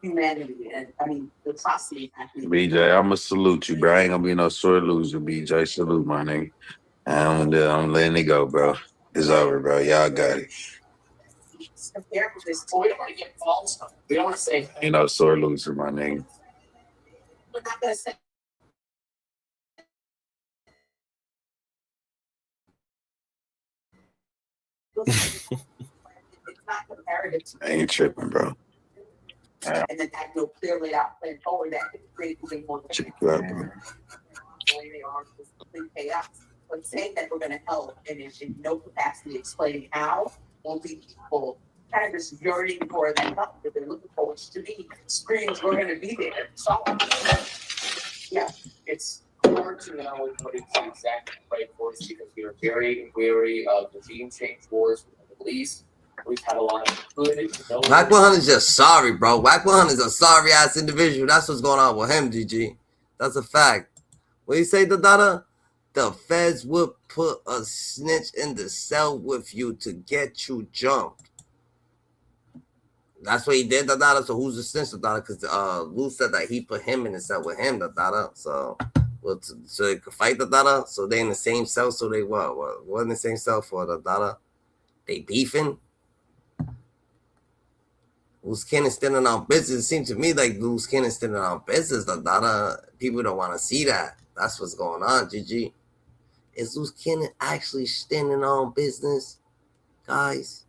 [SPEAKER 11] humanity, and I mean the atrocities happening.
[SPEAKER 14] BJ, I'ma salute you, bro. I ain't gonna be no sore loser, BJ. Salute, my nigga. I'm letting it go, bro. It's over, bro. Y'all got it.
[SPEAKER 11] Compared with this, we don't want to get false. We don't want to say
[SPEAKER 14] Ain't no sore loser, my nigga.
[SPEAKER 11] we're not gonna say. It's not comparative to
[SPEAKER 14] I ain't tripping, bro.
[SPEAKER 11] and then have no clear laid out plan forward that could create moving forward.
[SPEAKER 14] Check you out, bro.
[SPEAKER 11] They are complete chaos. But saying that we're going to help and in no capacity explaining how won't be people kind of just yearning for that help that they're looking for, which to me screams we're going to be there. So, yeah, it's hard to know what it's exactly right for us because we are very wary of regime change wars with the police. We've had a lot of good.
[SPEAKER 1] Wack 100 is just sorry, bro. Wack 100 is a sorry ass individual. That's what's going on with him, GG. That's a fact. What you say, Dada? The feds would put a snitch in the cell with you to get you jumped. That's what he did, Dada. So who's the snitch, Dada? Because Luce said that he put him in the cell with him, Dada. So, so they could fight, Dada. So they in the same cell. So they what in the same cell for, Dada? They beefing. Luce Cannon standing on business. It seems to me like Luce Cannon standing on business, Dada. People don't want to see that. That's what's going on, GG. Is Luce Cannon actually standing on business, guys?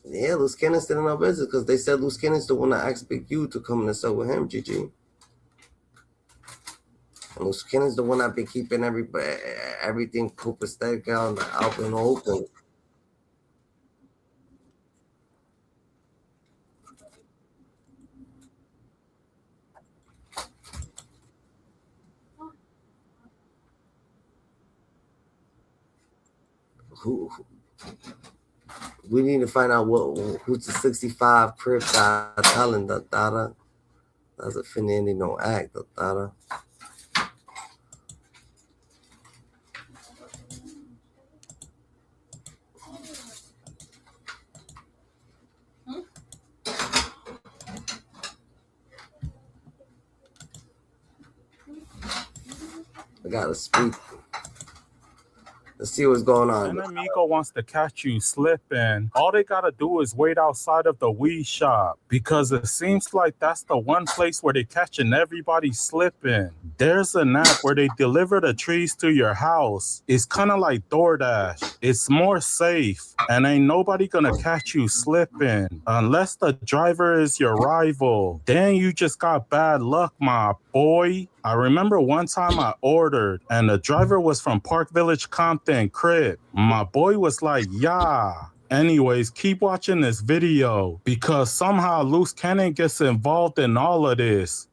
[SPEAKER 1] Yeah, Luce Cannon standing on business because they said Luce Cannon's the one that asked Big U to come in and sell with him, GG. And Luce Cannon's the one that been keeping everything copacetic out and open. We need to find out who's the 65 Crips telling the Dada. That's a finna no act, Dada. I gotta speak. Let's see what's going on.
[SPEAKER 8] Enemigo wants to catch you slipping. All they gotta do is wait outside of the weed shop because it seems like that's the one place where they catching everybody slipping. There's an app where they deliver the trees to your house. It's kind of like DoorDash. It's more safe and ain't nobody gonna catch you slipping unless the driver is your rival. Then you just got bad luck, my boy. I remember one time I ordered and the driver was from Park Village, Compton, Crip. My boy was like, yeah. Anyways, keep watching this video because somehow Luce Cannon gets involved in all of this.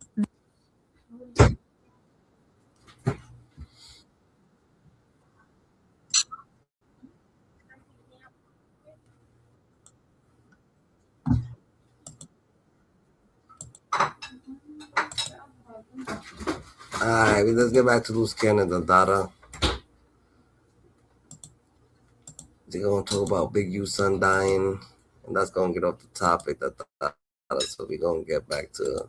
[SPEAKER 1] Alright, let's get back to Luce Cannon, the Dada. They're gonna talk about Big U son dying, and that's gonna get off the topic, the Dada. So we're gonna get back to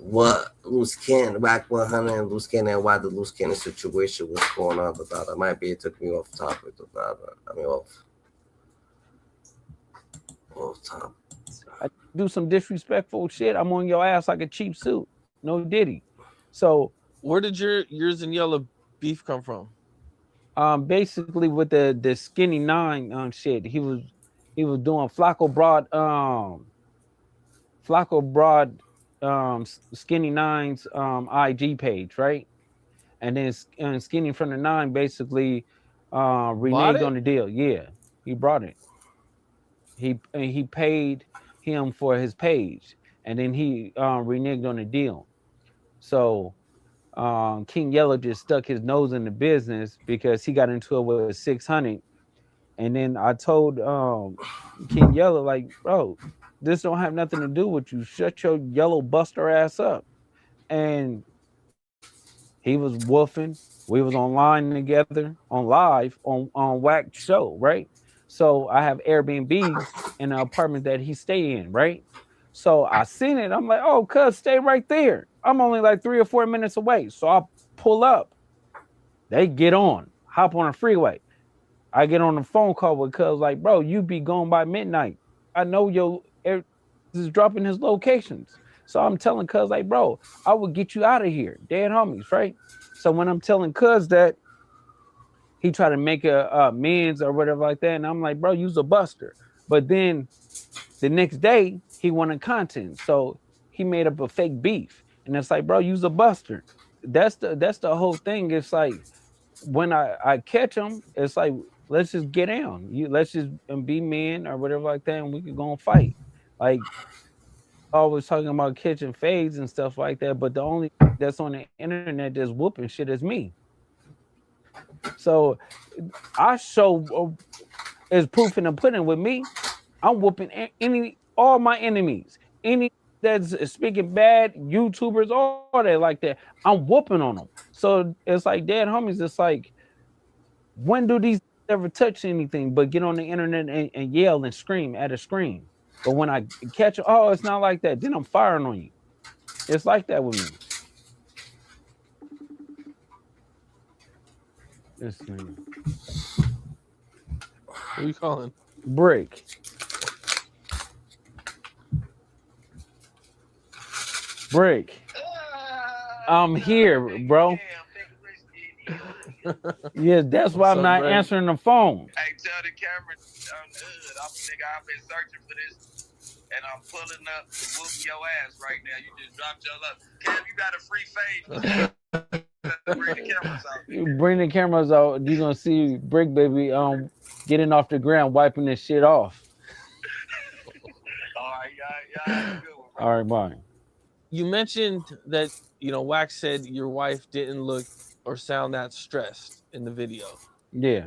[SPEAKER 1] what Luce Cannon, Whack 100 and Luce Cannon, and why the Luce Cannon situation was going on, the Dada. Might be it took me off topic, the Dada. I mean off topic.
[SPEAKER 16] I do some disrespectful shit, I'm on your ass like a cheap suit. No Diddy. So
[SPEAKER 19] where did yours and Yellow beef come from?
[SPEAKER 16] Basically with the Skinny 9 shit. He was doing Flacco Broad Skinny 9's IG page, right? And then Skinny from the 9 basically reneged on the deal. Yeah, he brought it. He paid him for his page, and then he reneged on the deal. So King Yellow just stuck his nose in the business because he got into it with 600. And then I told King Yellow, like, bro, this don't have nothing to do with you. Shut your yellow buster ass up. And he was woofing. We was online together, on live, on Whack show, right? So I have Airbnbs in the apartment that he stay in, right? So I seen it. I'm like, oh, cuz, stay right there. I'm only like 3 or 4 minutes away. So I pull up. They get on, hop on a freeway. I get on the phone call with cuz, like, bro, you be gone by midnight. I know your air is dropping his locations. So I'm telling cuz, like, bro, I will get you out of here. Dead homies, right? So when I'm telling cuz that, he tried to make a amends or whatever like that, and I'm like, bro, you's a buster. But then the next day he wanted content, so he made up a fake beef, and it's like, bro, you's a buster. That's the whole thing. It's like when I catch him, it's like, let's just get down. Let's just be men or whatever like that, and we can go and fight. Like, always talking about catching fades and stuff like that, but the only that's on the internet that's whooping shit is me. So I show as proof in the pudding with me. I'm whooping all my enemies. Any that's speaking bad, YouTubers, all that like that, I'm whooping on them. So it's like, dead homies, it's like, when do these ever touch anything but get on the internet and yell and scream at a screen? But when I catch, oh, it's not like that, then I'm firing on you. It's like that with me.
[SPEAKER 19] Who are you calling?
[SPEAKER 16] Brick. Brick. I'm here, bro. Yeah, that's why I'm not answering the phone.
[SPEAKER 17] Hey, tell the camera I'm good. I've been searching for this, and I'm pulling up to whoop your ass right now. You just dropped your luck. Cam, you got a free fade. Bring the cameras out.
[SPEAKER 16] You bring the cameras out. You're gonna see Brick Baby getting off the ground, wiping this shit off.
[SPEAKER 17] All right, y'all.
[SPEAKER 16] All right, bye.
[SPEAKER 19] You mentioned that, Wax said your wife didn't look or sound that stressed in the video.
[SPEAKER 16] Yeah.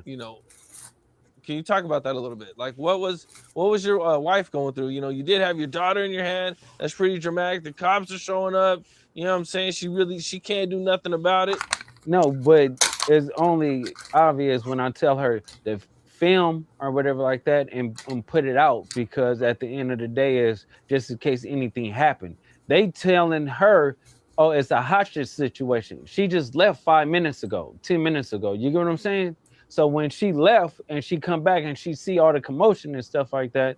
[SPEAKER 19] Can you talk about that a little bit? Like, what was your wife going through? You know, you did have your daughter in your hand. That's pretty dramatic. The cops are showing up. You know what I'm saying? She can't do nothing about it.
[SPEAKER 16] No, but it's only obvious when I tell her to film or whatever like that and put it out, because at the end of the day is just in case anything happened. They telling her, oh, it's a hostage situation. She just left 5 minutes ago, 10 minutes ago. You get what I'm saying? So when she left and she come back and she see all the commotion and stuff like that,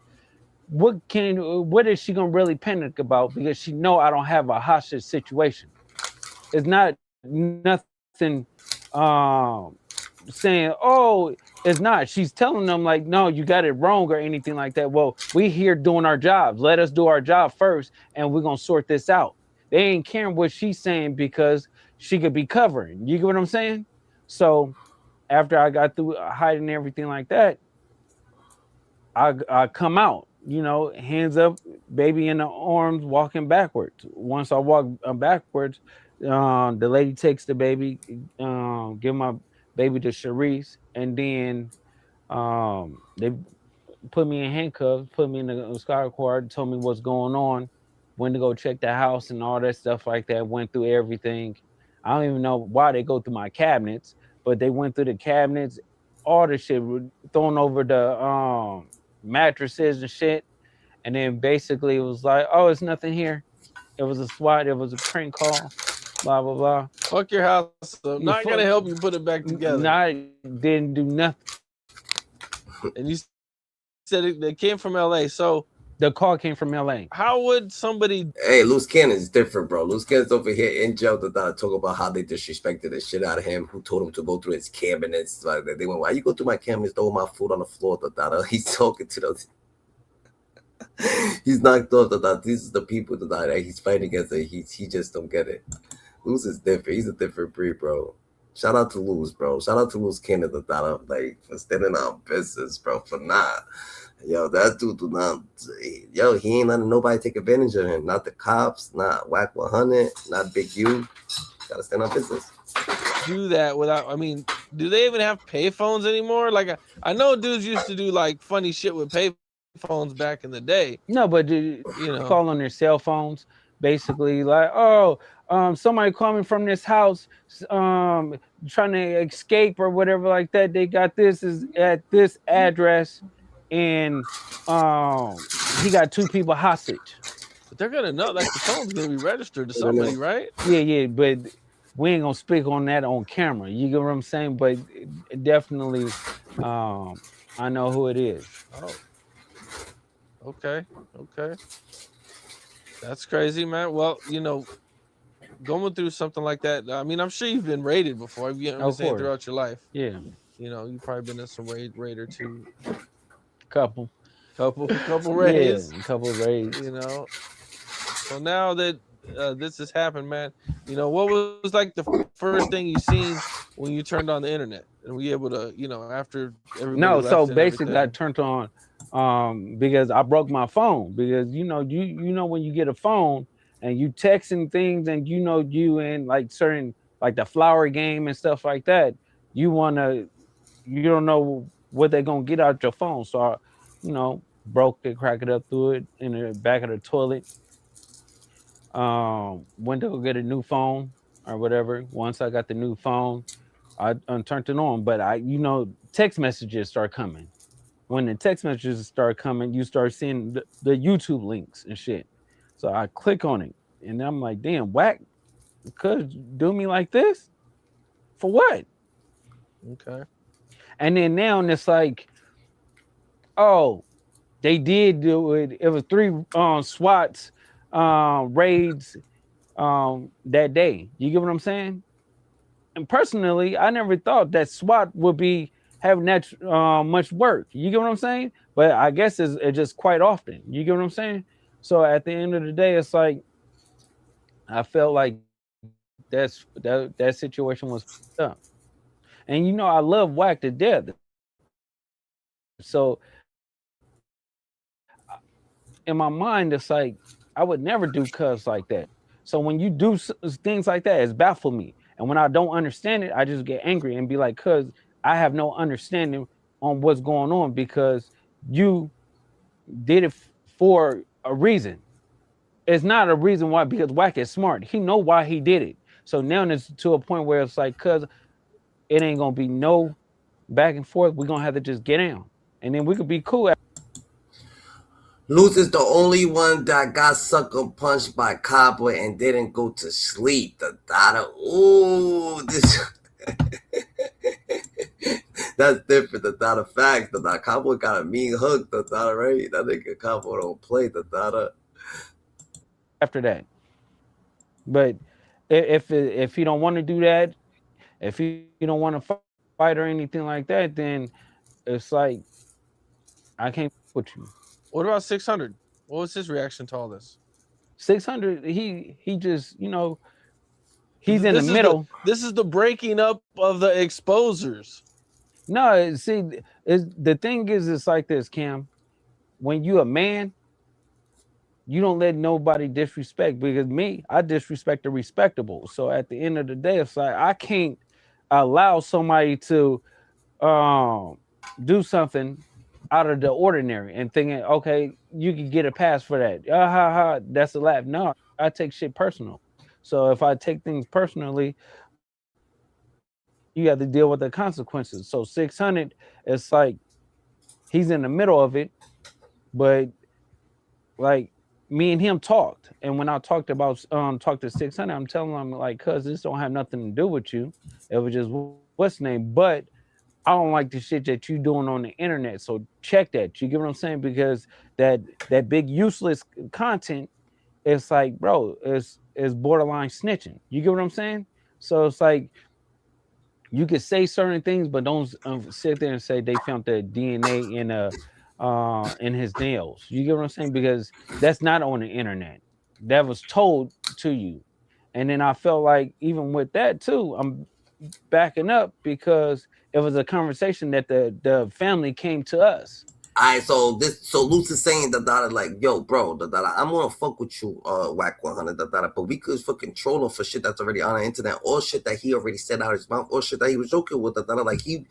[SPEAKER 16] what is she gonna really panic about? Because she know I don't have a hostage situation. It's not nothing saying, oh, it's not. She's telling them like, no, you got it wrong or anything like that. Well, we here doing our jobs. Let us do our job first and we're gonna sort this out. They ain't caring what she's saying because she could be covering. You get what I'm saying? So after I got through hiding everything like that, I come out, you know, hands up, baby in the arms, walking backwards. Once I walk backwards, the lady takes the baby, give my baby to Sharice, and then they put me in handcuffs, put me in the sky car, told me what's going on, went to go check the house and all that stuff like that, went through everything. I don't even know why they go through my cabinets, but they went through the cabinets, all the shit, thrown over the mattresses and shit. And then basically it was like, oh, it's nothing here. It was a SWAT, it was a prank call, blah, blah, blah.
[SPEAKER 19] Fuck your house. I'm not going to help you put it back together.
[SPEAKER 16] No, didn't do nothing.
[SPEAKER 19] And you said they came from LA. So
[SPEAKER 16] the call came from LA.
[SPEAKER 19] How would somebody...
[SPEAKER 1] Hey, Luce Cannon is different, bro. Luce Cannon's over here in jail to talk about how they disrespected the shit out of him, who told him to go through his cabinets. Like, they went, why you go through my cabinets, throw my food on the floor? He's talking to those. He's knocked off. These are the people that he's fighting against. He just don't get it. Luce is different. He's a different breed, bro. Shout out to Luce, bro. Shout out to Luce Cannon, like, for standing on business, bro. For not. Yo, that dude do not. Yo, he ain't letting nobody take advantage of him. Not the cops, not Whack 100, not Big U. Gotta stand on business.
[SPEAKER 19] Do that without. I mean, do they even have payphones anymore? Like, I know dudes used to do like funny shit with payphones back in the day.
[SPEAKER 16] No, but you know, call on their cell phones, basically like, oh, somebody calling from this house, trying to escape or whatever like that. They got this is at this address. And he got 2 people hostage.
[SPEAKER 19] But they're gonna know, like, the phone's gonna be registered to somebody, right?
[SPEAKER 16] Yeah, but we ain't gonna speak on that on camera. You get what I'm saying? But definitely, I know who it is.
[SPEAKER 19] Oh, okay, that's crazy, man. Well, you know, going through something like that. I mean, I'm sure you've been raided before. You know what I'm saying, throughout your life.
[SPEAKER 16] Yeah.
[SPEAKER 19] You know, you've probably been in some raid or two.
[SPEAKER 16] Couple
[SPEAKER 19] raids.
[SPEAKER 16] Yeah, couple raids.
[SPEAKER 19] You know. So now that this has happened, man, you know, what was like the first thing you seen when you turned on the internet and were you able to, you know, after everybody left
[SPEAKER 16] so
[SPEAKER 19] and
[SPEAKER 16] basically
[SPEAKER 19] everything?
[SPEAKER 16] I turned on because I broke my phone, because you know when you get a phone and you texting things and you know you in like certain, like the flower game and stuff like that, you don't know what they're gonna get out your phone. So I, you know, broke it, cracked it up through it in the back of the toilet. Went to go get a new phone or whatever. Once I got the new phone, I turned it on. But text messages start coming. When the text messages start coming, you start seeing the YouTube links and shit. So I click on it and I'm like, damn, Whack could do me like this? For what?
[SPEAKER 19] Okay.
[SPEAKER 16] And then now it's like, oh, they did do it. It was 3 SWATs raids that day. You get what I'm saying? And personally, I never thought that SWAT would be having that much work. You get what I'm saying? But I guess it's just quite often. You get what I'm saying? So at the end of the day, it's like I felt like that situation was fucked up. And you know, I love Whack to death. So in my mind, it's like I would never do cuz like that. So when you do things like that, it's baffled me. And when I don't understand it, I just get angry and be like, cuz I have no understanding on what's going on because you did it for a reason. It's not a reason why because Wack is smart. He know why he did it. So now it's to a point where it's like, cuz it ain't gonna be no back and forth. We're gonna have to just get down. And then we could be cool.
[SPEAKER 1] Luce is the only one that got sucker punched by Cowboy and didn't go to sleep. The Dada, ooh, this that's different. The Dada facts. The Dada Cowboy got a mean hook. The Dada, right? That nigga Cowboy don't play the Dada.
[SPEAKER 16] After that, but if you don't want to do that, if you don't want to fight or anything like that, then it's like I can't put you.
[SPEAKER 19] What about 600? What was his reaction to all this?
[SPEAKER 16] 600, he just, you know, he's in the middle.
[SPEAKER 19] This is the breaking up of the exposers.
[SPEAKER 16] No, see, the thing is, it's like this, Cam. When you a man, you don't let nobody disrespect, because me, I disrespect the respectable. So at the end of the day, it's like I can't allow somebody to do something out of the ordinary and thinking, okay, you can get a pass for that. That's a laugh. No, I take shit personal. So if I take things personally, you have to deal with the consequences. So 600, it's like he's in the middle of it, but like me and him talked, and when I talked to 600, I'm telling him like, cuz this don't have nothing to do with you. It was just what's name, but I don't like the shit that you doing on the internet. So check that. You get what I'm saying? Because that big useless content, it's like, bro, it's borderline snitching. You get what I'm saying? So it's like you could say certain things, but don't sit there and say they found the DNA in his nails. You get what I'm saying? Because that's not on the internet. That was told to you. And then I felt like even with that too, I'm backing up because it was a conversation that the family came to us.
[SPEAKER 1] All right, so Luce is saying the Dada like, yo, bro, the Dada, I'm gonna fuck with you, Whack 100, the Dada, but we could fucking troll him for shit that's already on the internet, or shit that he already said out his mouth, or shit that he was joking with the Dada, like he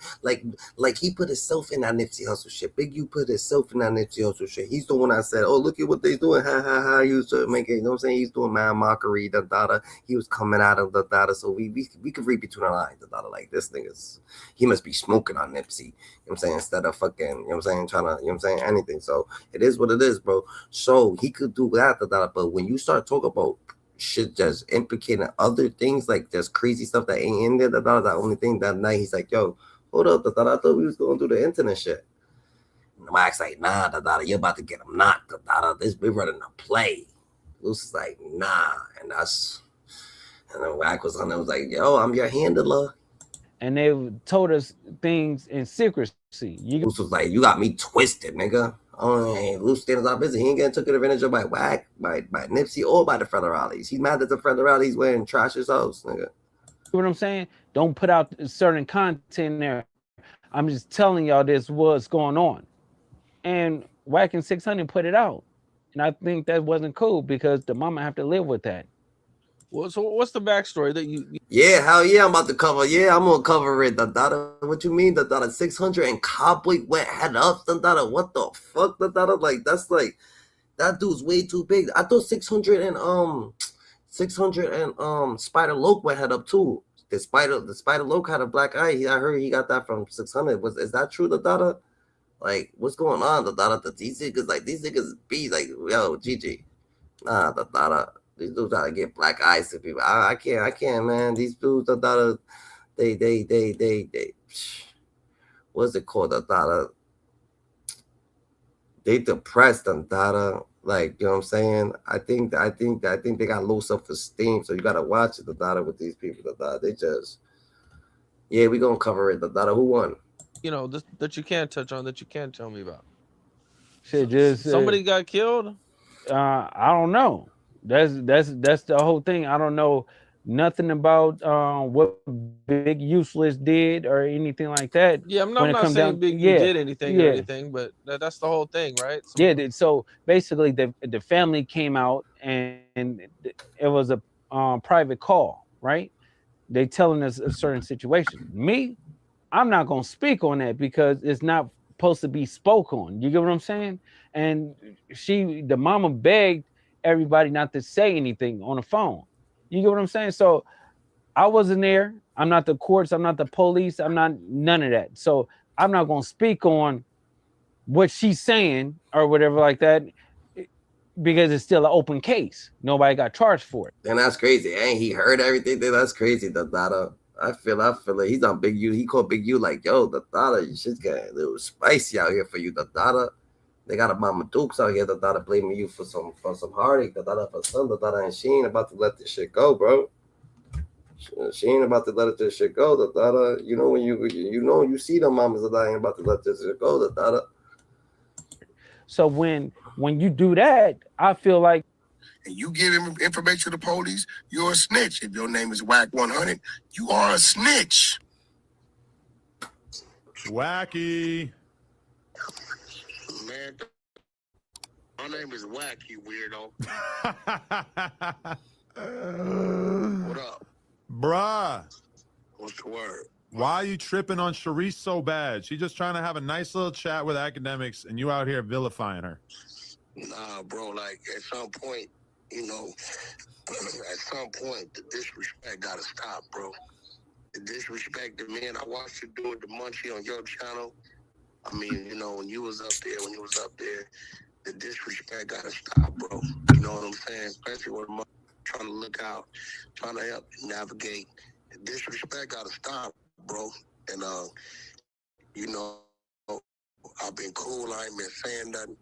[SPEAKER 1] put himself in that Nipsey Hussle shit. Big U put himself in that Nipsey Hussle shit. He's the one that said, oh, look at what they doing, ha ha ha. He was making, you know what I'm saying? He's doing mad mockery, the Dada. He was coming out of the Dada, so we could read between the lines, the Dada, like this nigga's, he must be smoking on Nipsey. You know what I'm saying? Instead of fucking, you know what I'm saying, trying to, you know what I'm saying, anything. So it is what it is, bro. So he could do that, but when you start talking about shit just implicating other things, like there's crazy stuff that ain't in there, that only thing that night, he's like, yo, hold up, I thought we was going to do the internet shit. And Wax's like, nah, you're about to get him knocked, we're running a play. Luce is like, nah, and then Wax was on there, was like, yo, I'm your handler.
[SPEAKER 16] And they told us things in secrecy.
[SPEAKER 1] Luce was like, you got me twisted, nigga. Oh, Luce stands out busy. He ain't getting taken advantage of by Wack, by Nipsey, or by the federales. He's mad that the federales wearing trash his house, nigga.
[SPEAKER 16] You know what I'm saying? Don't put out certain content there. I'm just telling y'all this what's going on. And Wack and 600 put it out. And I think that wasn't cool because the mama have to live with that.
[SPEAKER 19] Well, so what's the backstory that you?
[SPEAKER 1] Yeah, hell yeah, I'm about to cover. Yeah, I'm gonna cover it. The Dada, what you mean? The Dada 600 and Cowboy went head up. The Dada, what the fuck? The Dada, like that's like that dude's way too big. I thought 600 and Spider Loke went head up too. The Spider Loke had a black eye. I heard he got that from 600. Is that true? The Dada, like what's going on? The Dada, these niggas be like, yo, GG. Nah, the Dada. These dudes gotta get black eyes to people. I can't, man. These dudes are Dada, they what's it called? The they depressed on Dada. Like, you know what I'm saying? I think they got low self-esteem. So you gotta watch it, the Dada with these people. The Dada, they just, yeah, we gonna cover it. The Dada, who won?
[SPEAKER 19] You know, that you can't touch on, that you can't tell me about.
[SPEAKER 16] Shit, just
[SPEAKER 19] somebody got killed.
[SPEAKER 16] I don't know. That's the whole thing. I don't know nothing about what Big Useless did or anything like that.
[SPEAKER 19] Yeah, I'm not saying Big U did anything or anything, but that's the whole thing, right?
[SPEAKER 16] So basically, the family came out and it was a private call, right? They telling us a certain situation. Me, I'm not gonna speak on that because it's not supposed to be spoke on. You get what I'm saying? And the mama begged everybody not to say anything on the phone. You get what I'm saying? So I wasn't there. I'm not the courts. I'm not the police. I'm not none of that. So I'm not gonna speak on what she's saying or whatever like that because it's still an open case. Nobody got charged for it.
[SPEAKER 1] And that's crazy. Ain't he heard everything? That's crazy. The Dada. I feel it. He's on Big U. He called Big U like, yo, the Dada, you shit's getting a little spicy out here for you. The Dada. They got a Mama Dukes out here. The Dada blaming you for some heartache. The Dada for some. The Dada, and she ain't about to let this shit go, bro. She ain't about to let this shit go. The Dada, you know when you see the mamas that ain't about to let this shit go. The Dada.
[SPEAKER 16] So when you do that, I feel like,
[SPEAKER 2] and you give information to the police, you're a snitch. If your name is Wack 100, you are a snitch.
[SPEAKER 6] Wacky.
[SPEAKER 2] Man, my name is Wack, you weirdo. What up?
[SPEAKER 6] Bruh.
[SPEAKER 2] What's the word?
[SPEAKER 6] Why are you tripping on Sharice so bad? She's just trying to have a nice little chat with academics, and you out here vilifying her.
[SPEAKER 2] Nah, bro, like, at some point, you know, at some point, the disrespect gotta stop, bro. The disrespect to me, and I watched you do it to Munchie on your channel. I mean, you know, when you was up there, the disrespect gotta stop, bro. You know what I'm saying? Especially when I'm trying to look out, trying to help navigate. The disrespect gotta stop, bro. And, you know, I've been cool. I ain't been saying nothing.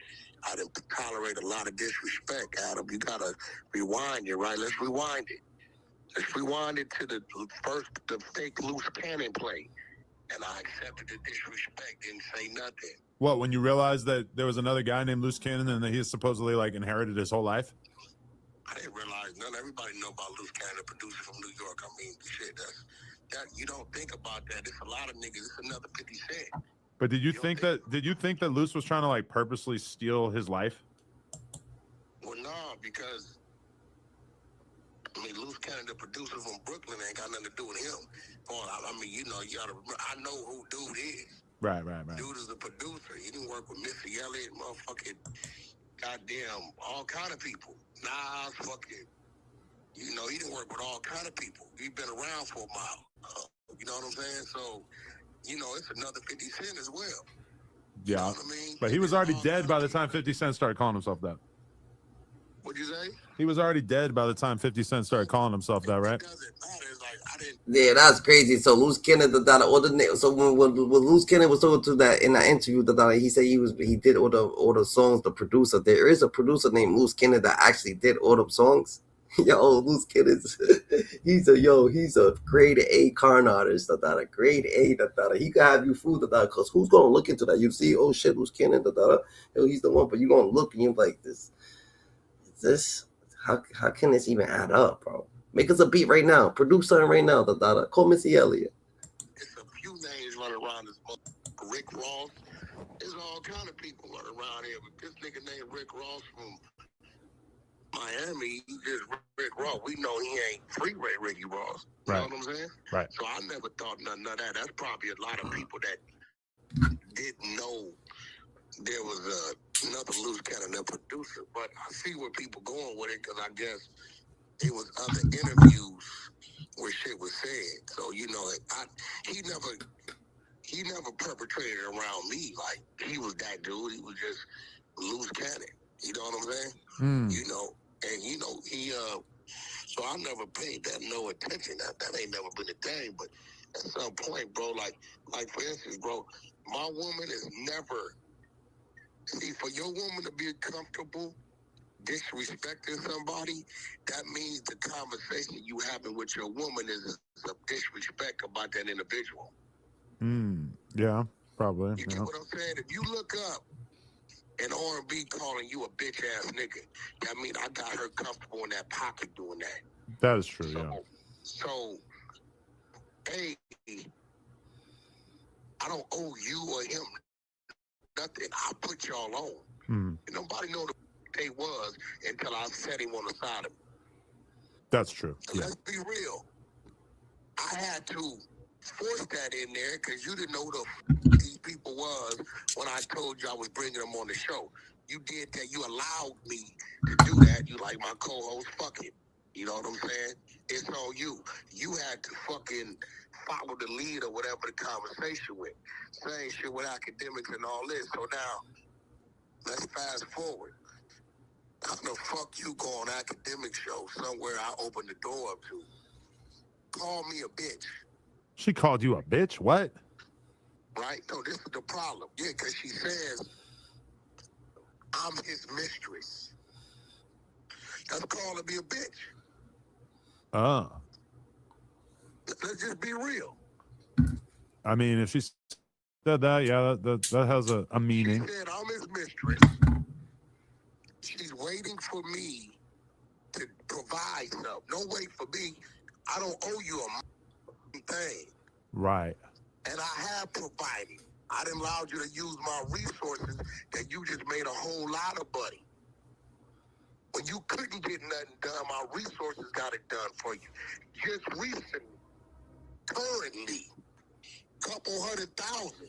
[SPEAKER 2] I didn't tolerate a lot of disrespect, Adam. You gotta rewind it, right? Let's rewind it. Let's rewind it to the fake Luce Cannon play. And I accepted the disrespect, didn't say nothing.
[SPEAKER 6] What, when you realized that there was another guy named Luce Cannon and that he supposedly like inherited his whole life?
[SPEAKER 2] I didn't realize none. Everybody know about Luce Cannon, the producer from New York. I mean, shit, that you don't think about that. It's a lot of niggas. It's another 50 Cent.
[SPEAKER 6] But did you think that Luce was trying to like purposely steal his life?
[SPEAKER 2] Well, no, because I mean, Luce Cannon, the producer from Brooklyn, ain't got nothing to do with him. I mean, you know, you gotta remember, I know who dude is.
[SPEAKER 6] Right.
[SPEAKER 2] Dude is the producer. He didn't work with Missy Elliott, motherfucking goddamn all kind of people. Nas, fucking, you know, he didn't work with all kind of people. He been around for a while. You know what I'm saying? So, you know, it's another 50 Cent as well.
[SPEAKER 6] Yeah.
[SPEAKER 2] You know what I mean?
[SPEAKER 6] But he was already dead by the time 50 Cent started calling himself that.
[SPEAKER 2] What'd you say?
[SPEAKER 6] He was already dead by the time 50 Cent started calling himself that, right?
[SPEAKER 1] Yeah, that's crazy. So Luce Cannon, so when Luce Cannon was talking to that in that interview, he said he did all the songs. The producer, there is a producer named Luce Cannon that actually did all the songs. Yo, Luce Cannon, he's a grade A corn artist. A grade A. He can have you fooled. Because who's gonna look into that? You see, oh shit, Luce Cannon. Yo, he's the one. But you gonna look and you're like this. How can this even add up, bro? Make us a beat right now. Produce something right now. Call Missy Elliott.
[SPEAKER 2] It's a few names running around this motherfucker. Rick Ross. There's all kind of people running around here. But this nigga named Rick Ross from Miami, he just Rick Ross. We know he ain't free Ricky Ross. You know what I'm saying?
[SPEAKER 6] Right.
[SPEAKER 2] So I never thought nothing of that. That's probably a lot of people that didn't know there was another Luce Cannon, a producer. But I see where people going with it because I guess it was other interviews where shit was said. So, you know, he never perpetrated around me like he was that dude. He was just Luce Cannon. You know what I'm saying? You know, and you know, so I never paid that no attention. That ain't never been a thing. But at some point, bro, like for instance, bro, my woman is never, see, for your woman to be comfortable disrespecting somebody, that means the conversation you having with your woman is a disrespect about that individual.
[SPEAKER 6] Yeah, probably.
[SPEAKER 2] You get what I'm saying? If you look up an R&B calling you a bitch ass nigga, that means I got her comfortable in that pocket doing that.
[SPEAKER 6] That is true, yeah.
[SPEAKER 2] So, hey, I don't owe you or him nothing. I put y'all on. And nobody know the they was until I set him on the side of me.
[SPEAKER 6] That's true.
[SPEAKER 2] So let's be real. I had to force that in there because you didn't know who the these people was when I told you I was bringing them on the show. You did that. You allowed me to do that. You like my co-host. Fuck it. You know what I'm saying? It's on you. You had to fucking follow the lead or whatever the conversation with. Same shit with academics and all this. So now, let's fast forward. How the fuck you go on academic show somewhere I opened the door up to? Call me a bitch.
[SPEAKER 10] She called you a bitch? What?
[SPEAKER 2] Right? No, this is the problem. Yeah, because she says, I'm his mistress. That's calling me a bitch.
[SPEAKER 10] Oh.
[SPEAKER 2] Let's just be real.
[SPEAKER 10] I mean, if she said that, yeah, that has a meaning.
[SPEAKER 2] She said, I'm his mistress. She's waiting for me to provide something. Don't wait for me. I don't owe you a thing.
[SPEAKER 10] Right.
[SPEAKER 2] And I have provided. I didn't allow you to use my resources that you just made a whole lot of money. When you couldn't get nothing done, my resources got it done for you. Just recently, currently, couple 100,000.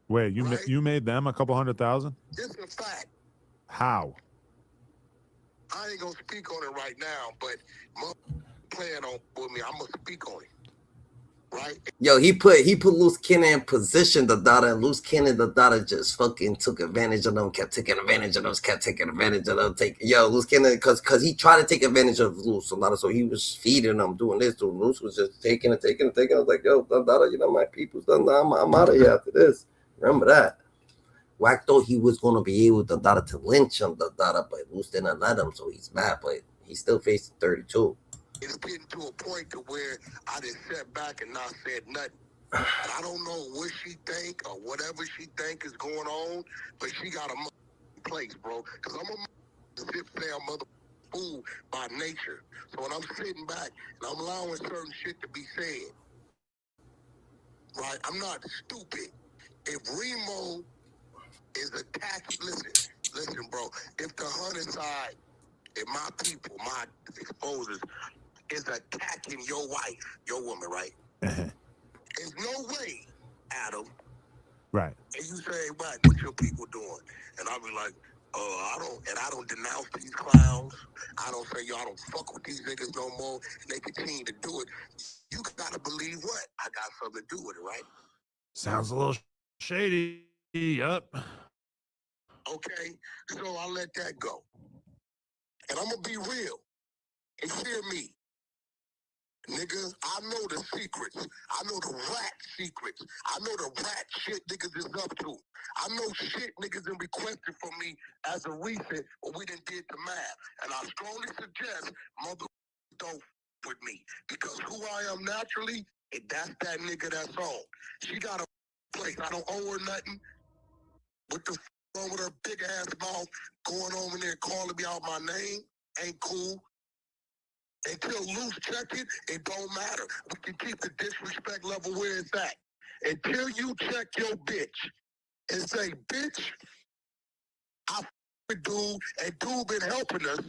[SPEAKER 10] Wait, you made them a couple 100,000?
[SPEAKER 2] This is a fact.
[SPEAKER 10] How?
[SPEAKER 2] I ain't gonna speak on it right now, but my plan on with me, I'm gonna speak on it. Right?
[SPEAKER 1] Yo, he put Luce Cannon in position, the daughter, and Luce Cannon, the daughter, just fucking took advantage of them, kept taking advantage of them, Yo, Luce Cannon, because he tried to take advantage of Luce a lot, so he was feeding them, doing this, so Luce was just taking it. I was like, yo, the daughter, you know, my people's done. I'm out of here after this. Remember that. Wack thought he was gonna be able to lynch him, the daughter, but Luce didn't let him, so he's mad, but he's still facing 32.
[SPEAKER 2] It's getting to a point to where I just sat back and not said nothing. And I don't know what she think or whatever she think is going on, but she got a place, bro. Because I'm a zip-down mother fool by nature. So when I'm sitting back and I'm allowing certain shit to be said, right, I'm not stupid. If Remo is attached, listen, bro, if the hunter side, if my people, my exposers, is attacking your wife, your woman, right? There's no way, Adam.
[SPEAKER 10] Right.
[SPEAKER 2] And you say, what your people doing? And I'll be like, I don't denounce these clowns. I don't say, yo, I don't fuck with these niggas no more. And they continue to do it. You gotta believe what? I got something to do with it, right?
[SPEAKER 10] Sounds a little shady. Yup.
[SPEAKER 2] Okay, so I let that go. And I'm gonna be real. And hear me. Nigga, I know the secrets. I know the rat secrets. I know the rat shit niggas is up to. I know shit niggas been requested from me as a recent when we done did the math. And I strongly suggest mother don't with me. Because who I am naturally, that's that nigga that's on. She got a place. I don't owe her nothing. What the f wrong with her big ass mouth going over there calling me out my name? Ain't cool. Until Luce check it, it don't matter. We can keep the disrespect level where it's at. Until you check your bitch and say, bitch, I f***ing dude, and dude been helping us.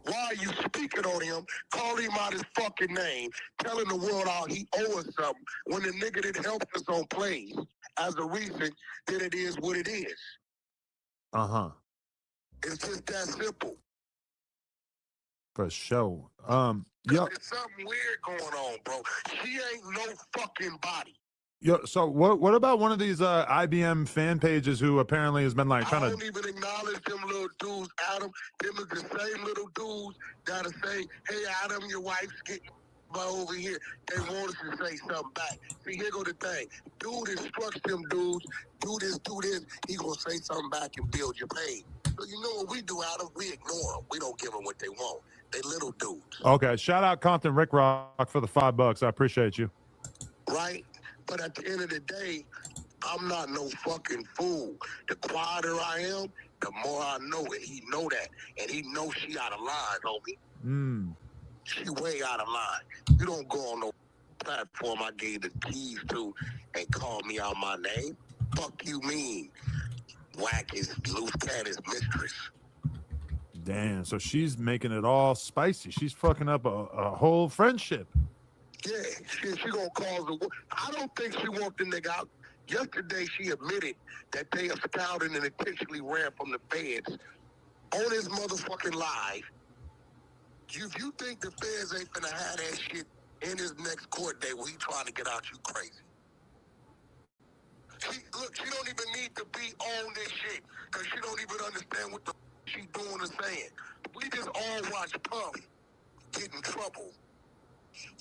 [SPEAKER 2] Why are you speaking on him, calling him out his fucking name, telling the world how he owe us something when the nigga that helped us on planes as a reason that it is what it is.
[SPEAKER 10] Uh-huh.
[SPEAKER 2] It's just that simple.
[SPEAKER 10] For sure.
[SPEAKER 2] There's something weird going on, bro. She ain't no fucking body.
[SPEAKER 10] Yo, so what about one of these IBM fan pages who apparently has been like trying to...
[SPEAKER 2] I don't even acknowledge them little dudes, Adam. Them is the same little dudes that'll say, hey, Adam, your wife's getting by over here. They want us to say something back. See, here go the thing. Dude instructs them dudes, do this, he gonna say something back and build your pain. So you know what we do, Adam? We ignore them. We don't give them what they want. They little dudes.
[SPEAKER 10] Okay, shout out Compton Rick Rock for the $5. I appreciate you.
[SPEAKER 2] Right? But at the end of the day, I'm not no fucking fool. The quieter I am, the more I know it. He know that. And he knows she out of line, homie. She way out of line. You don't go on no platform I gave the keys to and call me out my name. Fuck you mean? Whack is Luce Cannon's mistress.
[SPEAKER 10] Damn, so she's making it all spicy. She's fucking up a whole friendship.
[SPEAKER 2] Yeah, she gonna cause a war. I don't think she want the nigga out. Yesterday, she admitted that they have scouted and intentionally ran from the feds on his motherfucking live. If you think the feds ain't finna have that shit in his next court date where he trying to get out, you crazy. She don't even need to be on this shit because she don't even understand what the she doing or saying. We just all watch Puff get in trouble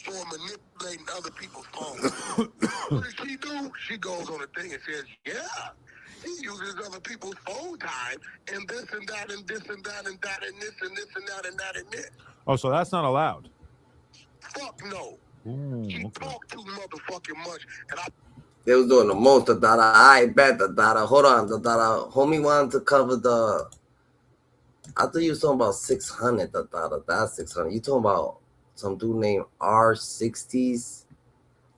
[SPEAKER 2] for manipulating other people's phones. What does she do? She goes on a thing and says, yeah, he uses other people's phone time and this and that and this and that and that and this and this and that and that and this.
[SPEAKER 10] Oh, so that's not allowed.
[SPEAKER 2] Fuck no.
[SPEAKER 10] Ooh,
[SPEAKER 2] She
[SPEAKER 10] okay.
[SPEAKER 2] talked too motherfucking much, and
[SPEAKER 1] They was doing the most, the data. I bet the data. Hold on, the data. Homie wanted to cover the. I thought you was talking about 600. The data. That's 600. You talking about some dude named R60s?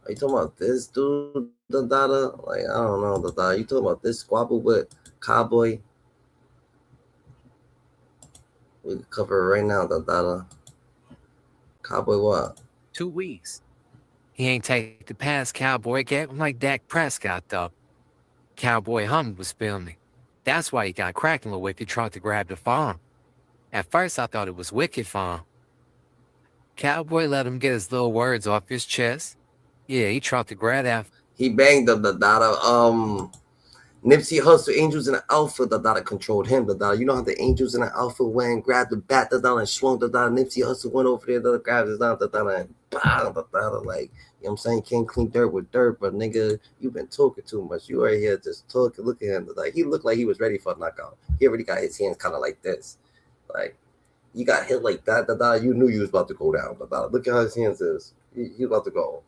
[SPEAKER 1] Are you talking about this dude? The data. Like I don't know the data. You talking about this squabble with Cowboy? We can cover it right now. The data. Cowboy what?
[SPEAKER 12] 2 weeks. He ain't take the pass Cowboy gave him like Dak Prescott, though. Cowboy Hum was filming. That's why he got cracking when Wicked tried to grab the phone. At first, I thought it was Wicked phone. Cowboy let him get his little words off his chest. Yeah, he tried to grab that.
[SPEAKER 1] He banged up the data. Nipsey Hussle, Angels in the Alpha, the data controlled him. The data, you know how the Angels in the Alpha went, grabbed the bat, the data, and swung the data. Nipsey Hussle went over there, the grabbed his data, and bang, the data. Like, you know what I'm saying? Can't clean dirt with dirt, but nigga, you've been talking too much. You right here just talking. Look at him. Like, he looked like he was ready for a knockout. He already got his hands kind of like this. Like, you got hit like that, the data. You knew you was about to go down, the data. Look at how his hands is. He about to go.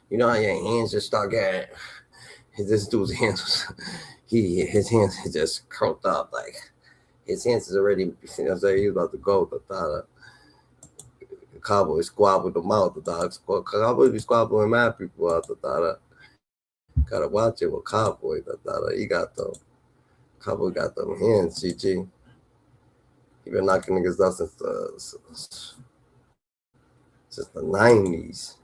[SPEAKER 1] You know how your hands just start getting. This dude's hands, his hands just curled up, like his hands is already. You know what I'm saying? He was about to go. The Cowboy squabbled them out. The dog Cowboy be squabbling mad people out. The gotta watch it with Cowboy. The he got them. Cowboy got them hands. GG. He been knocking niggas out since the 90s.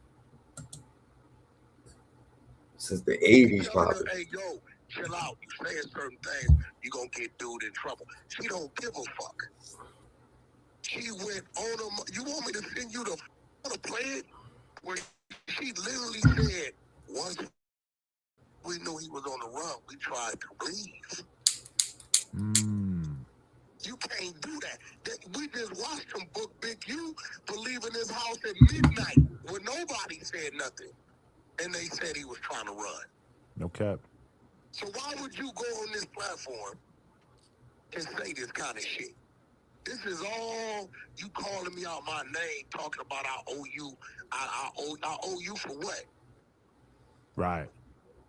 [SPEAKER 1] Since the 80s, probably.
[SPEAKER 2] Hey, yo, chill out. You saying certain things, you gonna get dude in trouble. She don't give a fuck. She went on a. You want me to send you the plan where she literally said, once we knew he was on the run, we tried to leave. You can't do that. We just watched him book Big U for leaving his house at midnight when nobody said nothing. And they said he was trying to run.
[SPEAKER 10] No cap.
[SPEAKER 2] So why would you go on this platform and say this kind of shit? This is all you calling me out my name, talking about I owe you. I owe you for what?
[SPEAKER 10] Right.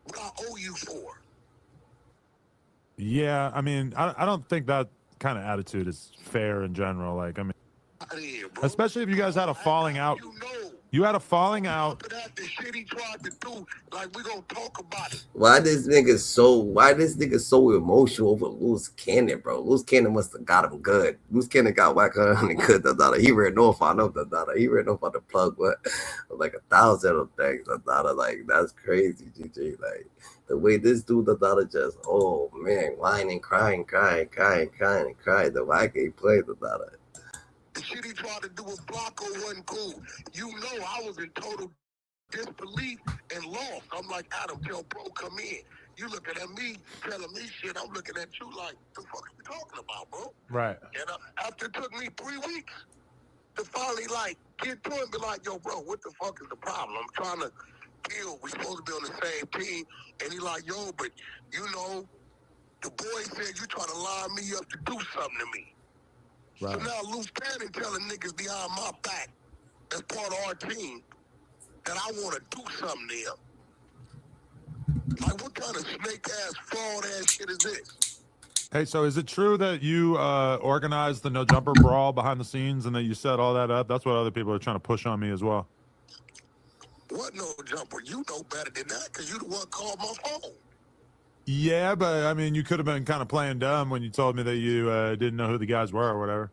[SPEAKER 2] What I owe you for?
[SPEAKER 10] Yeah, I mean, I don't think that kind of attitude is fair in general. Like, I mean, especially if you guys had a falling out. You had a falling out.
[SPEAKER 2] The shit he tried to do, like we gonna talk about it.
[SPEAKER 1] Why this nigga so emotional over Luce Cannon, bro? Luce Cannon must have got him good. Luce Cannon got whack on him good. He ran off on him. He ran off on the plug, but like 1,000 of things. Like that's crazy, GG. Like the way this dude, just oh man, whining, crying. The whack he played the
[SPEAKER 2] The shit he tried to do with Blanco wasn't cool. You know I was in total disbelief and lost. I'm like, Adam, tell bro, come in. You looking at me, telling me shit. I'm looking at you like, the fuck are you talking about, bro?
[SPEAKER 10] Right.
[SPEAKER 2] And after it took me 3 weeks to finally like get to him, be like, yo, bro, what the fuck is the problem? I'm trying to deal. We're supposed to be on the same team. And he like, yo, but you know, the boy said you trying to line me up to do something to me.
[SPEAKER 10] Right.
[SPEAKER 2] So now Luce Cannon telling niggas behind my back as part of our team that I want to do something to him. Like, what kind of snake-ass, fraud-ass shit is this?
[SPEAKER 10] Hey, so is it true that you organized the no jumper brawl behind the scenes and that you set all that up? That's what other people are trying to push on me as well.
[SPEAKER 2] What no jumper? You know better than that because you the one called my phone.
[SPEAKER 10] Yeah, but I mean, you could have been kind of playing dumb when you told me that you didn't know who the guys were or whatever.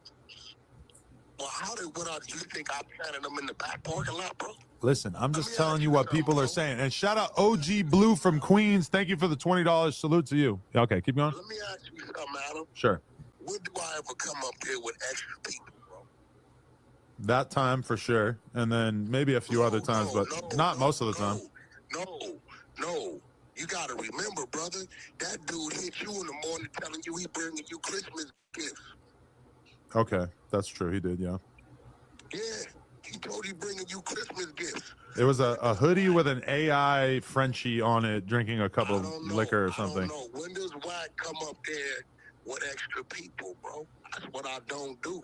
[SPEAKER 2] Well, How did you think I planted them in the back parking lot, bro?
[SPEAKER 10] Listen, I'm just telling you what people are saying. And shout out OG Blue from Queens. Thank you for the $20. Salute to you. Okay, keep going.
[SPEAKER 2] Let me ask you something, Adam.
[SPEAKER 10] Sure.
[SPEAKER 2] When do I ever come up here with extra people, bro?
[SPEAKER 10] That time for sure. And then maybe a few other times, but not most of the time.
[SPEAKER 2] No. You got to remember, brother, that dude hit you in the morning telling you he bringing you Christmas gifts.
[SPEAKER 10] Okay, that's true. He did, yeah.
[SPEAKER 2] Yeah, he told you bringing you Christmas gifts.
[SPEAKER 10] It was a hoodie with an AI Frenchie on it, drinking a cup of liquor or something.
[SPEAKER 2] I don't know. When does Wack come up there with extra people, bro? That's what I don't do.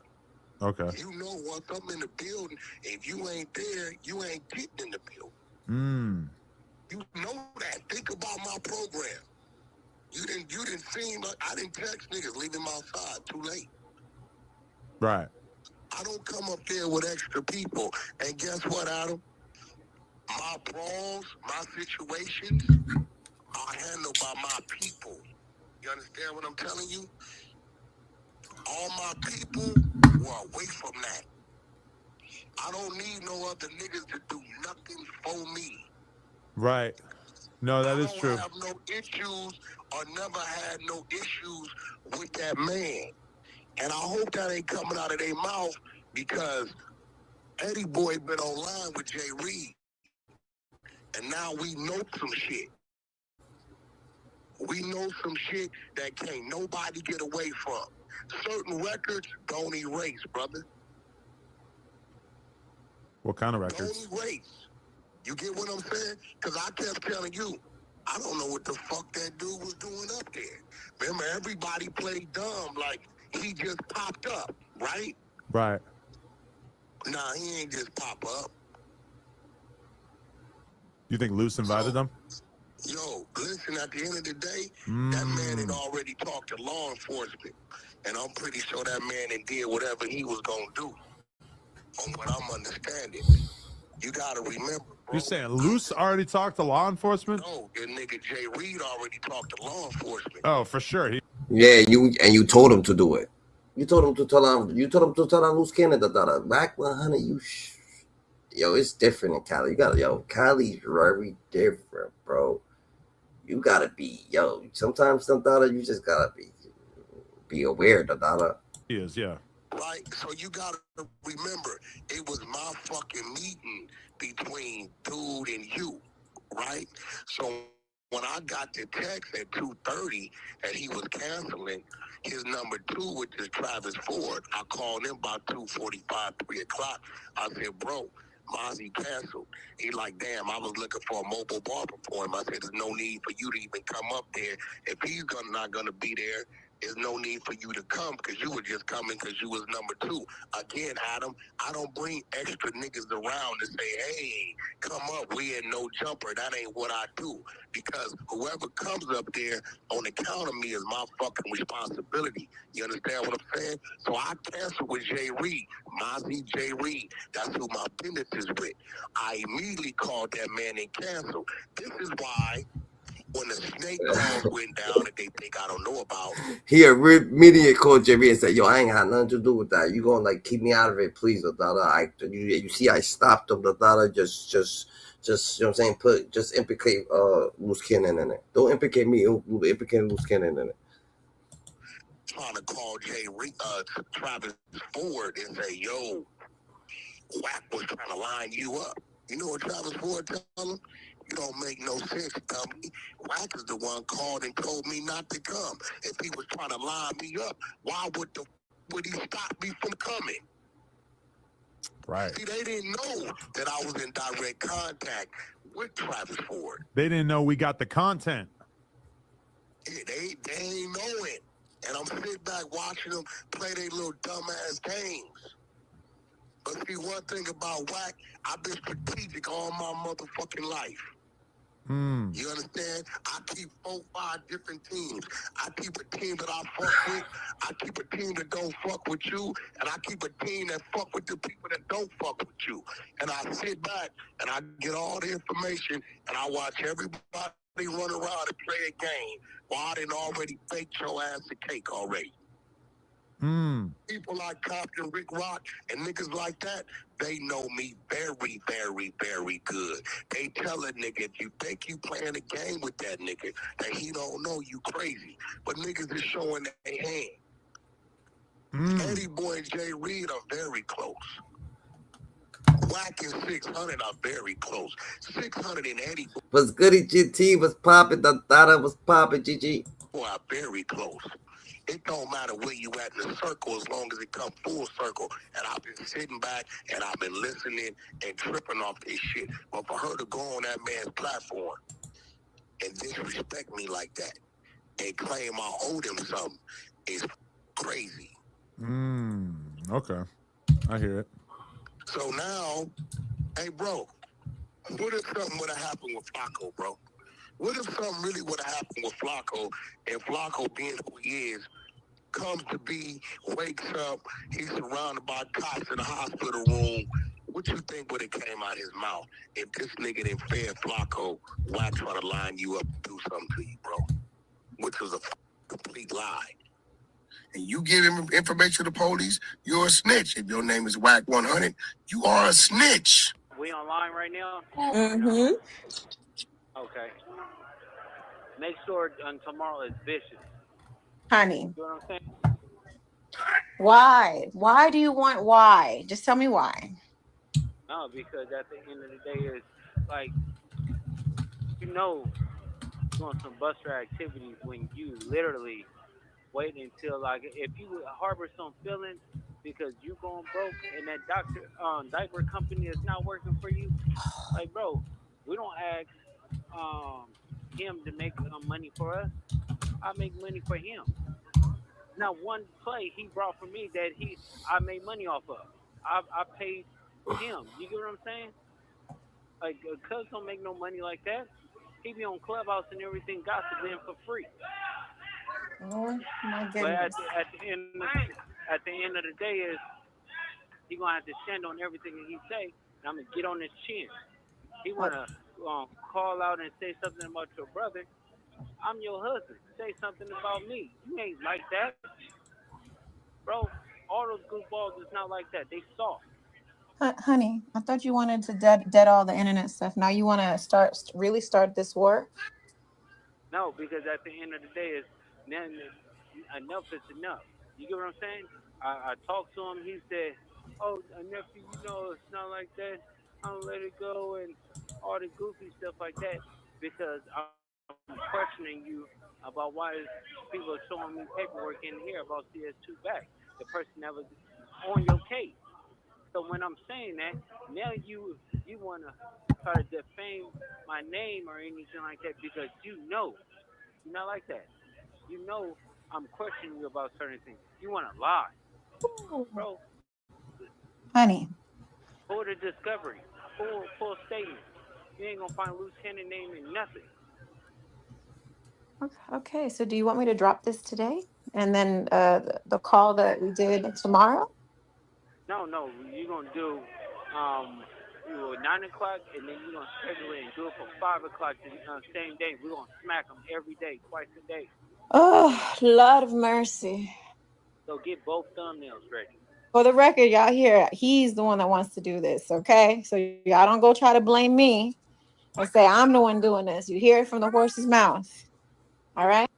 [SPEAKER 10] Okay.
[SPEAKER 2] You know, once I'm in the building, if you ain't there, you ain't getting in the building. You know that. Think about my program. You didn't seem like I didn't text niggas, leave them outside too late.
[SPEAKER 10] Right.
[SPEAKER 2] I don't come up there with extra people. And guess what, Adam? My brawls, my situations are handled by my people. You understand what I'm telling you? All my people were away from that. I don't need no other niggas to do nothing for me.
[SPEAKER 10] Right. No, that is true.
[SPEAKER 2] I don't have no issues or never had no issues with that man. And I hope that ain't coming out of their mouth because Eddie Boy been online with Jay Reed. And now we know some shit. We know some shit that can't nobody get away from. Certain records don't erase, brother.
[SPEAKER 10] What kind of records?
[SPEAKER 2] Don't erase. You get what I'm saying? Because I kept telling you, I don't know what the fuck that dude was doing up there. Remember, everybody played dumb like he just popped up, right?
[SPEAKER 10] Right.
[SPEAKER 2] Nah, he ain't just pop up.
[SPEAKER 10] You think Luce invited them?
[SPEAKER 2] Yo, listen, at the end of the day, that man had already talked to law enforcement. And I'm pretty sure that man had did whatever he was going to do. From what I'm understanding. You got to remember, bro.
[SPEAKER 10] You're saying Luce already talked to law enforcement?
[SPEAKER 2] No, your nigga Jay Reed already talked to law enforcement.
[SPEAKER 10] Oh, for sure.
[SPEAKER 1] Yeah, you told him to do it. You told him to tell him. You told him to tell him Luce Cannon that back 100. Yo, it's different in Cali. Cali's very different, bro. You gotta be sometimes you just gotta be aware that
[SPEAKER 10] he is, yeah.
[SPEAKER 2] Right, so you gotta remember, it was my fucking meeting between dude and you, right? So when I got the text at 2:30 and he was canceling his number 2, which is Travis Ford, I called him about 2:45, 3 o'clock. I said, bro, Mozzie canceled. He like, damn, I was looking for a mobile barber for him. I said, there's no need for you to even come up there. If he's not gonna be there, there's no need for you to come because you were just coming because you was number 2. Again, Adam, I don't bring extra niggas around to say, hey, come up, we in no jumper. That ain't what I do. Because whoever comes up there on account of me is my fucking responsibility. You understand what I'm saying? So I canceled with Jay Reed, Mozzie Jay Reed. That's who my business is with. I immediately called that man and canceled. This is why when the snake calls went down that they think I don't know about.
[SPEAKER 1] he immediately called Jerry and said, yo, I ain't had nothing to do with that. You gonna keep me out of it, please. You see, I stopped him. Just you know what I'm saying? Just implicate Luce Cannon in it. Don't implicate me. Implicate Luce Cannon in it.
[SPEAKER 2] Trying to call Travis Ford and say, yo, Wack was trying to line you up. You know what Travis Ford tell him? You don't make no sense, company. Wack is the one called and told me not to come. If he was trying to line me up, why would he stop me from coming?
[SPEAKER 10] Right.
[SPEAKER 2] See, they didn't know that I was in direct contact with Travis Ford.
[SPEAKER 10] They didn't know we got the content.
[SPEAKER 2] Yeah, they ain't know it. And I'm sitting back watching them play their little dumbass games. But see, one thing about Wack, I've been strategic all my motherfucking life. You understand? I keep 4, 5 different teams. I keep a team that I fuck with. I keep a team that don't fuck with you. And I keep a team that fuck with the people that don't fuck with you. And I sit back and I get all the information and I watch everybody run around and play a game while I done already baked your ass a cake already. People like Compton, Rick Rock, and niggas like that, they know me very, very, very good. They tell a nigga, if you think you playing a game with that nigga, that he don't know you crazy. But niggas is showing their hand. Eddie Boy and Jay Reed are very close. Wack and 600 are very close. 600 and Eddie
[SPEAKER 1] Was goody GT was popping, the thought was popping, GG.
[SPEAKER 2] Boy are very close. It don't matter where you at in the circle as long as it come full circle. And I've been sitting back and I've been listening and tripping off this shit. But for her to go on that man's platform and disrespect me like that and claim I owed him something is crazy.
[SPEAKER 10] Okay. I hear it.
[SPEAKER 2] So now, hey, bro, what if something would have happened with Flacco, bro? What if something really would have happened with Flacco and Flacco being who he is, comes to be, wakes up, he's surrounded by cops in the hospital room. What you think would have came out of his mouth if this nigga didn't fed Flacco while trying to line you up and do something to you, bro? Which was a complete lie. And you give him information to the police, you're a snitch. If your name is Wack 100, you are a snitch.
[SPEAKER 16] We online right now?
[SPEAKER 5] Mm-hmm.
[SPEAKER 16] Okay. Make sure tomorrow is vicious.
[SPEAKER 5] Honey,
[SPEAKER 16] You know what I'm saying?
[SPEAKER 5] why? Why do you want why? Just tell me why.
[SPEAKER 16] No, because at the end of the day, it's like, you know, doing some buster activities when you literally wait until, like, if you harbor some feelings because you going broke and that diaper company is not working for you, like, bro, we don't ask him to make money for us. I make money for him. Now, one play he brought for me that I made money off of. I paid him. You get what I'm saying? Like, Cuz don't make no money like that. He be on Clubhouse and everything, gossiping for free.
[SPEAKER 5] Oh my
[SPEAKER 16] But
[SPEAKER 5] goodness.
[SPEAKER 16] at the end of the day, is he gonna have to stand on everything that he say, and I'm gonna get on his chin. He wanna call out and say something about your brother. I'm your husband. Say something about me. You ain't like that, bro. All those goofballs is not like that. They soft.
[SPEAKER 5] Honey, I thought you wanted to dead all the internet stuff. Now you want to really start this war?
[SPEAKER 16] No, because at the end of the day, enough is enough. You get what I'm saying? I talked to him. He said, "Oh, nephew, you know it's not like that. I'm gonna let it go and all the goofy stuff like that because I'm questioning you about why people are showing me paperwork in here about CS2 back. The person that was on your case. So when I'm saying that, now you want to try to defame my name or anything like that because you know you're not like that. You know I'm questioning you about certain things. You want to lie. Bro,
[SPEAKER 5] Honey.
[SPEAKER 16] pull the discovery. Full statement. You ain't going to find Luce Cannon name in nothing.
[SPEAKER 5] Okay, so do you want me to drop this today? And then the call that we did tomorrow?
[SPEAKER 16] No, you're going to do 9 o'clock, and then you're going to schedule it and do it for 5 o'clock the same day. We're going to smack them every day, twice a day.
[SPEAKER 5] Oh, Lord of mercy.
[SPEAKER 16] So get both thumbnails ready.
[SPEAKER 5] For the record, y'all hear, he's the one that wants to do this, okay? So y'all don't go try to blame me and say I'm the one doing this. You hear it from the horse's mouth. All right?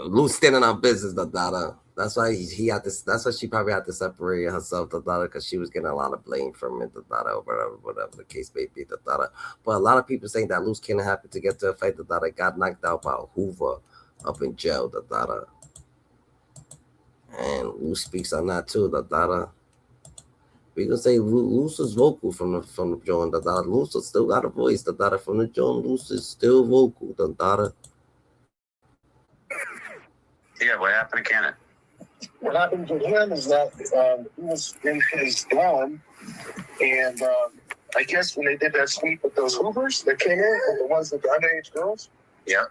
[SPEAKER 1] Luce standing on business, the daughter. That's why he had this. That's why she probably had to separate herself, the daughter, because she was getting a lot of blame from it, the daughter, or whatever the case may be, the daughter. But a lot of people saying that Luce Cannon happened to get to a fight, the daughter got knocked out by Hoover up in jail, the daughter. And Luce speaks on that too, the daughter. We can say Luce is vocal from the joint, the daughter. Luce still got a voice, the daughter, from the joint. Luce is still vocal, the daughter.
[SPEAKER 21] Yeah, what happened to Cannon?
[SPEAKER 13] What happened to him is that he was in his dorm, and I guess when they did that sweep with those Hoovers that came in, and the ones with the underage girls,
[SPEAKER 21] Yeah.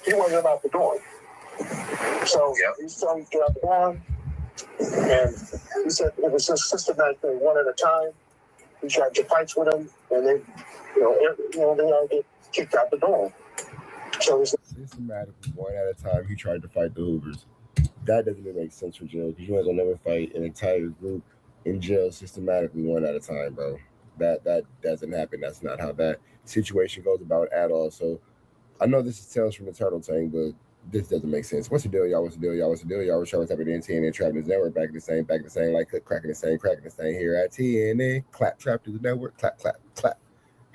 [SPEAKER 13] he wasn't out the dorm. So he's trying to get out the dorm, and he said it was just systematic thing, one at a time. He tried to fight with them, and they, they all get kicked out the dorm. So it's
[SPEAKER 18] systematic, one at a time. He tried to fight the Hoovers.
[SPEAKER 3] that doesn't even make sense for jail because you ain't gonna never fight an entire group in jail systematically one at a time, bro. That doesn't happen. That's not how that situation goes about at all. So I know this is Tales from the Turtle Tank, but this doesn't make sense. What's the deal, y'all? What's the deal, y'all? What's the deal, y'all? We're trying to type it in TNN Trap News Network. Back in the same, like cracking the same here at TNN. Clap Trap News Network. Clap, clap, clap.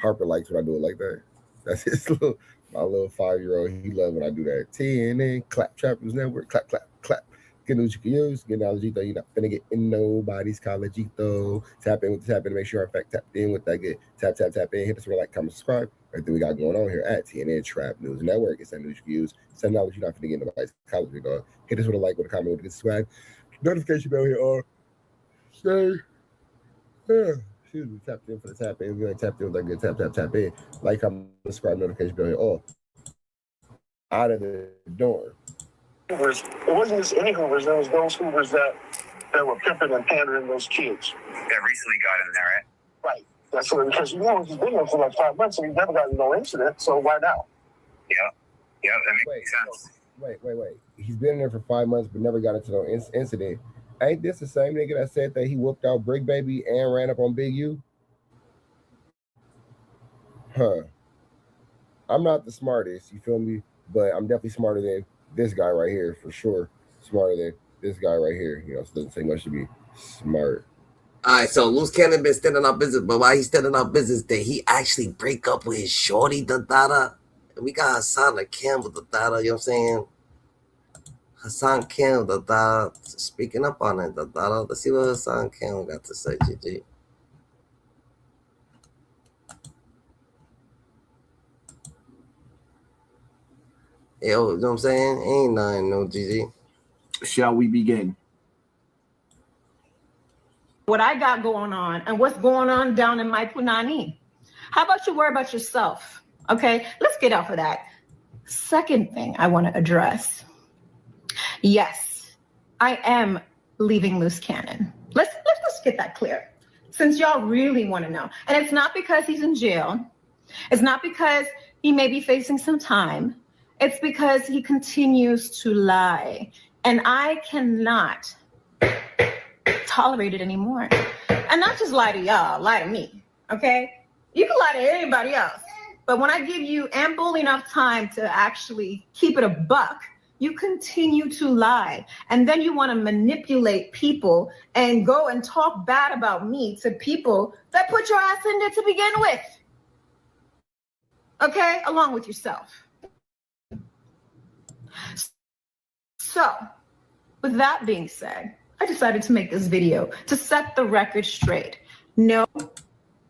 [SPEAKER 3] Harper likes when I do it like that. That's my little 5-year-old. He loves when I do that. TNN, Clap Trap News Network. Clap, clap, clap. Get news you can use. Get knowledge, though. You're not finna get in nobody's college, though. Tap in with the tap in to make sure, in fact, tapped in with that good. Tap in. Hit us with a like, comment, subscribe. Everything we got going on here at TNN Trap News Network. It's that news you can use. It's that knowledge you're not finna get in nobody's college, though. Hit us with a like, with a comment, with a good subscribe. Notification bell here or stay. Excuse me, tapped in for the tap in. If you ain't tapped in with that good tap in. Like, comment, subscribe, notification bell here or out of the door.
[SPEAKER 13] It wasn't just any Hoovers, there was those Hoovers that were pimping and pandering those kids.
[SPEAKER 21] That recently got in there, right?
[SPEAKER 13] Right. That's what, because he's been there for like 5 months and he never got no incident, so why now?
[SPEAKER 21] Yeah, that makes sense.
[SPEAKER 3] Wait. He's been in there for 5 months but never got into no incident. Ain't this the same nigga that said that he whooped out Brick Baby and ran up on Big U? Huh. I'm not the smartest, you feel me? But I'm definitely smarter than this guy right here, for sure. Smarter than this guy right here. You know, so it doesn't take much to be smart.
[SPEAKER 1] All right, so Luce Cannon been standing up business, but while he's standing up business, did he actually break up with his shorty, the Dada? We got Hassan Campbell, the Dada, you know what I'm saying? Hassan Campbell, the Dada, speaking up on it, the Dada. Let's see what Hassan Campbell got to say, GG. Yo, you know what I'm saying? Ain't nothing, no GG.
[SPEAKER 18] Shall we begin?
[SPEAKER 5] What I got going on and what's going on down in my punani. How about you worry about yourself? Okay, let's get off of that. Second thing I want to address. Yes, I am leaving Luce Cannon. Let's get that clear. Since y'all really want to know. And it's not because he's in jail. It's not because he may be facing some time. It's because he continues to lie. And I cannot tolerate it anymore. And not just lie to y'all, lie to me, okay? You can lie to anybody else. But when I give you ample enough time to actually keep it a buck, you continue to lie. And then you want to manipulate people and go and talk bad about me to people that put your ass in there to begin with. Okay? Along with yourself. So, with that being said, I decided to make this video to set the record straight. No,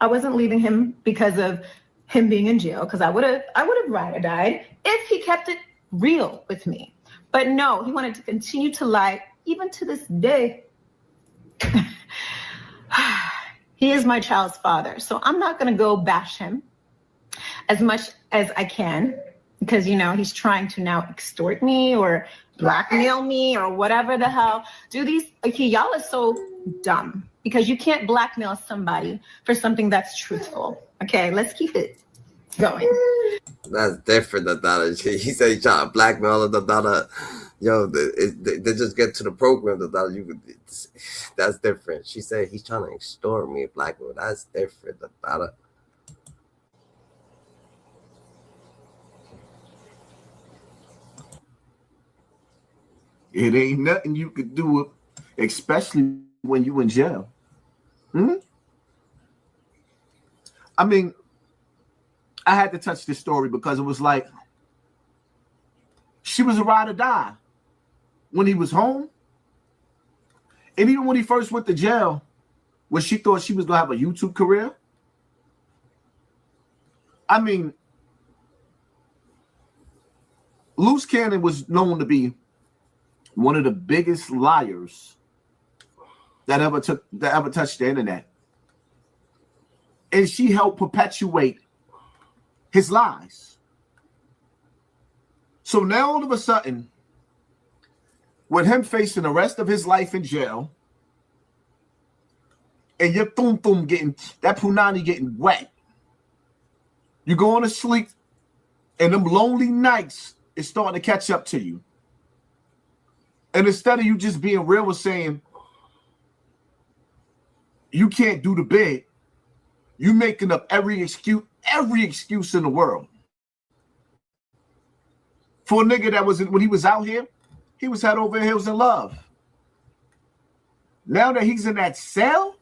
[SPEAKER 5] I wasn't leaving him because of him being in jail, because I would have rather died if he kept it real with me. But no, he wanted to continue to lie even to this day. He is my child's father, so I'm not going to go bash him as much as I can, because, you know, he's trying to now extort me or blackmail me or whatever the hell. Okay, y'all are so dumb because you can't blackmail somebody for something that's truthful. Okay, let's keep it going.
[SPEAKER 1] That's different, the Dada. He said he trying to blackmail the Dada. Yo, they just get to the program, the Dada. That's different. She said he's trying to extort me, blackmail. That's different, the Dada.
[SPEAKER 18] It ain't nothing you could do, especially when you in jail. I mean, I had to touch this story because it was like she was a ride or die when he was home. And even when he first went to jail, when she thought she was going to have a YouTube career. I mean, Luce Cannon was known to be one of the biggest liars that ever touched the internet. And she helped perpetuate his lies. So now all of a sudden, with him facing the rest of his life in jail, and your thum getting, that punani getting wet, you're going to sleep, and them lonely nights is starting to catch up to you. And instead of you just being real with saying you can't do the bid, you making up every excuse in the world. For a nigga that was when he was out here, he was head over heels in love. Now that he's in that cell,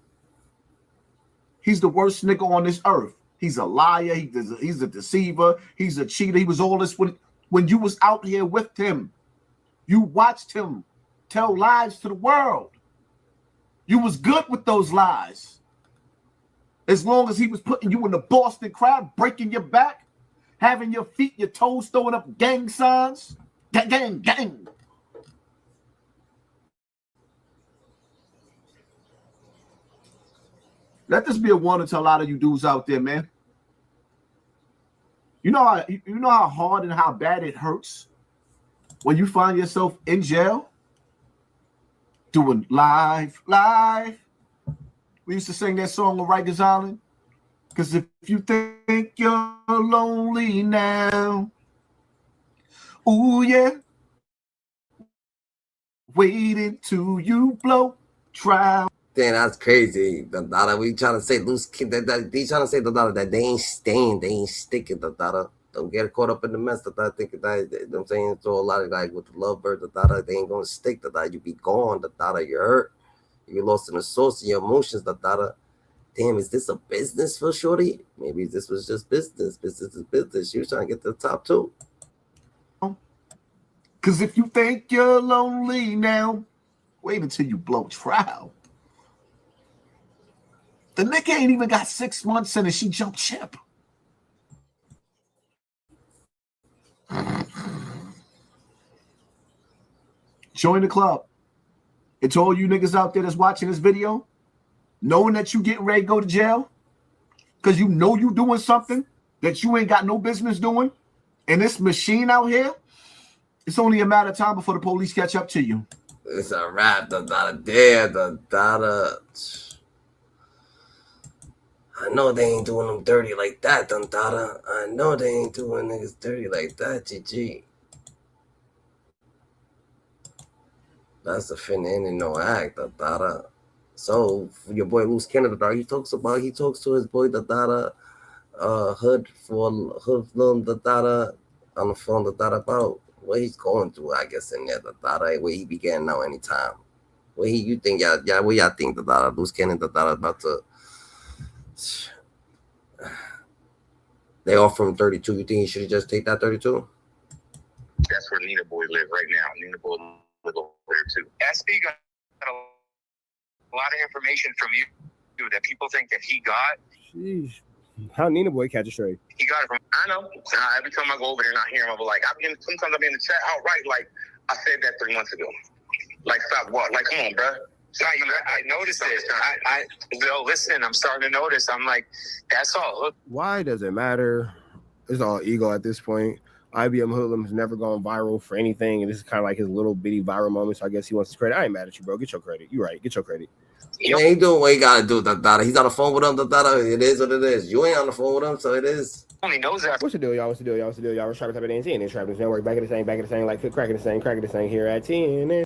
[SPEAKER 18] he's the worst nigga on this earth. He's a liar. He's a deceiver. He's a cheater. He was all this when you was out here with him. You watched him tell lies to the world. You was good with those lies. As long as he was putting you in the Boston crowd, breaking your back, having your feet, your toes, throwing up gang signs. Gang, gang, gang. Let this be a warning to a lot of you dudes out there, man. You know how hard and how bad it hurts when you find yourself in jail doing live. We used to sing that song on Rikers Island. Because if you think you're lonely now, ooh yeah, wait until you blow trial.
[SPEAKER 1] Damn, that's crazy. The data we trying to say loose kid that they trying to say the data that they ain't staying, they ain't sticking the data. Don't get caught up in the mess that I think that you know what I'm saying. So a lot of like with the lovebird, the data, they ain't gonna stick the data. You be gone, the data, you're hurt, you lost in the source of your emotions, the data. Damn, is this a business for Shorty? Maybe this was just business. Business is business. She was trying to get to the top too.
[SPEAKER 18] Because if you think you're lonely now, wait until you blow trial. The nigga ain't even got 6 months in and she jumped ship. Join the club. It's all you niggas out there that's watching this video, knowing that you getting ready to go to jail because you know you doing something that you ain't got no business doing. And this machine out here, it's only a matter of time before the police catch up to you.
[SPEAKER 1] It's a wrap, the data there, the data. I know they ain't doing them dirty like that, the data. I know they ain't doing niggas dirty like that, GG. That's a finna and no act, the data. So your boy Luce Cannon, he talks to his boy the data, hood film the data on the phone the data about what he's going through, I guess in there the data where he be getting now anytime. Where you think what y'all think the data Luce Cannon the data about to they offer him 32. You think he should just take that 32?
[SPEAKER 2] That's where Nina Boy live right now. Nina Boy live over there too. SB got a lot of information from you that people think that he got.
[SPEAKER 3] Sheesh. How Nina Boy catch a straight?
[SPEAKER 2] He got it from, I know. Every time I go over there and I hear him, I'm like, sometimes I'm in the chat outright, like, I said that 3 months ago. Like, stop what? Like, come on, bro. So I noticed it. Listen, I'm starting to notice. I'm like, that's all.
[SPEAKER 3] Why does it matter? It's all ego at this point. IBM Hoodlum's never gone viral for anything, and this is kind of like his little bitty viral moment, so I guess he wants his credit. I ain't mad at you, bro. Get your credit. You right. Get your credit.
[SPEAKER 1] Man, he doing what he gotta do, the data. He's on the phone with him, the data. It is what it is. You ain't on the phone with him, so it is.
[SPEAKER 2] Only knows that.
[SPEAKER 3] What's the deal, y'all? What's the deal, y'all? What's the deal, y'all? We're Trappers Type of DNC and it's Trappers Network. Back at the same, like cracking the same here at 10.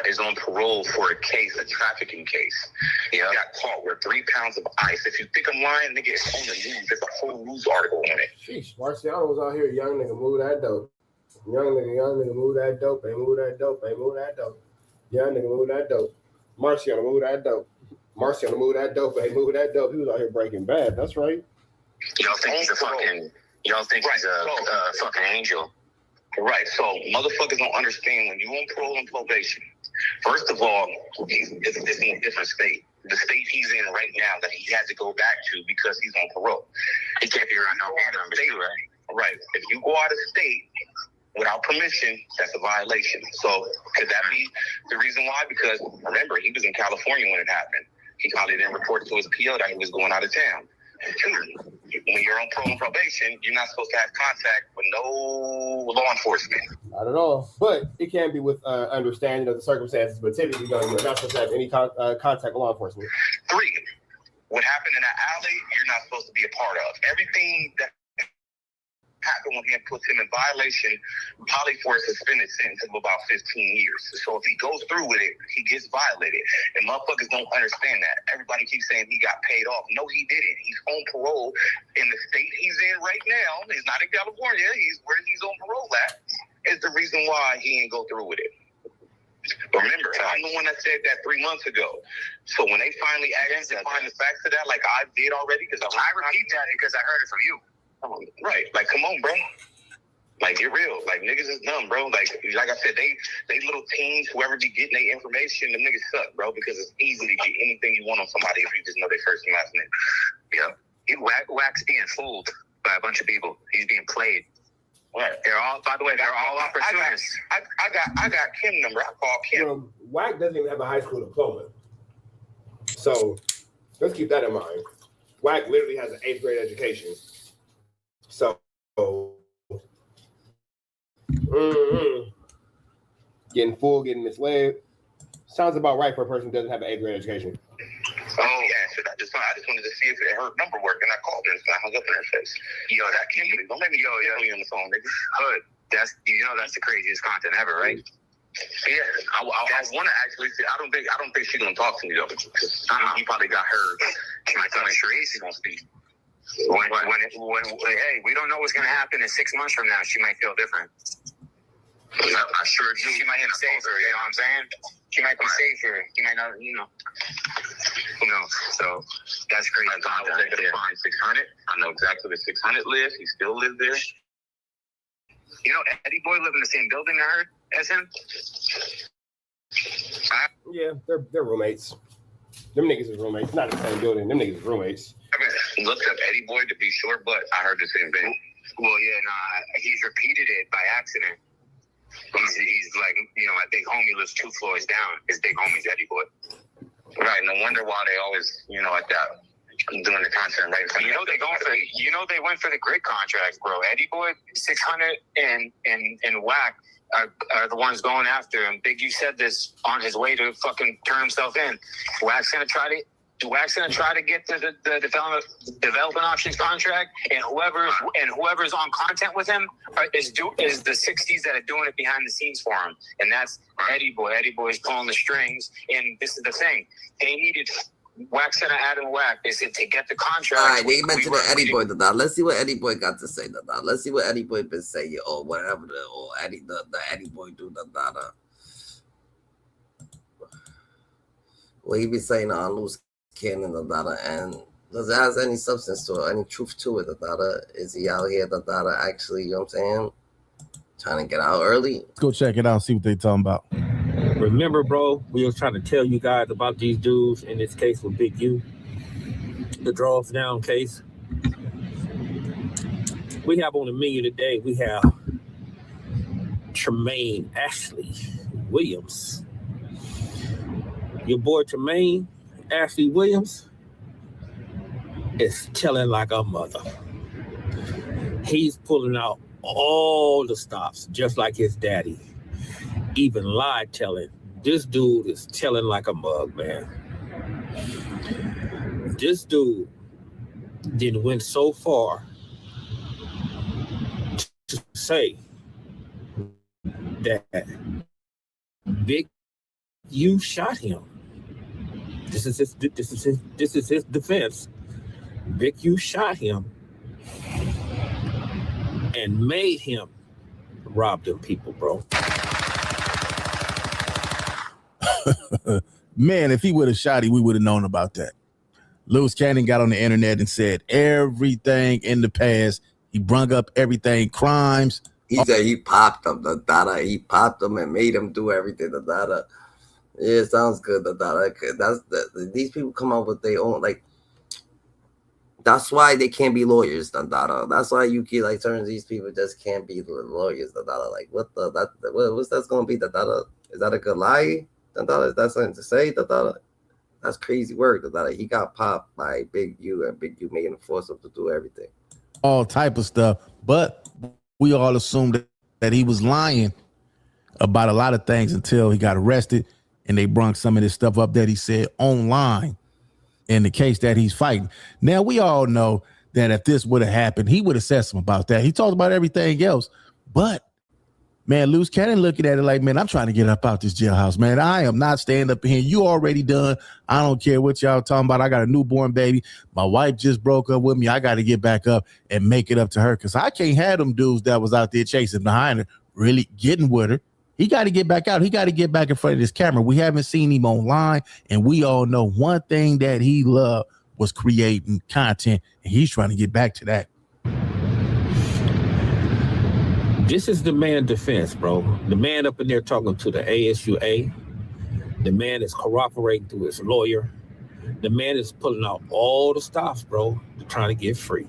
[SPEAKER 2] Is on parole for a trafficking case. Yeah, got caught with 3 pounds of ice. If you think I'm lying, nigga, it's on the news. There's a whole news article on it.
[SPEAKER 3] Sheesh, Marciano was out here, young nigga, move that dope. Young nigga, move that dope. Ain't move that dope. Ain't move that dope. Young nigga, move that dope. Marciano, move that dope. Marciano, move that dope. Ain't move that dope. He was out here breaking bad. That's right.
[SPEAKER 2] Y'all think he's a fucking angel. Right, so motherfuckers don't understand when you on parole and probation. First of all, it's in a different state. The state he's in right now that he had to go back to because he's on parole. He can't figure out no numbers too, right? Right. If you go out of state without permission, that's a violation. So could that be the reason why? Because remember, he was in California when it happened. He probably didn't report to his PO that he was going out of town. When you're on parole and probation, you're not supposed to have contact with no law enforcement.
[SPEAKER 3] Not at all. But it can be with understanding of the circumstances. But typically, you're not supposed to have any contact with law enforcement.
[SPEAKER 2] 3, what happened in that alley, you're not supposed to be a part of. Everything that happened when he puts him in violation, probably for a suspended sentence of about 15 years. So if he goes through with it, he gets violated. And motherfuckers don't understand that. Everybody keeps saying he got paid off. No, he didn't. He's on parole in the state he's in right now. He's not in California. He's where he's on parole at. Is the reason why he ain't go through with it. Remember, I'm the one that said that 3 months ago. So when they finally asked to find the facts of that, like I did already, because I repeat that because I heard it from you. Right, like come on, bro. Like you're real. Like niggas is dumb, bro. Like I said, they little teens, whoever be getting their information, the niggas suck, bro. Because it's easy to get anything you want on somebody if you just know their first and last name. Yeah, Wax being fooled by a bunch of people. He's being played. Right. They're all, by the way, they're all opportunists. I got Kim number. I called Kim.
[SPEAKER 3] Well, Wack doesn't even have a high school diploma. So let's keep that in mind. Wack literally has an 8th grade education. So getting fooled, getting misled. Sounds about right for a person who doesn't have an 8th grade education.
[SPEAKER 2] Oh, yeah, so I just wanted to see if her number worked, and I called her and I hung up in her face. Yo, that Kimberly, don't make me on the phone, nigga. Hood, that's the craziest content ever, right? Yeah, I want to actually see. I don't think she's gonna talk to me though. You probably got her. She might tell me she's gonna speak. When hey, we don't know what's gonna happen in 6 months from now. She might feel different. I sure do. She might be safer. You know what I'm saying? She might be safer. She might not. You know. Who knows? So that's crazy. I was able to find 600. I know exactly where 600 lives. He still lives there. You know, Eddie Boy live in the same building I heard as him.
[SPEAKER 3] Yeah, they're roommates. Them niggas is roommates. Not the same building. Them niggas is roommates.
[SPEAKER 2] I looked up Eddie Boy to be short, but I heard the same thing. Well, yeah, nah, he's repeated it by accident. He's like, you know, my big homie lives 2 floors down. His big homie's Eddie Boy. Right, no wonder why they always, you know, like that, doing the content right. You know they went for the grid contract, bro. Eddie Boy, 600 and Whack are the ones going after him. Big U said this on his way to fucking turn himself in. Whack's gonna try to get the development options contract, and whoever's on content with him is the 60s that are doing it behind the scenes for him, and that's Eddie Boy. Eddie Boy is pulling the strings, and this is the thing: they needed Wax Center, Adam Wack. They said to get the contract.
[SPEAKER 1] All right, they mentioned the Eddie Boy. Let's see what Eddie Boy got to say. Let's see what Eddie Boy been saying, or whatever the Eddie Boy do. What he be saying on Luce Cannon, and does it have any substance to it, any truth to it? Is he out here actually, you know what I'm saying, trying to get out early?
[SPEAKER 4] Let's go check it out, see what they talking about.
[SPEAKER 7] Remember, bro, we was trying to tell you guys about these dudes in this case with Big U, the draws down case. We have on the menu today, we have Tremaine Ashley Williams. Your boy Tremaine Ashley Williams is telling like a mother. He's pulling out all the stops, just like his daddy. Even lie telling. This dude is telling like a mug, man. This dude didn't went so far to say that Big U shot him. This is his defense. Big U shot him and made him rob them people, bro.
[SPEAKER 4] Man, if he would have shot him, we would have known about that. Luce Cannon got on the internet and said everything in the past. He brung up everything, crimes.
[SPEAKER 1] He said he popped them, he popped them and made them do everything, Yeah, it sounds good, these people come up with their own, like, that's why they can't be lawyers, That's why you get, like, certain these people just can't be lawyers, Like, what's that's gonna be, Is that a good lie? Is that something to say? That's crazy work. He got popped by Big U, and Big U made him force him to do everything.
[SPEAKER 4] All type of stuff, but we all assumed that he was lying about a lot of things until he got arrested, and they brought some of this stuff up that he said online in the case that he's fighting. Now we all know that if this would have happened, he would have said something about that. He talked about everything else, but man, Luce Cannon looking at it like, man, I'm trying to get up out this jailhouse, man. I am not staying up in here. You already done. I don't care what y'all talking about. I got a newborn baby. My wife just broke up with me. I got to get back up and make it up to her because I can't have them dudes that was out there chasing behind her really getting with her. He got to get back out. He got to get back in front of this camera. We haven't seen him online, and we all know one thing that he loved was creating content, and he's trying to get back to that.
[SPEAKER 7] This is the man defense, bro. The man up in there talking to the ASUA. The man is corroborating through his lawyer. The man is pulling out all the stops, bro, to trying to get free.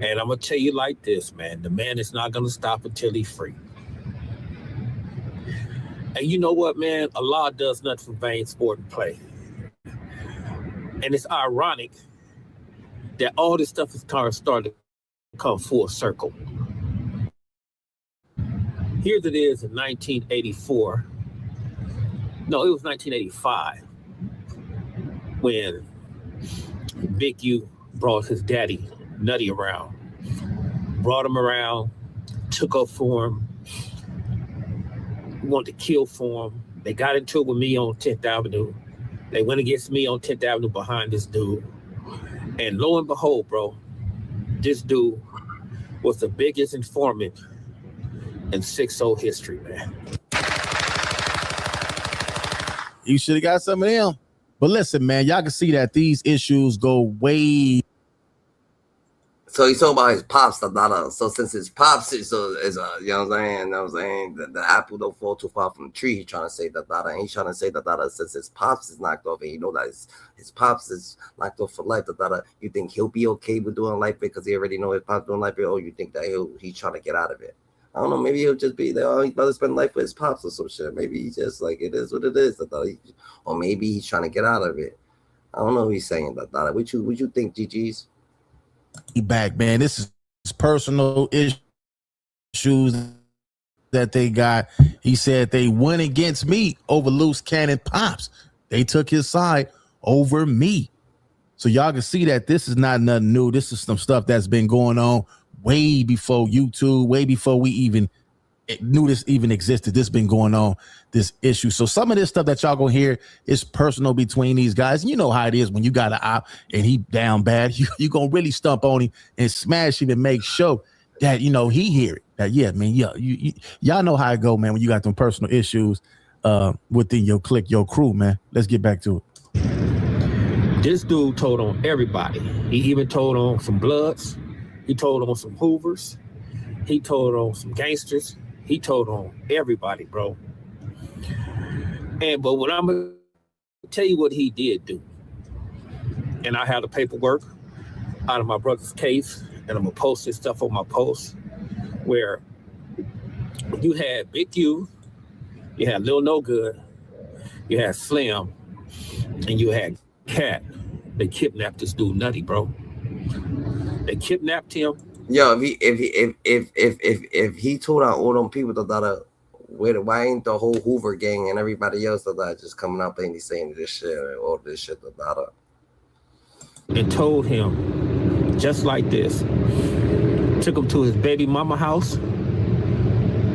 [SPEAKER 7] And I'm going to tell you like this, man. The man is not going to stop until he's free. And you know what, man? Allah does nothing for vain sport and play. And it's ironic that all this stuff is starting to come full circle. Here it is in 1984. No, it was 1985 when Big U brought his daddy, Nutty, around. Brought him around, took up for him, wanted to kill for him. They got into it with me on 10th Avenue. They went against me on 10th Avenue behind this dude. And lo and behold, bro, this dude was the biggest informant in 6-0 history, man.
[SPEAKER 4] You should have got some of them. But listen, man, y'all can see that these issues go way.
[SPEAKER 1] So he's talking about his pops. So since his pops is you know what I'm saying? The apple don't fall too far from the tree. He's trying to say that. And he's trying to say that since his pops is knocked off, and you know that his pops is knocked off for life. You think he'll be okay with doing life because he already know his pops doing life, or you think that he's trying to get out of it? I don't know. Maybe he'll just be there. Oh, he's about to spend life with his pops or some shit. Maybe he's just like, it is what it is. Or maybe he's trying to get out of it. I don't know what he's saying. What you think, GG's?
[SPEAKER 4] He back, man. This is personal issues that they got. He said they went against me over Luce Cannon pops. They took his side over me. So y'all can see that this is not nothing new. This is some stuff that's been going on way before YouTube, way before we even knew this even existed. This been going on, this issue. So some of this stuff that y'all gonna hear is personal between these guys. And you know how it is when you got an op and he down bad, you gonna really stump on him and smash him and make sure that, you know, he hear it. That, yeah, man, yeah, y'all know how it go, man, when you got them personal issues within your clique, your crew, man. Let's get back to it.
[SPEAKER 7] This dude told on everybody. He even told on some Bloods. He told on some Hoovers. He told on some gangsters. He told on everybody, bro. But what I'm gonna tell you what he did do. And I have the paperwork out of my brother's case, and I'm gonna post this stuff on my post, where you had Big U, you had Lil No Good, you had Slim, and you had Cat. They kidnapped this dude Nutty, bro. They kidnapped him.
[SPEAKER 1] Yo, if he told out all them people that why ain't the whole Hoover gang and everybody else that just coming up and he's saying this shit and all this shit that
[SPEAKER 7] and told him just like this. Took him to his baby mama house,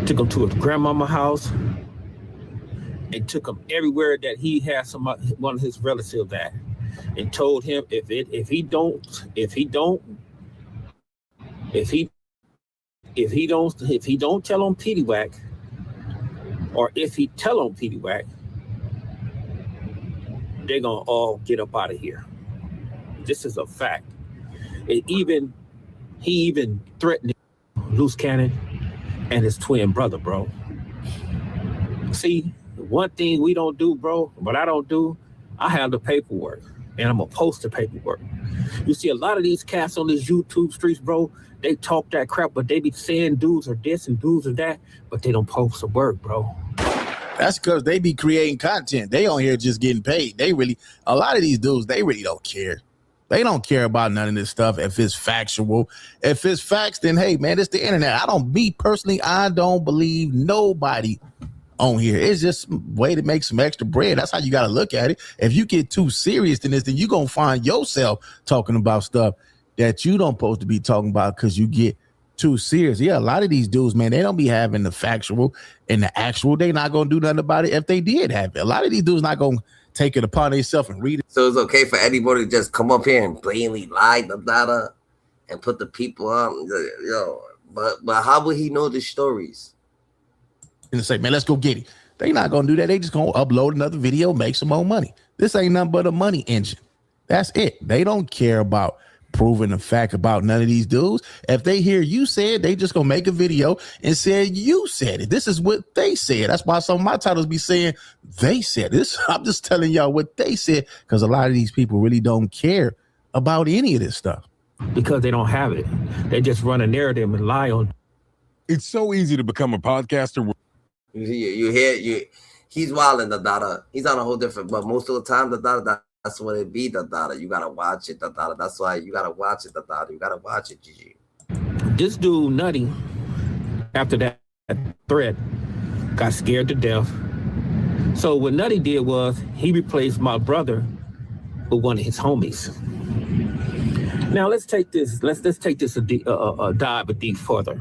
[SPEAKER 7] took him to his grandmama house, and took him everywhere that he had one of his relatives at, and told him if he don't tell on Petey Whack, or if he tell on Petey Whack, they're gonna all get up out of here. This is a fact. He even threatened Luce Cannon and his twin brother, bro. See, one thing we don't do, bro, what I don't do, I have the paperwork, and I'm gonna post the paperwork. You see a lot of these cats on this YouTube streets, bro, they talk that crap, but they be saying dudes are this and dudes are that, but they don't post the work, bro.
[SPEAKER 4] That's because they be creating content. They on here just getting paid. A lot of these dudes, they really don't care. They don't care about none of this stuff if it's factual. If it's facts, then hey, man, it's the internet. I don't believe nobody on here. It's just a way to make some extra bread. That's how you got to look at it. If you get too serious in this, then you're going to find yourself talking about stuff that you don't supposed to be talking about because you get too serious. Yeah, a lot of these dudes, man, they don't be having the factual and the actual. They not going to do nothing about it if they did have it. A lot of these dudes not going to take it upon themselves and read it.
[SPEAKER 1] So it's okay for anybody to just come up here and blatantly lie the data and put the people on. Yo, but how would he know the stories?
[SPEAKER 4] And say, man, let's go get it. They not gonna do that. They just gonna upload another video, make some more money. This ain't nothing but a money engine. That's it. They don't care about proving the fact about none of these dudes. If they hear you say it, they just gonna make a video and say you said it. This is what they said. That's why some of my titles be saying they said this. I'm just telling y'all what they said because a lot of these people really don't care about any of this stuff.
[SPEAKER 7] Because they don't have it. They just run a narrative and lie on.
[SPEAKER 20] It's so easy to become a podcaster.
[SPEAKER 1] You hear he's wilding the data. He's on a whole different, but most of the time the data, that's what it be, the data. You gotta watch it, the data. That's why you gotta watch it, the data. You gotta watch it, GG.
[SPEAKER 7] This dude Nutty, after that threat, got scared to death. So what Nutty did was he replaced my brother with one of his homies. Now let's take this. Let's take this a dive a deep further.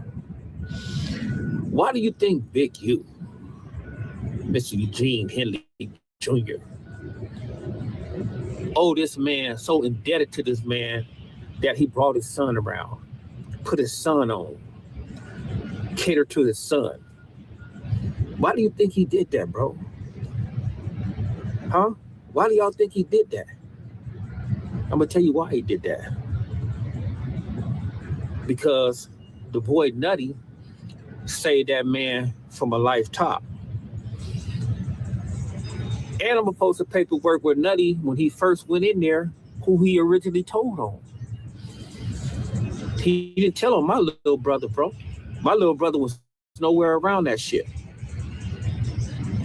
[SPEAKER 7] Why do you think Big U, Mr. Eugene Henley Jr., this man, so indebted to this man that he brought his son around, put his son on, catered to his son? Why do you think he did that, bro? Huh? Why do y'all think he did that? I'm gonna tell you why he did that. Because the boy Nutty saved that man from a life top. And I'm gonna post a paperwork with Nutty when he first went in there, who he originally told on. He didn't tell on my little brother, bro. My little brother was nowhere around that shit.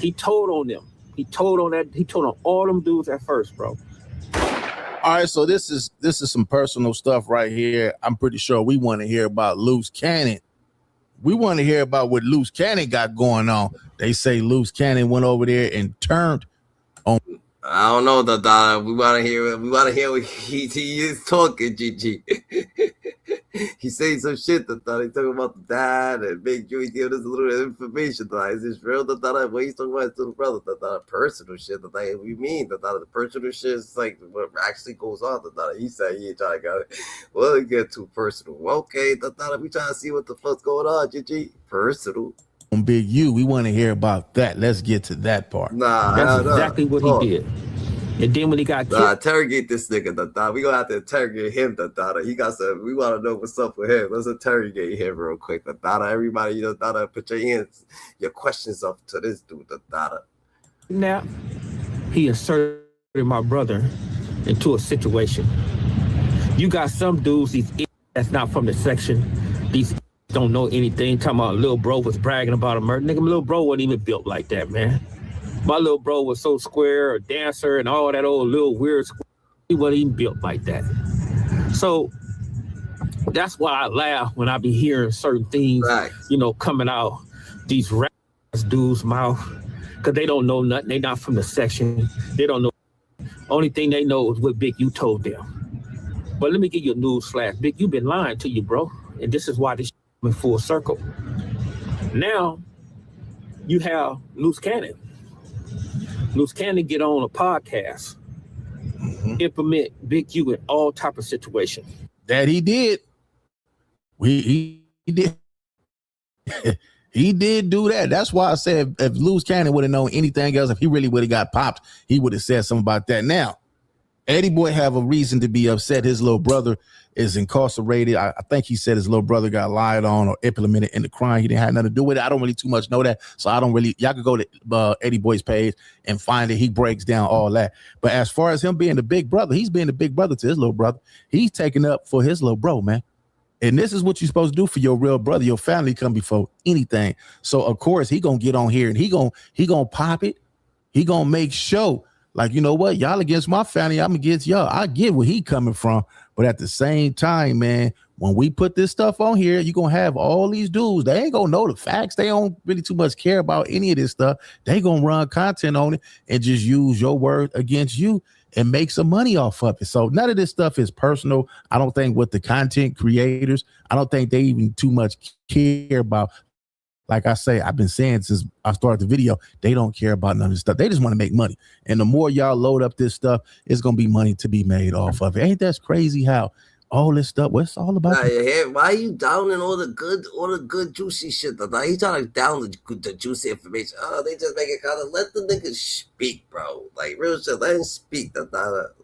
[SPEAKER 7] He told on them. He told on all them dudes at first, bro.
[SPEAKER 4] All right, so this is some personal stuff right here. I'm pretty sure we want to hear about Luce Cannon. We want to hear about what Luce Cannon got going on. They say Luce Cannon went over there and turned on.
[SPEAKER 1] I don't know, the data. We want to hear. We want to hear what he is talking. GG. He saying some shit. The data. He's talking about the dad and Big Joe. He's giving us a little information. Is this real? The data. What he's talking about his little brother. The data. Personal shit. The data. What you mean? The data. The personal shit is like what actually goes on. The data. He said he ain't trying to go. Well, it get too personal. Okay, the data. We trying to see what the fuck's going on. GG. Personal.
[SPEAKER 4] On Big U, we want to hear about that. Let's get to that part.
[SPEAKER 7] That's exactly what he did. And then when he got killed,
[SPEAKER 1] interrogate this nigga, the data. We gonna have to interrogate him, the data. He got some. We want to know what's up with him. Let's interrogate him real quick, the data. Everybody, you know, data. Put your questions up to this dude, the data.
[SPEAKER 7] Now, he inserted my brother into a situation. You got some dudes that's not from the section. These don't know anything. Talking about little bro was bragging about a murder. Nigga, my little bro wasn't even built like that, man. My little bro was so square, a dancer, and all that old little weird square. He wasn't even built like that. So that's why I laugh when I be hearing certain things, you know, coming out these rap dudes' mouth, because they don't know nothing. They not from the section. They don't know. Only thing they know is what Big U told them. But let me give you a news flash. Big U been lying to you, bro. And this is why this in full circle. Now you have Luce Cannon. Luce Cannon get on a podcast, implement Big U in all type of situations.
[SPEAKER 4] That he did. He did. He did do that. That's why I said if Luce Cannon would have known anything else, if he really would have got popped, he would have said something about that. Now, Eddie Boy have a reason to be upset. His little brother is incarcerated. I think he said his little brother got lied on or implemented in the crime. He didn't have nothing to do with it. I don't really too much know that. So I don't really, y'all could go to Eddie Boy's page and find it. He breaks down all that. But as far as him being the big brother, he's being the big brother to his little brother. He's taking up for his little bro, man. And this is what you're supposed to do for your real brother. Your family come before anything. So of course he gonna get on here and he gonna pop it. He gonna make sure Like, you know what? Y'all against my family, I'm against y'all. I get where he coming from. But at the same time, man, when we put this stuff on here, you're going to have all these dudes. They ain't going to know the facts. They don't really too much care about any of this stuff. They going to run content on it and just use your word against you and make some money off of it. So none of this stuff is personal. I don't think with the content creators, I don't think they even too much care about. Like I say, I've been saying since I started the video, they don't care about none of this stuff. They just want to make money. And the more y'all load up this stuff, it's going to be money to be made off of it. Ain't that crazy how all this stuff, what's all about?
[SPEAKER 1] Why are you downing all the good juicy shit? Like, you trying to down the juicy information. Oh, they just make it kind of let the niggas speak, bro. Like, real shit, let him speak.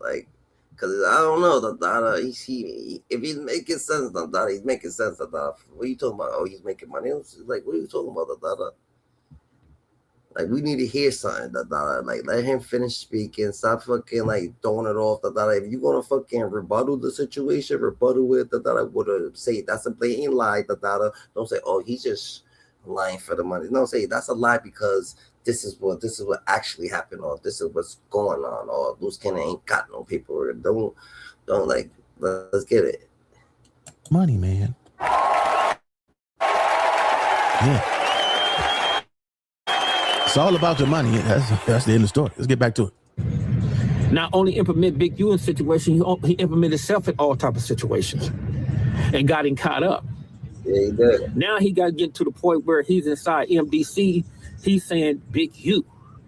[SPEAKER 1] Like, because I don't know, if he's making sense, he's making sense. What are you talking about? Oh, he's making money. Like, what are you talking about? Like, we need to hear something. Like, let him finish speaking. Stop fucking like throwing it off. If you gonna fucking rebuttal the situation, rebuttal it. Would say that's a blatant lie. Don't say, oh, he's just lying for the money. No, say that's a lie because this is what actually happened, or this is what's going on, or Luce Cannon ain't got no paperwork. Don't like, let's get it.
[SPEAKER 4] Money, man. Yeah. It's all about the money. That's the end of the story. Let's get back to it.
[SPEAKER 7] Not only implement Big U in situations, he implemented himself in all type of situations and got him caught up.
[SPEAKER 1] Yeah, he did.
[SPEAKER 7] Now he got to get to the point where he's inside MDC. He's saying Big U,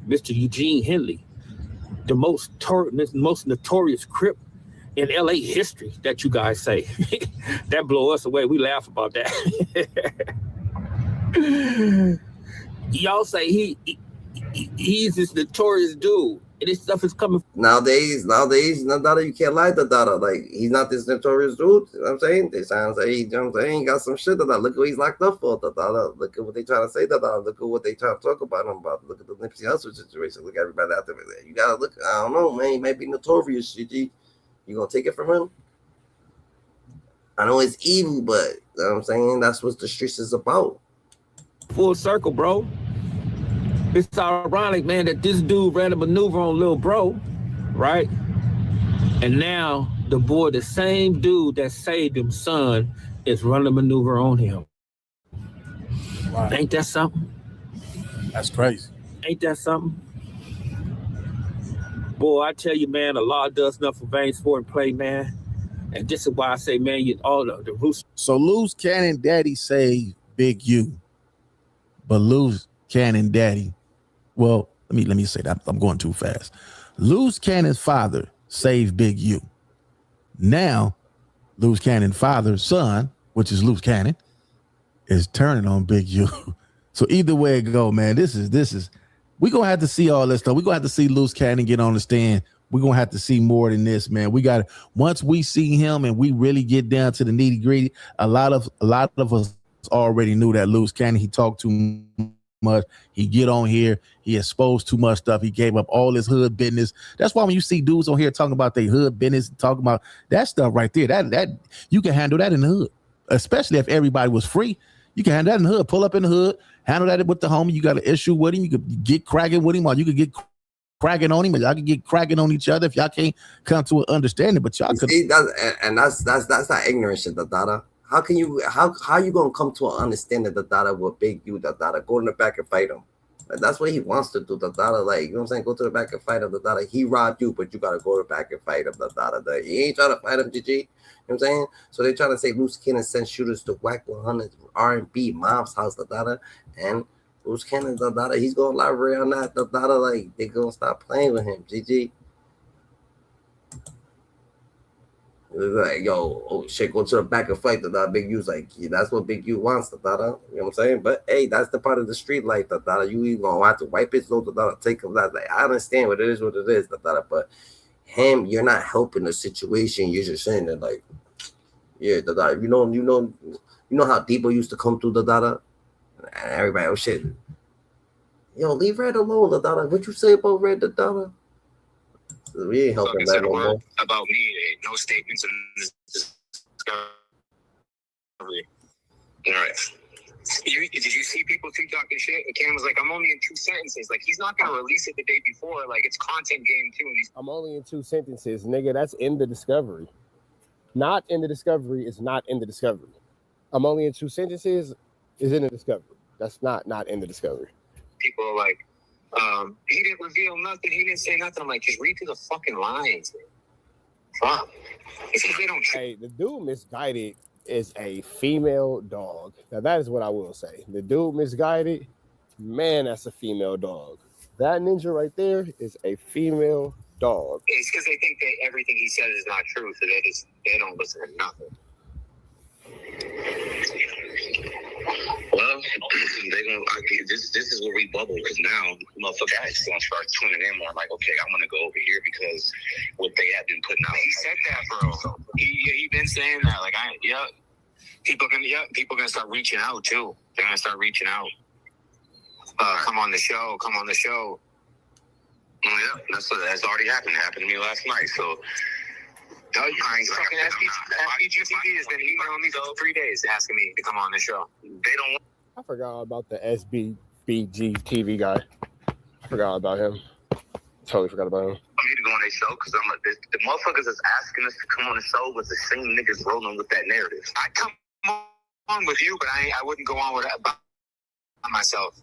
[SPEAKER 7] Mr. Eugene Henley, the most notorious Crip in LA history that you guys say. That blow us away. We laugh about that. Y'all say he's this notorious dude, and this stuff is coming.
[SPEAKER 1] Nowadays, you can't lie to Dada. Like, he's not this notorious dude. You know what I'm saying? They sound like he got some shit. Look at what he's locked up for. Look at what they trying to say. Look at what they trying to talk about him about. Look at the Nipsey Hussle situation. Look at everybody out there. You gotta look. I don't know, man. He might be notorious. GG. You gonna take it from him? I know it's evil, but you know what I'm saying, that's what the streets is about.
[SPEAKER 7] Full circle, bro. It's ironic, man, that this dude ran a maneuver on Lil Bro, right? And now the same dude that saved him, son, is running a maneuver on him.
[SPEAKER 4] Wow.
[SPEAKER 7] Ain't that something?
[SPEAKER 4] That's crazy.
[SPEAKER 7] Ain't that something? Boy, I tell you, man, the law does nothing for vain sport and play, man. And this is why I say, man, all the roots.
[SPEAKER 4] So Luce Cannon daddy saved Big U. But Luce Cannon daddy, well, let me say that. I'm going too fast. Luce Cannon's father saved Big U. Now, Luce Cannon's father's son, which is Luce Cannon, is turning on Big U. So either way it go, man, this is we're gonna have to see all this stuff. We're gonna have to see Luce Cannon get on the stand. We're gonna have to see more than this, man. We got once we see him and we really get down to the nitty gritty. A lot of us already knew that Luce Cannon, he talked too much. He get on here, he exposed too much stuff. He gave up all his hood business. That's why when you see dudes on here talking about their hood business, talking about that stuff right there, that you can handle that in the hood, especially if everybody was free. You can handle that in the hood. Pull up in the hood, handle that with the homie. You got an issue with him, you could get cracking with him, or you could get cracking on him, and y'all can get cracking on each other if y'all can't come to an understanding. But y'all could
[SPEAKER 1] see that's not ignorant shit, Dada. How can you how you gonna come to an understanding that Dada with Big U, Dada? Go in the back and fight him. Like, that's what he wants to do, Dada. Like, you know what I'm saying? Go to the back and fight him, Dada. He robbed you, but you gotta go to the back and fight him, Dada. He ain't trying to fight him, GG. You know what I'm saying? So they trying to say Luce Cannon sent shooters to whack 100 R&B mom's house, Dada. And Luce Cannon, Dada, he's gonna elaborate on that, Dada. Like, they gonna stop playing with him, GG. Like, yo, oh shit, go to the back and fight. Big U's like, yeah, that's what Big U wants, you know what I'm saying? But hey, that's the part of the street life, you even gonna have to wipe his nose, take him that. Like, I understand what it is, but him, you're not helping the situation. You're just saying that, like, yeah, you know how Debo used to come through and everybody, oh shit, yo, leave Red alone, What you say about Red, We ain't helping that no more.
[SPEAKER 21] About me, no statements in this discovery. All right. Did you see people TikTok and shit? And Cam was like, I'm only in 2 sentences. Like, he's not going to release it the day before. Like, it's content game, too.
[SPEAKER 3] I'm only in 2 sentences, nigga. That's in the discovery. Not in the discovery is not in the discovery. I'm only in 2 sentences is in the discovery. That's not in the discovery.
[SPEAKER 21] People are like, he didn't reveal nothing. He didn't say nothing. I'm like, just read through the fucking lines, man. Fuck. It's because they don't.
[SPEAKER 3] Hey, the dude Misguided is a female dog. Now, that is what I will say. The dude Misguided, man, that's a female dog. That ninja right there is a female dog.
[SPEAKER 21] It's because they think that everything he says is not true, so they don't listen to nothing.
[SPEAKER 2] Well, they gonna. This is where we bubble because now motherfuckers gonna start tuning in more. Like, okay, I'm gonna go over here because what they have been putting out.
[SPEAKER 21] He said that, bro. He been saying that. Like, people gonna start reaching out too. They're gonna start reaching out. Come on the show. Come on the show.
[SPEAKER 2] Yeah, that's already happened. It happened to me last night. So.
[SPEAKER 21] Fucking SBGTV has been emailing me for 3 days asking me to come on the show.
[SPEAKER 2] They don't.
[SPEAKER 3] I forgot about the SBG TV guy. I forgot about him. Totally forgot about him.
[SPEAKER 2] I need to go on their show because I'm like, the motherfuckers that's asking us to come on the show was the same niggas rolling with that narrative.
[SPEAKER 21] I come on with you, but I wouldn't go on with it by myself.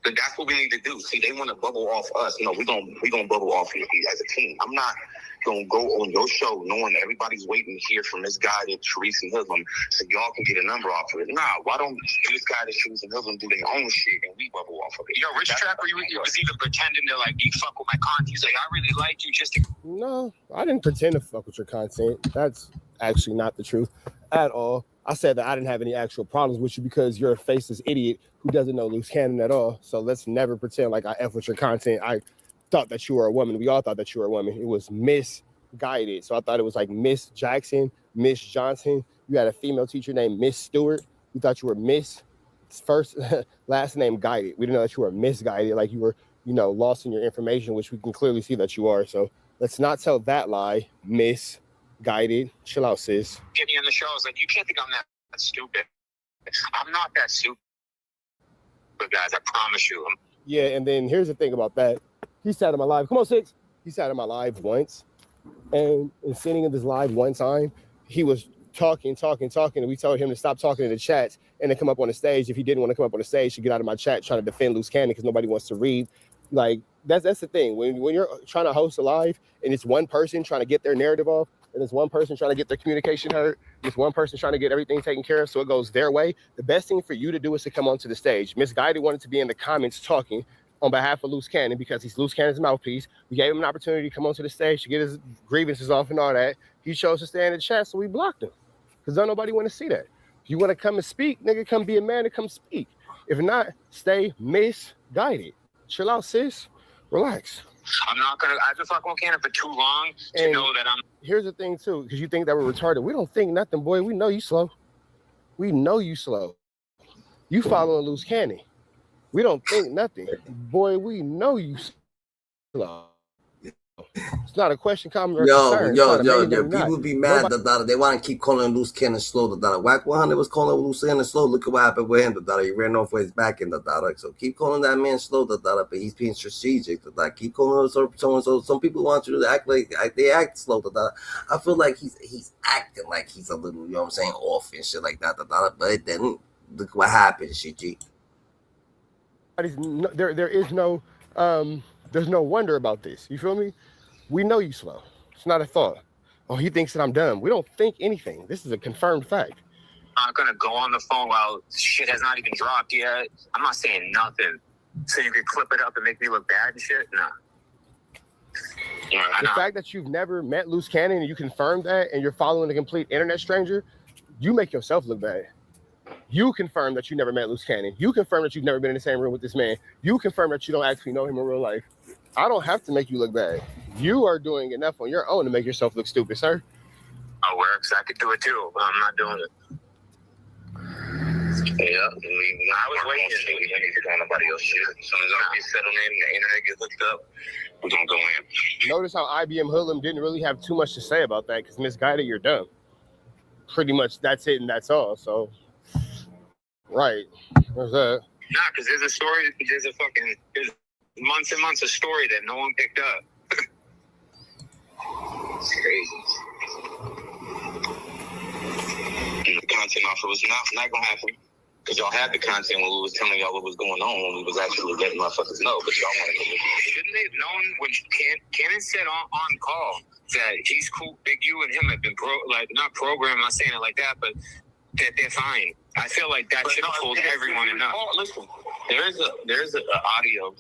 [SPEAKER 2] But that's what we need to do. See, they want to bubble off us. No, we gonna bubble off you as a team. I'm not gonna go on your show knowing that everybody's waiting to hear from this guy that Sharice and Hoodlum so y'all can get a number off of it. Nah, why don't this guy that Sharice and Hoodlum do their own shit and we bubble off of it?
[SPEAKER 21] Yo, Rich Trapper, you was even pretending to like you fuck with my content. He's like, I really like you just to.
[SPEAKER 3] No, I didn't pretend to fuck with your content. That's actually not the truth at all. I said that I didn't have any actual problems with you because you're a faceless idiot who doesn't know Luce Cannon at all. So let's never pretend like I F with your content. I thought that you were a woman. We all thought that you were a woman. It was misguided. So I thought it was like Miss Jackson, Miss Johnson. You had a female teacher named Miss Stewart. We thought you were Miss first, last name guided. We didn't know that you were misguided, like you were, lost in your information, which we can clearly see that you are. So let's not tell that lie, misguided. Chill out, sis.
[SPEAKER 21] Get me on the show. I was like, you can't think I'm that stupid. I'm not that stupid, guys. I promise you.
[SPEAKER 3] Yeah, and then here's the thing about that. He sat in my live. Come on, Six. He sat in my live once. And sitting in this live one time, he was talking. And we told him to stop talking in the chats and to come up on the stage. If he didn't want to come up on the stage, to get out of my chat trying to defend Luce Cannon because nobody wants to read. Like, that's the thing. When you're trying to host a live and it's one person trying to get their narrative off, and it's one person trying to get their communication heard, it's one person trying to get everything taken care of so it goes their way, the best thing for you to do is to come onto the stage. Misguided wanted to be in the comments talking on behalf of Luce Cannon because he's Luce Cannon's mouthpiece. We gave him an opportunity to come onto the stage to get his grievances off and all that. He chose to stay in the chat, so we blocked him because don't nobody want to see that. If you want to come and speak, nigga, come be a man and come speak. If not, stay misguided. Chill out, sis. Relax.
[SPEAKER 21] I'm not gonna. I've been fucking with Cannon for too long to know that I'm.
[SPEAKER 3] Here's the thing too, because you think that we're retarded. We don't think nothing, boy. We know you slow. We know you slow. You following Luce Cannon. We don't think nothing, boy. We know you slow. It's not a question, comment, or concern.
[SPEAKER 1] Yo. People be mad that they want to keep calling Luce Cannon slow. Whack 100 was calling Luce Cannon slow. Look at what happened with him. He ran off with his back in So keep calling that man slow. But he's being strategic. Keep calling him so. Some people want you to act like they act slow. I feel like he's acting like he's a little, off and shit like that. But then look what happened, CG.
[SPEAKER 3] There's no wonder about this. You feel me? We know you slow. It's not a thought. Oh, he thinks that I'm dumb. We don't think anything. This is a confirmed fact.
[SPEAKER 21] I'm not gonna go on the phone while shit has not even dropped yet. I'm not saying nothing. So you could clip it up and make me look bad and shit? Nah.
[SPEAKER 3] The fact that you've never met Luce Cannon and you confirmed that and you're following a complete internet stranger, you make yourself look bad. You confirm that you never met Luce Cannon. You confirm that you've never been in the same room with this man. You confirm that you don't actually know him in real life. I don't have to make you look bad. You are doing enough on your own to make yourself look stupid, sir.
[SPEAKER 21] Oh, works. I could do it too, but I'm not doing it.
[SPEAKER 2] Yeah, I was waiting. We don't need to go on nobody else's shit. As soon as I get settled in and the internet gets hooked up, we're gonna go in.
[SPEAKER 3] Notice how IBM Hoodlum didn't really have too much to say about that because Misguided, you're dumb. Pretty much that's it and that's all. So
[SPEAKER 9] Right. What's that?
[SPEAKER 21] Nah, because there's months and months of story that no one picked up. It's crazy. The content offer was not gonna happen. Because y'all had the content when we was telling y'all what was going on, when we was actually letting motherfuckers know. But y'all wanted to. Shouldn't they have known when Cannon said on call that he's cool, Big U and him have been not programmed, I'm not saying it like that, but that they're fine. I feel like that should have told everyone enough. Listen, there's an audio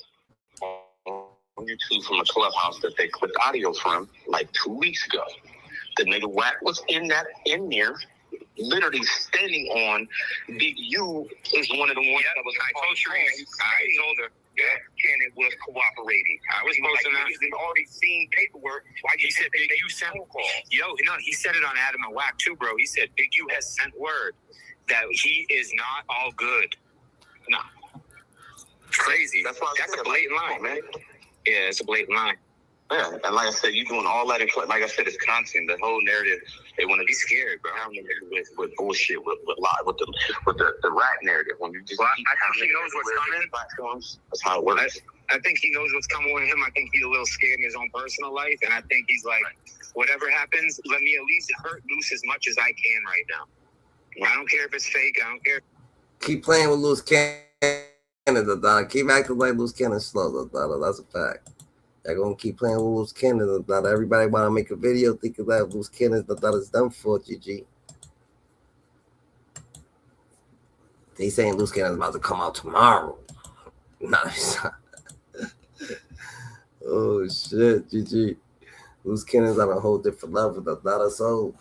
[SPEAKER 21] on YouTube from a clubhouse that they clipped audio from like 2 weeks ago. The nigga Wack was in there, literally standing on Big U is one of the ones that was. I told her that Cannon was cooperating. I was posting that. He's already seen paperwork. Why he said Big U sent a call? He said it on Adam and Wack too, bro. He said Big U has sent word that he is not all good. Nah, crazy. That's a blatant line, man. Yeah, it's a blatant line. Yeah, and like I said, you doing all that. Like I said, it's content. The whole narrative. They want to be scared, bro. With bullshit, with the rat narrative. When you just, I think he knows what's coming. Platforms. That's how it works. I think he knows what's coming with him. I think he's a little scared in his own personal life, and I think he's like, whatever happens, let me at least hurt Luce as much as I can right now. I don't care if it's fake. I don't care.
[SPEAKER 1] Keep playing with Luce Cannon, keep acting like Luce Cannon slow, that's a fact. They're gonna keep playing with Luce Cannon. Not everybody want to make a video thinking that Luce Cannon is done for. GG. They saying Luce Cannon is about to come out tomorrow. Nice. Oh shit, GG. Luce Cannon's on a whole different level. So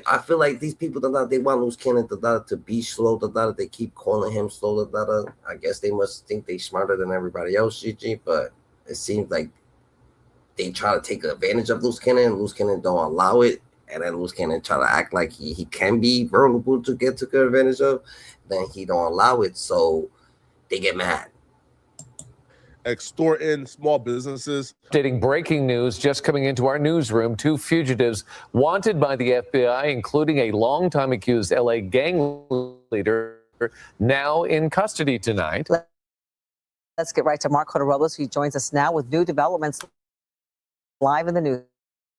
[SPEAKER 1] I feel like these people they want Luce Cannon to be slow. They keep calling him slow. I guess they must think they smarter than everybody else. GG, but it seems like they try to take advantage of Luce Cannon, and Luce Cannon don't allow it. And then Luce Cannon try to act like he can be vulnerable to get taken advantage of. Then he don't allow it, so they get mad.
[SPEAKER 22] Extorting small businesses.
[SPEAKER 23] Updating breaking news just coming into our newsroom. 2 fugitives wanted by the FBI, including a longtime accused LA gang leader, now in custody tonight.
[SPEAKER 24] Let's get right to Mark Robles, who joins us now with new developments live in the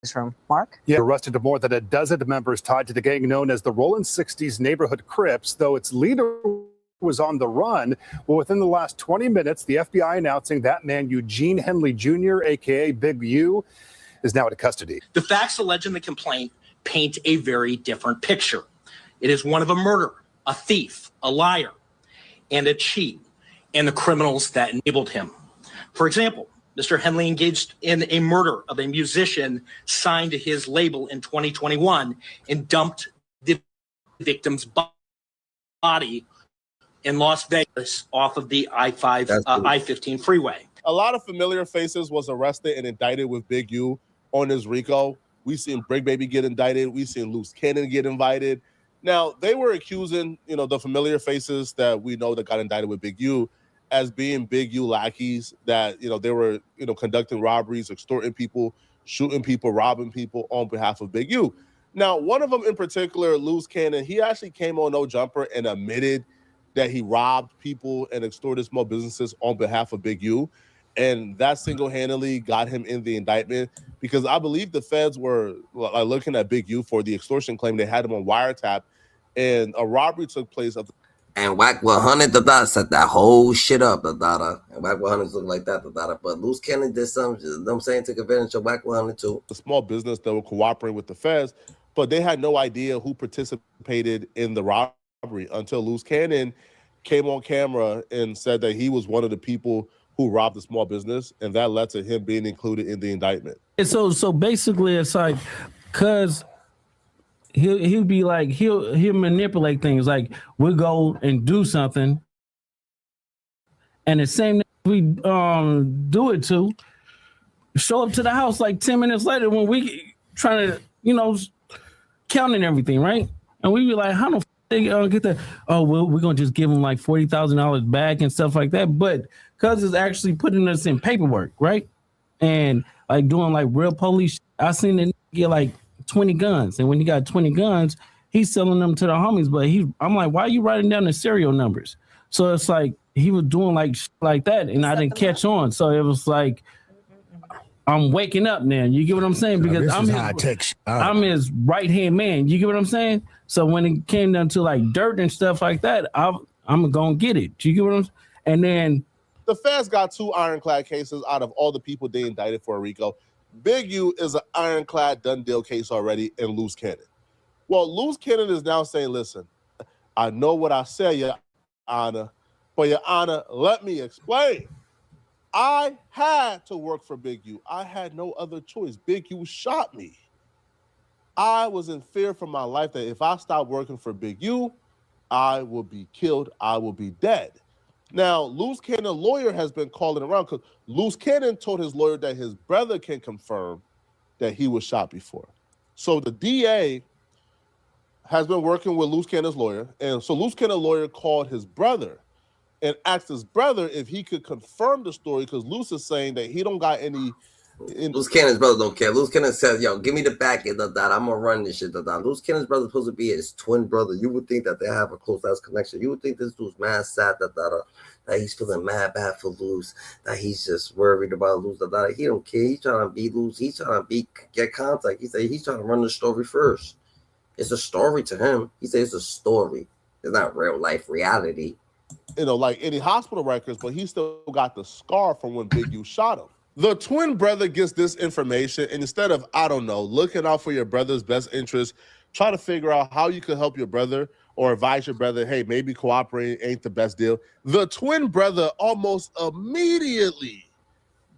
[SPEAKER 24] newsroom. Mark?
[SPEAKER 25] Yeah, arrested more than a dozen members tied to the gang known as the Rollin' 60s neighborhood Crips, though its leader was on the run. Well, within the last 20 minutes, the FBI announcing that man, Eugene Henley Jr., a.k.a. Big U, is now in custody.
[SPEAKER 26] The facts alleged in the complaint paint a very different picture. It is one of a murderer, a thief, a liar, and a cheat, and the criminals that enabled him. For example, Mr. Henley engaged in a murder of a musician signed to his label in 2021 and dumped the victim's body in Las Vegas off of the I-15 freeway.
[SPEAKER 22] A lot of familiar faces was arrested and indicted with Big U on his RICO. We seen Brick Baby get indicted. We seen Luce Cannon get invited. Now, they were accusing, the familiar faces that we know that got indicted with Big U as being Big U lackeys, that, they were, conducting robberies, extorting people, shooting people, robbing people on behalf of Big U. Now, one of them in particular, Luce Cannon, he actually came on No Jumper and admitted that he robbed people and extorted small businesses on behalf of Big U. And that single-handedly got him in the indictment, because I believe the feds were looking at Big U for the extortion claim. They had him on wiretap, and a robbery took place.
[SPEAKER 1] And Wack 100 set that whole shit up, And Wack 100 looked like that, But Luce Cannon did something, you know what I'm saying, took advantage of Wack 100 too.
[SPEAKER 22] A small business that were cooperating with the feds, but they had no idea who participated in the robbery until Luce Cannon came on camera and said that he was one of the people who robbed the small business, and that led to him being included in the indictment.
[SPEAKER 16] And so basically it's like, cause he'll be like, he'll manipulate things. Like, we'll go and do something, and the same we do it to, show up to the house like 10 minutes later when we trying to, counting everything, right? And we be like, how the they get that? Oh, well, we're gonna just give them like $40,000 back and stuff like that. But cuz it's actually putting us in paperwork, right? And like doing like real police. I seen it get like 20 guns, and when he got 20 guns,
[SPEAKER 8] he's selling them to the homies, but I'm like, why are you writing down the serial numbers? So it's like he was doing like that, and I didn't catch on. So it was like I'm waking up now. You get what I'm saying? Because I'm his right hand man. You get what I'm saying? So when it came down to like dirt and stuff like that, I'm gonna get it. You get what I'm saying? And then
[SPEAKER 22] the feds got 2 ironclad cases out of all the people they indicted for RICO. Big U is an ironclad done deal case already in Luce Cannon. Well, Luce Cannon is now saying, listen, I know what I said, Your Honor, but Your Honor, let me explain. I had to work for Big U. I had no other choice. Big U shot me. I was in fear for my life that if I stopped working for Big U, I will be killed. I will be dead. Now, Luce Cannon lawyer has been calling around because Luce Cannon told his lawyer that his brother can confirm that he was shot before. So the DA has been working with Luce Cannon's lawyer. And so Luce Cannon's lawyer called his brother and asked his brother if he could confirm the story because Luce is saying that he don't got any.
[SPEAKER 1] Luce Cannon's brother don't care. Luce Cannon says, yo, give me the back end of that. I'm going to run this shit. Luce Cannon's brother is supposed to be his twin brother. You would think that they have a close-ass connection. You would think this dude's mad sad that he's feeling mad bad for Luce, that he's just worried about Luce. He don't care. He's trying to beat Luce. He's trying to get contact. He said he's trying to run the story first. It's a story to him. He says it's a story. It's not real life reality.
[SPEAKER 22] Like any hospital records, but he still got the scar from when Big U shot him. The twin brother gets this information, and instead of, I don't know, looking out for your brother's best interest, try to figure out how you could help your brother or advise your brother, hey, maybe cooperating ain't the best deal. The twin brother almost immediately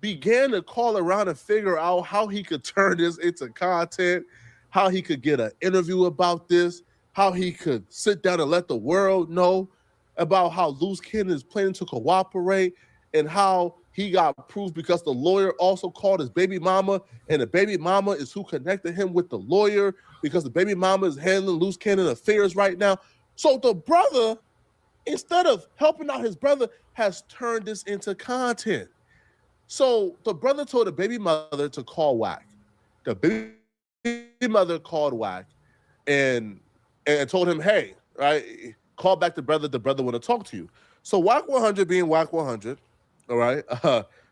[SPEAKER 22] began to call around and figure out how he could turn this into content, how he could get an interview about this, how he could sit down and let the world know about how Luce Cannon is planning to cooperate and how he got proof because the lawyer also called his baby mama, and the baby mama is who connected him with the lawyer because the baby mama is handling Luce Cannon affairs right now. So the brother, instead of helping out his brother, has turned this into content. So the brother told the baby mother to call Wack. The baby mother called Wack and told him, hey, right, call back the brother want to talk to you. So Wack 100 being Wack 100, all right,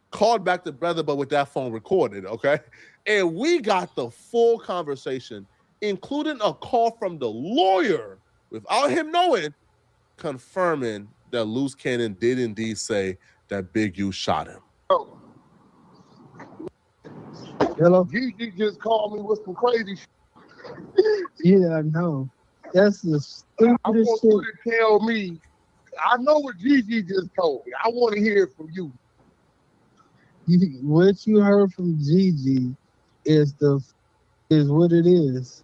[SPEAKER 22] called back the brother, but with that phone recorded, okay? And we got the full conversation, including a call from the lawyer, without him knowing, confirming that Luce Cannon did indeed say that Big U shot him.
[SPEAKER 2] Oh.
[SPEAKER 9] Hello?
[SPEAKER 2] Gigi just called me with some crazy shit.
[SPEAKER 9] Yeah, I know. That's the stupidest
[SPEAKER 2] I want
[SPEAKER 9] shit.
[SPEAKER 2] you to tell me. I know what Gigi just told me. I want to hear it from you.
[SPEAKER 9] What you heard from Gigi is what it is.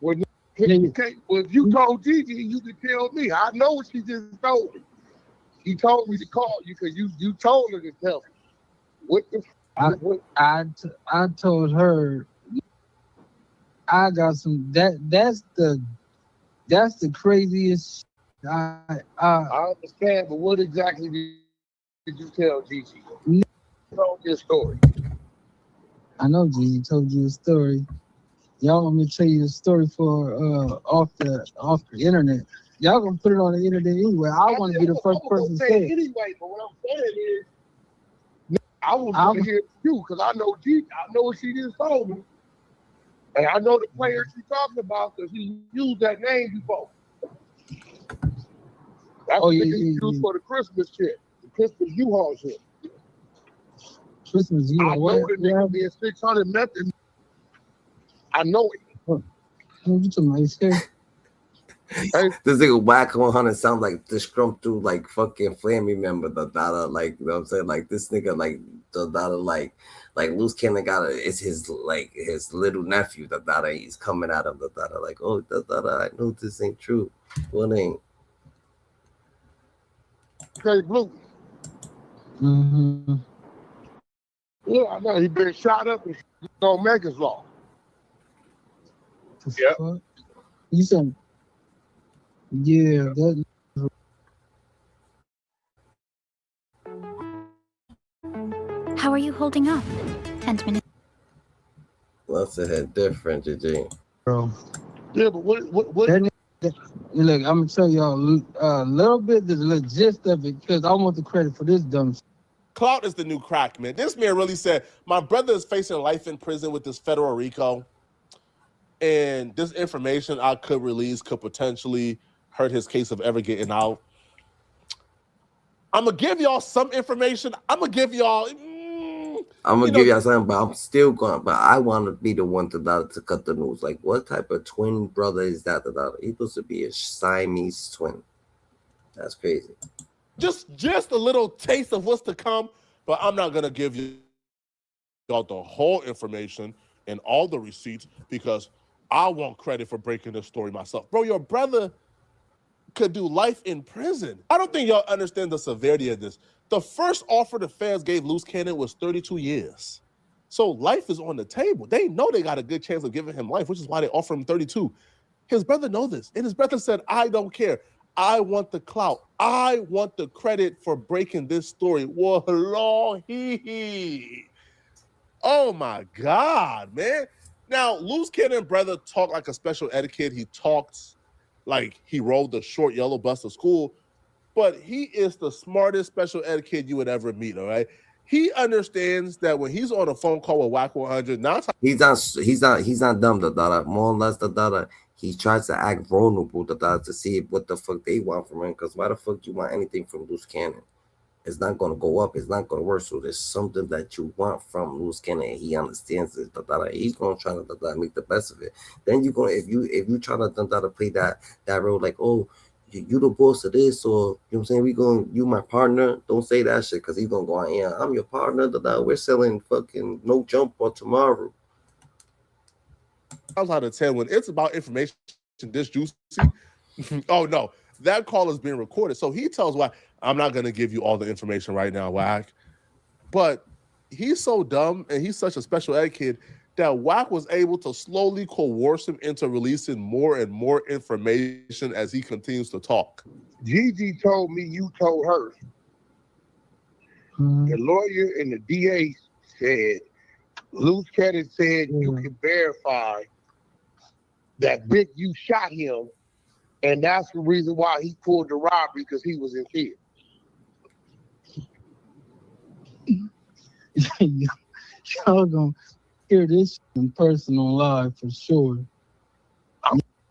[SPEAKER 2] Well, if you told Gigi, you can tell me. I know what she just told me. She told me to call you because you told her to tell me. What the?
[SPEAKER 9] I told her I got some. That's the craziest. I
[SPEAKER 2] understand, but what exactly did you tell Gigi? You told your story.
[SPEAKER 9] I know Gigi told you a story. Y'all want me to tell you a story for off the internet. Y'all gonna put it on the internet anyway. I want to be the first person to say it.
[SPEAKER 2] Anyway, but what I'm saying is, I want to hear it from you because I know Gigi. I know what she just told me, and I know the player she's talking about because he used that name before. That's what they used for the Christmas shit, the Christmas U-Haul shit.
[SPEAKER 9] Christmas U-Haul.
[SPEAKER 2] I know the nigga being 600 method. I know it.
[SPEAKER 9] What you talking about?
[SPEAKER 1] This nigga Wack 100 sounds like the scrum through like fucking family member, the daughter, like, you know what I'm saying? Like this nigga, like the daughter, like Luce Cannon it's his little nephew, the daughter, he's coming at him, the daughter, like, oh, the daughter, I know this ain't true. What ain't?
[SPEAKER 2] Okay, Blue.
[SPEAKER 9] Mm-hmm.
[SPEAKER 2] Yeah, I know. He been shot up and on Megan's Law.
[SPEAKER 9] Yep. You said, yeah, that.
[SPEAKER 11] How are you holding up, Pentman?
[SPEAKER 1] Let's hit different, GG.
[SPEAKER 9] Bro,
[SPEAKER 13] Yeah, but what?
[SPEAKER 9] Look, I'm gonna tell y'all a little bit the gist of it because I want the credit for this dumb shit.
[SPEAKER 22] Clout is the new crack, man. This man really said, my brother is facing life in prison with this federal RICO, and this information I could release could potentially hurt his case of ever getting out. I'm going to give y'all some information. I'm going to give y'all...
[SPEAKER 1] I'm gonna give y'all something, but I'm still going. But I want to be the one to cut the news. Like, what type of twin brother is that? He's supposed to be a Siamese twin. That's crazy.
[SPEAKER 22] Just a little taste of what's to come, but I'm not gonna give y'all the whole information and all the receipts because I want credit for breaking this story myself. Bro, your brother could do life in prison. I don't think y'all understand the severity of this. The first offer the feds gave Luce Cannon was 32 years. So life is on the table. They know they got a good chance of giving him life, which is why they offer him 32. His brother knows this. And his brother said, I don't care. I want the clout. I want the credit for breaking this story. Wallahi. Oh my God, man. Now, Luce Cannon brother talked like a special ed kid. He talks like he rode the short yellow bus to school, but he is the smartest special ed kid you would ever meet, all right? He understands that when he's on a phone call with WAC 100,
[SPEAKER 1] he's not dumb, more or less, he tries to act vulnerable, to see what the fuck they want from him, because why the fuck you want anything from Luce Cannon? It's not going to go up. It's not going to work. So there's something that you want from Luce Cannon. He understands it. He's going to try to make the best of it. Then you're going, if you try to play that role like, oh, you the boss of this, or you know what I'm saying, you my partner. Don't say that shit because he's gonna go on. Yeah, I'm your partner. We're selling fucking no jump for tomorrow.
[SPEAKER 22] Out of 10 when it's about information this juicy. Oh no, that call is being recorded. So he tells WAC, I'm not gonna give you all the information right now, WAC. But he's so dumb and he's such a special ed kid that WAC was able to slowly coerce him into releasing more and more information as he continues to talk.
[SPEAKER 13] Gigi told me you told her. The lawyer and the DA said, Luce Cannon said you can verify that Big U shot him, and that's the reason why he pulled the robbery, because he was in fear.
[SPEAKER 9] Y'all gonna hear this in person on live for sure.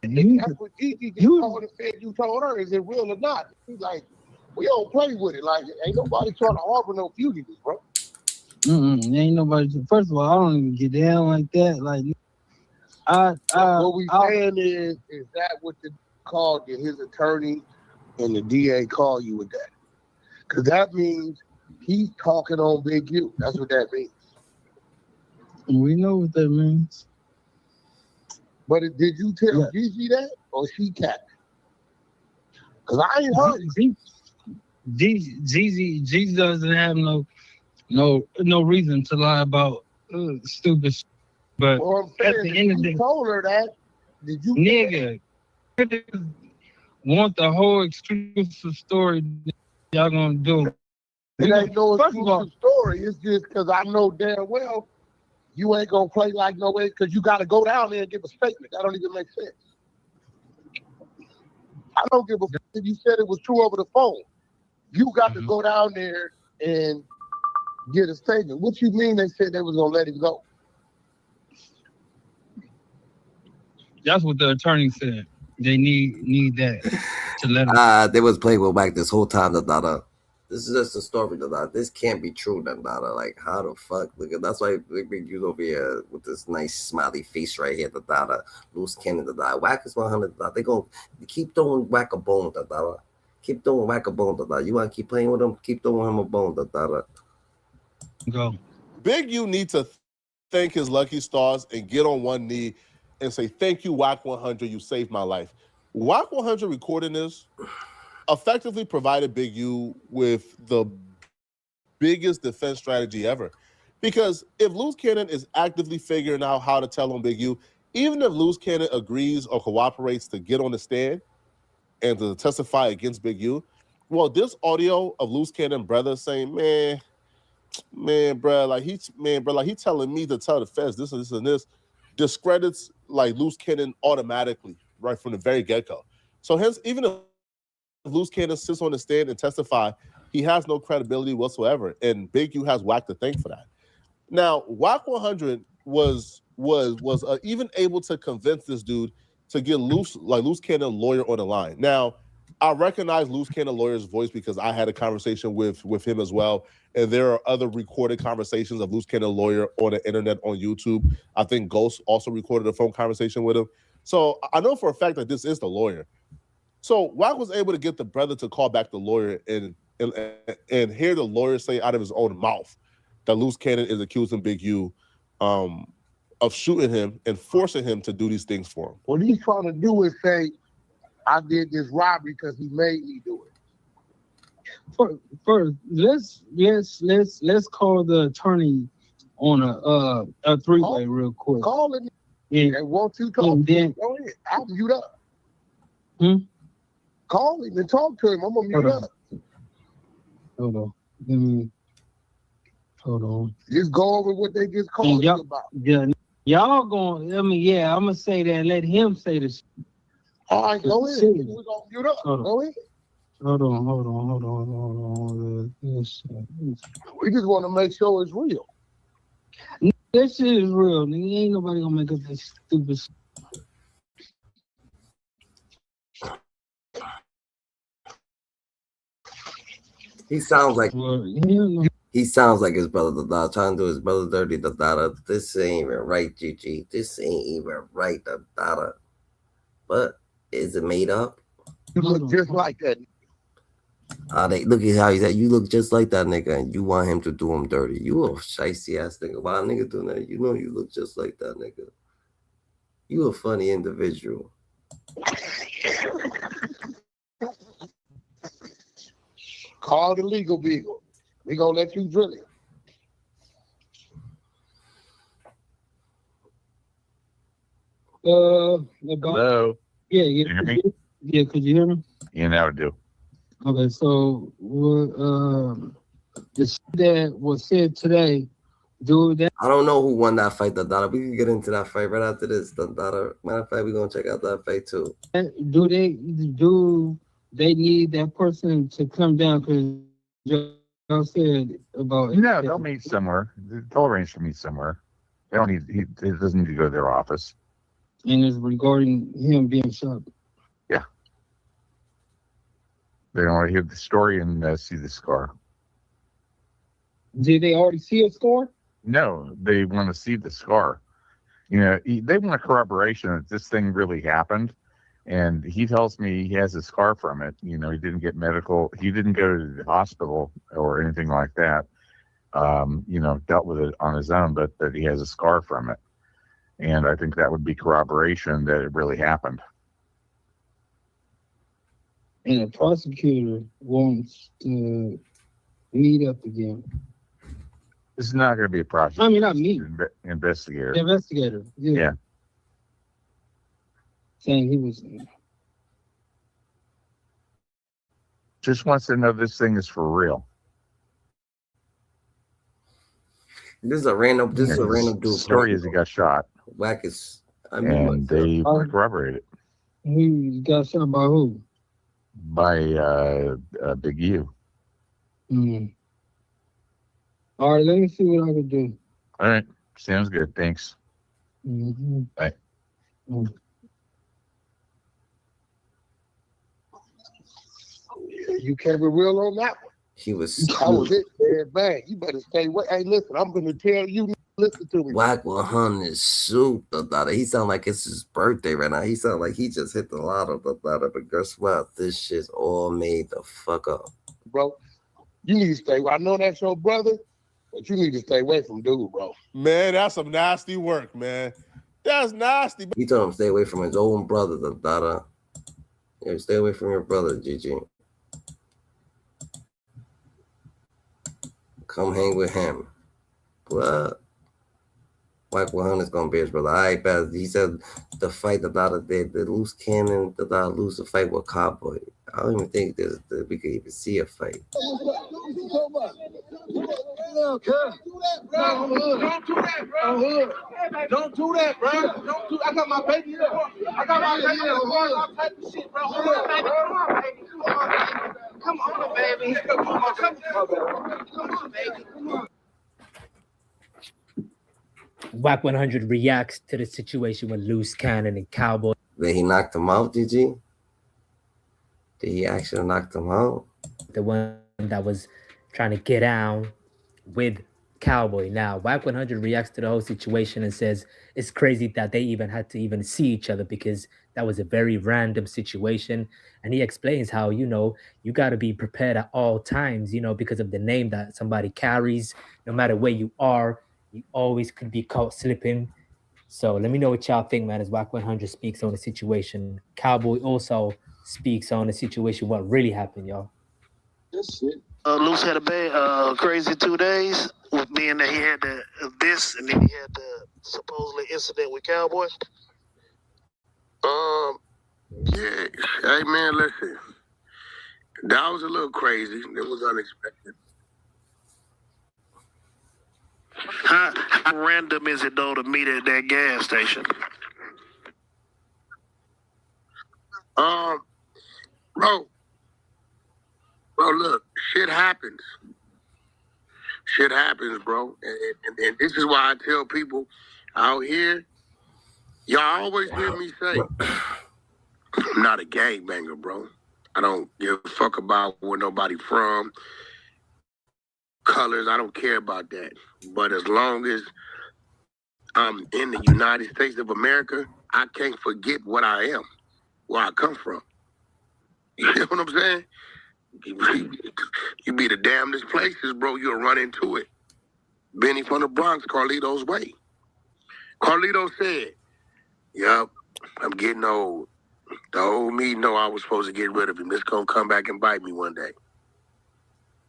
[SPEAKER 13] That's what Gigi told and said you told her. Is it real or not? He's like, we don't play with it. Like, ain't nobody trying to harbor no fugitives, bro.
[SPEAKER 9] Ain't nobody. First of all, I don't even get down like that. Like,
[SPEAKER 13] what we saying is that what the called his attorney and the DA call you with that? Because that means he's talking on Big U. That's what that means.
[SPEAKER 9] We know what that means.
[SPEAKER 13] But did you tell Gigi that, or she capped? Because I ain't heard it.
[SPEAKER 9] Gigi doesn't have no reason to lie about stupid shit. But at the end of the day,
[SPEAKER 13] told her that. Did you,
[SPEAKER 9] nigga? Want the whole exclusive story? Y'all gonna do?
[SPEAKER 13] It ain't no exclusive story. It's just because I know damn well you ain't gonna play like no way, because you got to go down there and give a statement. That don't even make sense. I don't give a fuck if you said it was true over the phone. You got to go down there and get a statement. What you mean they said they was gonna let him go?
[SPEAKER 9] That's what the attorney said. They need that to let him.
[SPEAKER 1] They was playing with WAC this whole time. This is just a story. This can't be true. Like, how the fuck? Look, that's why Big U's over here with this nice smiley face right here. Luce Cannon. WAC is 100. They gonna keep throwing WAC a bone. Keep throwing WAC a bone. You want to keep playing with him? Keep throwing him a bone.
[SPEAKER 9] Go.
[SPEAKER 22] Big U need to thank his lucky stars and get on one knee and say, thank you, WAC 100. You saved my life. WAC 100 recording this effectively provided Big U with the biggest defense strategy ever. Because if Luce Cannon is actively figuring out how to tell on Big U, even if Luce Cannon agrees or cooperates to get on the stand and to testify against Big U, well, this audio of Luce Cannon brother saying, man, bro, he telling me to tell the feds this and this and this, discredits like Luce Cannon automatically right from the very get-go. So hence, even if Luce Cannon sits on the stand and testify, he has no credibility whatsoever, and Big U has Wack to thank for that. Now, Wack 100 was even able to convince this dude to get Luce Cannon lawyer on the line. Now, I recognize Luce Cannon lawyer's voice because I had a conversation with him as well, and there are other recorded conversations of Luce Cannon lawyer on the internet on YouTube. I think Ghost also recorded a phone conversation with him. So I know for a fact that this is the lawyer. So Wack was able to get the brother to call back the lawyer and hear the lawyer say out of his own mouth that Luce Cannon is accusing Big U of shooting him and forcing him to do these things for him.
[SPEAKER 2] What he's trying to do is say, I did this robbery because he made me do it.
[SPEAKER 9] First, let's call the attorney on a three-way real quick.
[SPEAKER 2] Call him.
[SPEAKER 9] Yeah.
[SPEAKER 2] And won't you talk to him? Go ahead. I'll mute up. Call him and talk to him. I'm gonna mute up.
[SPEAKER 9] Hold on. Hold on.
[SPEAKER 2] Just go over what they just called you about.
[SPEAKER 9] Yeah, y'all going, I'm gonna say that. Let him say this.
[SPEAKER 2] All right, go ahead. We're gonna mute up. Go ahead.
[SPEAKER 9] Hold on. Yes.
[SPEAKER 2] We just want to make sure it's real.
[SPEAKER 9] This shit is real. Nigga, ain't nobody gonna make up this stupid shit.
[SPEAKER 1] He sounds like his brother Dada, trying to do his brother dirty Dada. This ain't even right, GG. This ain't even right, Dada. But is it made up?
[SPEAKER 2] You look just like that.
[SPEAKER 1] Look at how he's at. You look just like that nigga, and you want him to do him dirty. You a shicey ass nigga. Why a nigga doing that? You know you look just like that nigga. You a funny individual.
[SPEAKER 2] Call the legal beagle. We gonna let you drill it.
[SPEAKER 6] Hello.
[SPEAKER 9] Yeah.
[SPEAKER 6] Can you hear me?
[SPEAKER 9] Yeah, could you hear me?
[SPEAKER 6] Yeah, now I do.
[SPEAKER 9] Okay, so the shit that was said today, dude.
[SPEAKER 1] I don't know who won that fight, Dada. We can get into that fight right after this, Dada. Matter of fact, we're gonna check out that fight too.
[SPEAKER 9] Do they need that person to come down? Because y'all said about
[SPEAKER 6] No, they'll meet somewhere. They'll arrange to meet somewhere. They don't need. He doesn't need to go to their office.
[SPEAKER 9] And it's regarding him being shot.
[SPEAKER 6] Yeah. They don't want to hear the story and see the scar.
[SPEAKER 9] Did they already see a scar?
[SPEAKER 6] No, they want to see the scar. You know, they want a corroboration that this thing really happened. And he tells me he has a scar from it. You know, he didn't get medical. He didn't go to the hospital or anything like that. You know, dealt with it on his own, but that he has a scar from it. And I think that would be corroboration that it really happened.
[SPEAKER 9] And the prosecutor wants to meet up again.
[SPEAKER 6] This is not going to be a prosecutor.
[SPEAKER 9] I mean, not me.
[SPEAKER 6] Investigator.
[SPEAKER 9] The investigator.
[SPEAKER 6] Yeah.
[SPEAKER 9] Saying he was.
[SPEAKER 6] Just wants to know this thing is for real.
[SPEAKER 1] This is a random dude.
[SPEAKER 6] The story is he got shot.
[SPEAKER 1] Wack is.
[SPEAKER 6] And they corroborated it.
[SPEAKER 9] He got shot by who?
[SPEAKER 6] By Big U.
[SPEAKER 9] All right, let me see what I can do.
[SPEAKER 6] All right. Sounds good. Thanks. Bye.
[SPEAKER 2] You kept it real on that one.
[SPEAKER 1] He was.
[SPEAKER 2] That was it, man. Bang. You better stay away. Hey, listen, I'm going to tell you. Listen to me.
[SPEAKER 1] Wack 100 is soup, Dada. He sound like it's his birthday right now. He sound like he just hit the lotto, Dada. But guess what? This shit's all made the fuck up.
[SPEAKER 2] Bro, you need to stay away. I know that's your brother, but you need to stay away from dude, bro.
[SPEAKER 22] Man, that's some nasty work, man. That's nasty.
[SPEAKER 1] He told him to stay away from his own brother, Dada. Yeah, stay away from your brother, GG. Come hang with him. What? Wack 100 is gonna be his brother. All right, but he said the fight the Luce Cannon, lose the fight with Cowboy. I don't even think we could even see a fight.
[SPEAKER 2] Don't do that, bro. Don't do that, bro. Don't do. I got my baby here. I got my baby here. All type of shit, bro. Come on, baby. Come on, baby. Come on, baby. Come on.
[SPEAKER 10] Whack 100 reacts to the situation with Luce Cannon and Cowboy.
[SPEAKER 1] Did he knock them out, GG? Did he actually knock them out?
[SPEAKER 10] The one that was trying to get down with Cowboy. Now, Whack 100 reacts to the whole situation and says it's crazy that they even had to even see each other because that was a very random situation. And he explains how, you know, you got to be prepared at all times, you know, because of the name that somebody carries. No matter where you are, you always could be caught slipping. So let me know what y'all think, man, as Whack 100 speaks on the situation. Cowboy also speaks on the situation, what really happened, y'all.
[SPEAKER 2] This shit. Luce had a bad, crazy 2 days, with being that he had this, and then he had the supposedly incident with Cowboy.
[SPEAKER 12] Yeah. Hey, man, listen. That was a little crazy. It was unexpected.
[SPEAKER 2] How random is it, though, to meet at that gas station?
[SPEAKER 12] Bro, look, shit happens. Shit happens, bro. And this is why I tell people out here, y'all always hear me say, I'm not a gangbanger, bro. I don't give a fuck about where nobody from, colors, I don't care about that. But as long as I'm in the United States of America, I can't forget what I am, where I come from. You know what I'm saying? You be the damnedest places, bro, you'll run into it. Benny from the Bronx, Carlito's way. Carlito said, yup, I'm getting old. The old me know I was supposed to get rid of him. It's going to come back and bite me one day.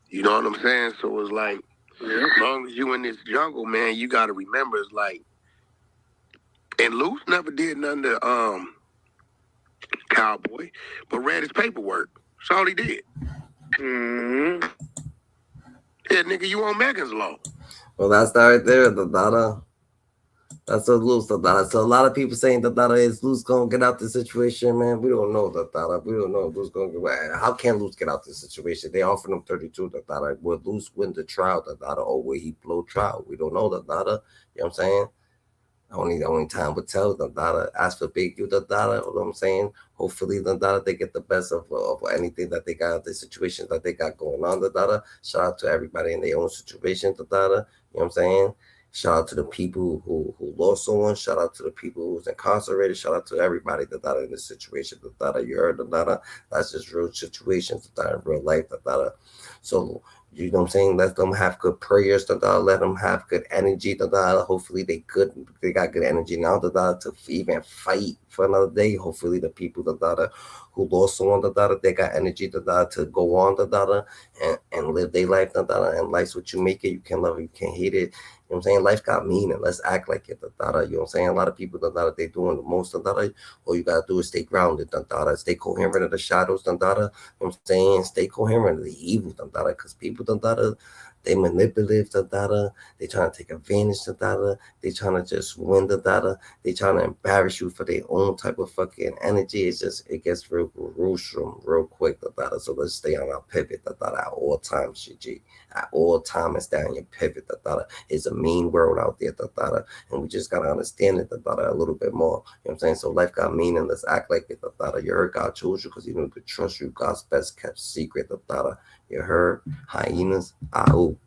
[SPEAKER 12] You know what I'm saying? So it's like, as long as you in this jungle, man, you got to remember, it's like, and Luce never did nothing to Cowboy, but read his paperwork. That's all he did. Mm-hmm. Yeah, nigga, you on Megan's law.
[SPEAKER 1] Well, that's that right there, the data. That's what Luce, the data. So a lot of people saying the data is Luce gonna get out the situation, man. We don't know the data. We don't know if Luce gonna get. How can Luce get out the situation? They offered him 32. The data. Would Luce win the trial? The data, or will he blow trial? We don't know the data. You know what I'm saying? Only time will tell. The data. Ask for big you, the data. You know what I'm saying? Hopefully, the data they get the best of anything that they got, the situations that they got going on. The data. Shout out to everybody in their own situation. The data. You know what I'm saying? Shout out to the people who lost someone. Shout out to the people who's incarcerated. Shout out to everybody that died in this situation. The data you heard, the data. That's just real situations. The data, real life. The data. So you know what I'm saying? Let them have good prayers. The data. Let them have good energy. The data. Hopefully they got good energy now. The data to even fight for another day. Hopefully the people the data who lost someone the data they got energy the data to go on the data and live their life the data. And life's what you make it. You can love it. You can hate it. You know what I'm saying? Life got meaning. Let's act like it. The data, you know what I'm saying? A lot of people, the data, they doing the most. The data, all you got to do is stay grounded. The data, stay coherent of the shadows. The data, you know what I'm saying? Stay coherent of the evil. The data, because people, the data, they manipulative the data. They trying to take advantage of the data. They trying to just win the data. They trying to embarrass you for their own type of fucking energy. It's just, it gets real gruesome real quick, the data. So let's stay on our pivot, the data, at all times, GG. At all times, stay on your pivot, the data. It's a mean world out there, the data. And we just got to understand it, the data, a little bit more. You know what I'm saying? So life got meaning. Let's act like it, the data. You heard God chose you because he knew to trust you. God's best kept secret, the data. You heard? Hyenas. Ow.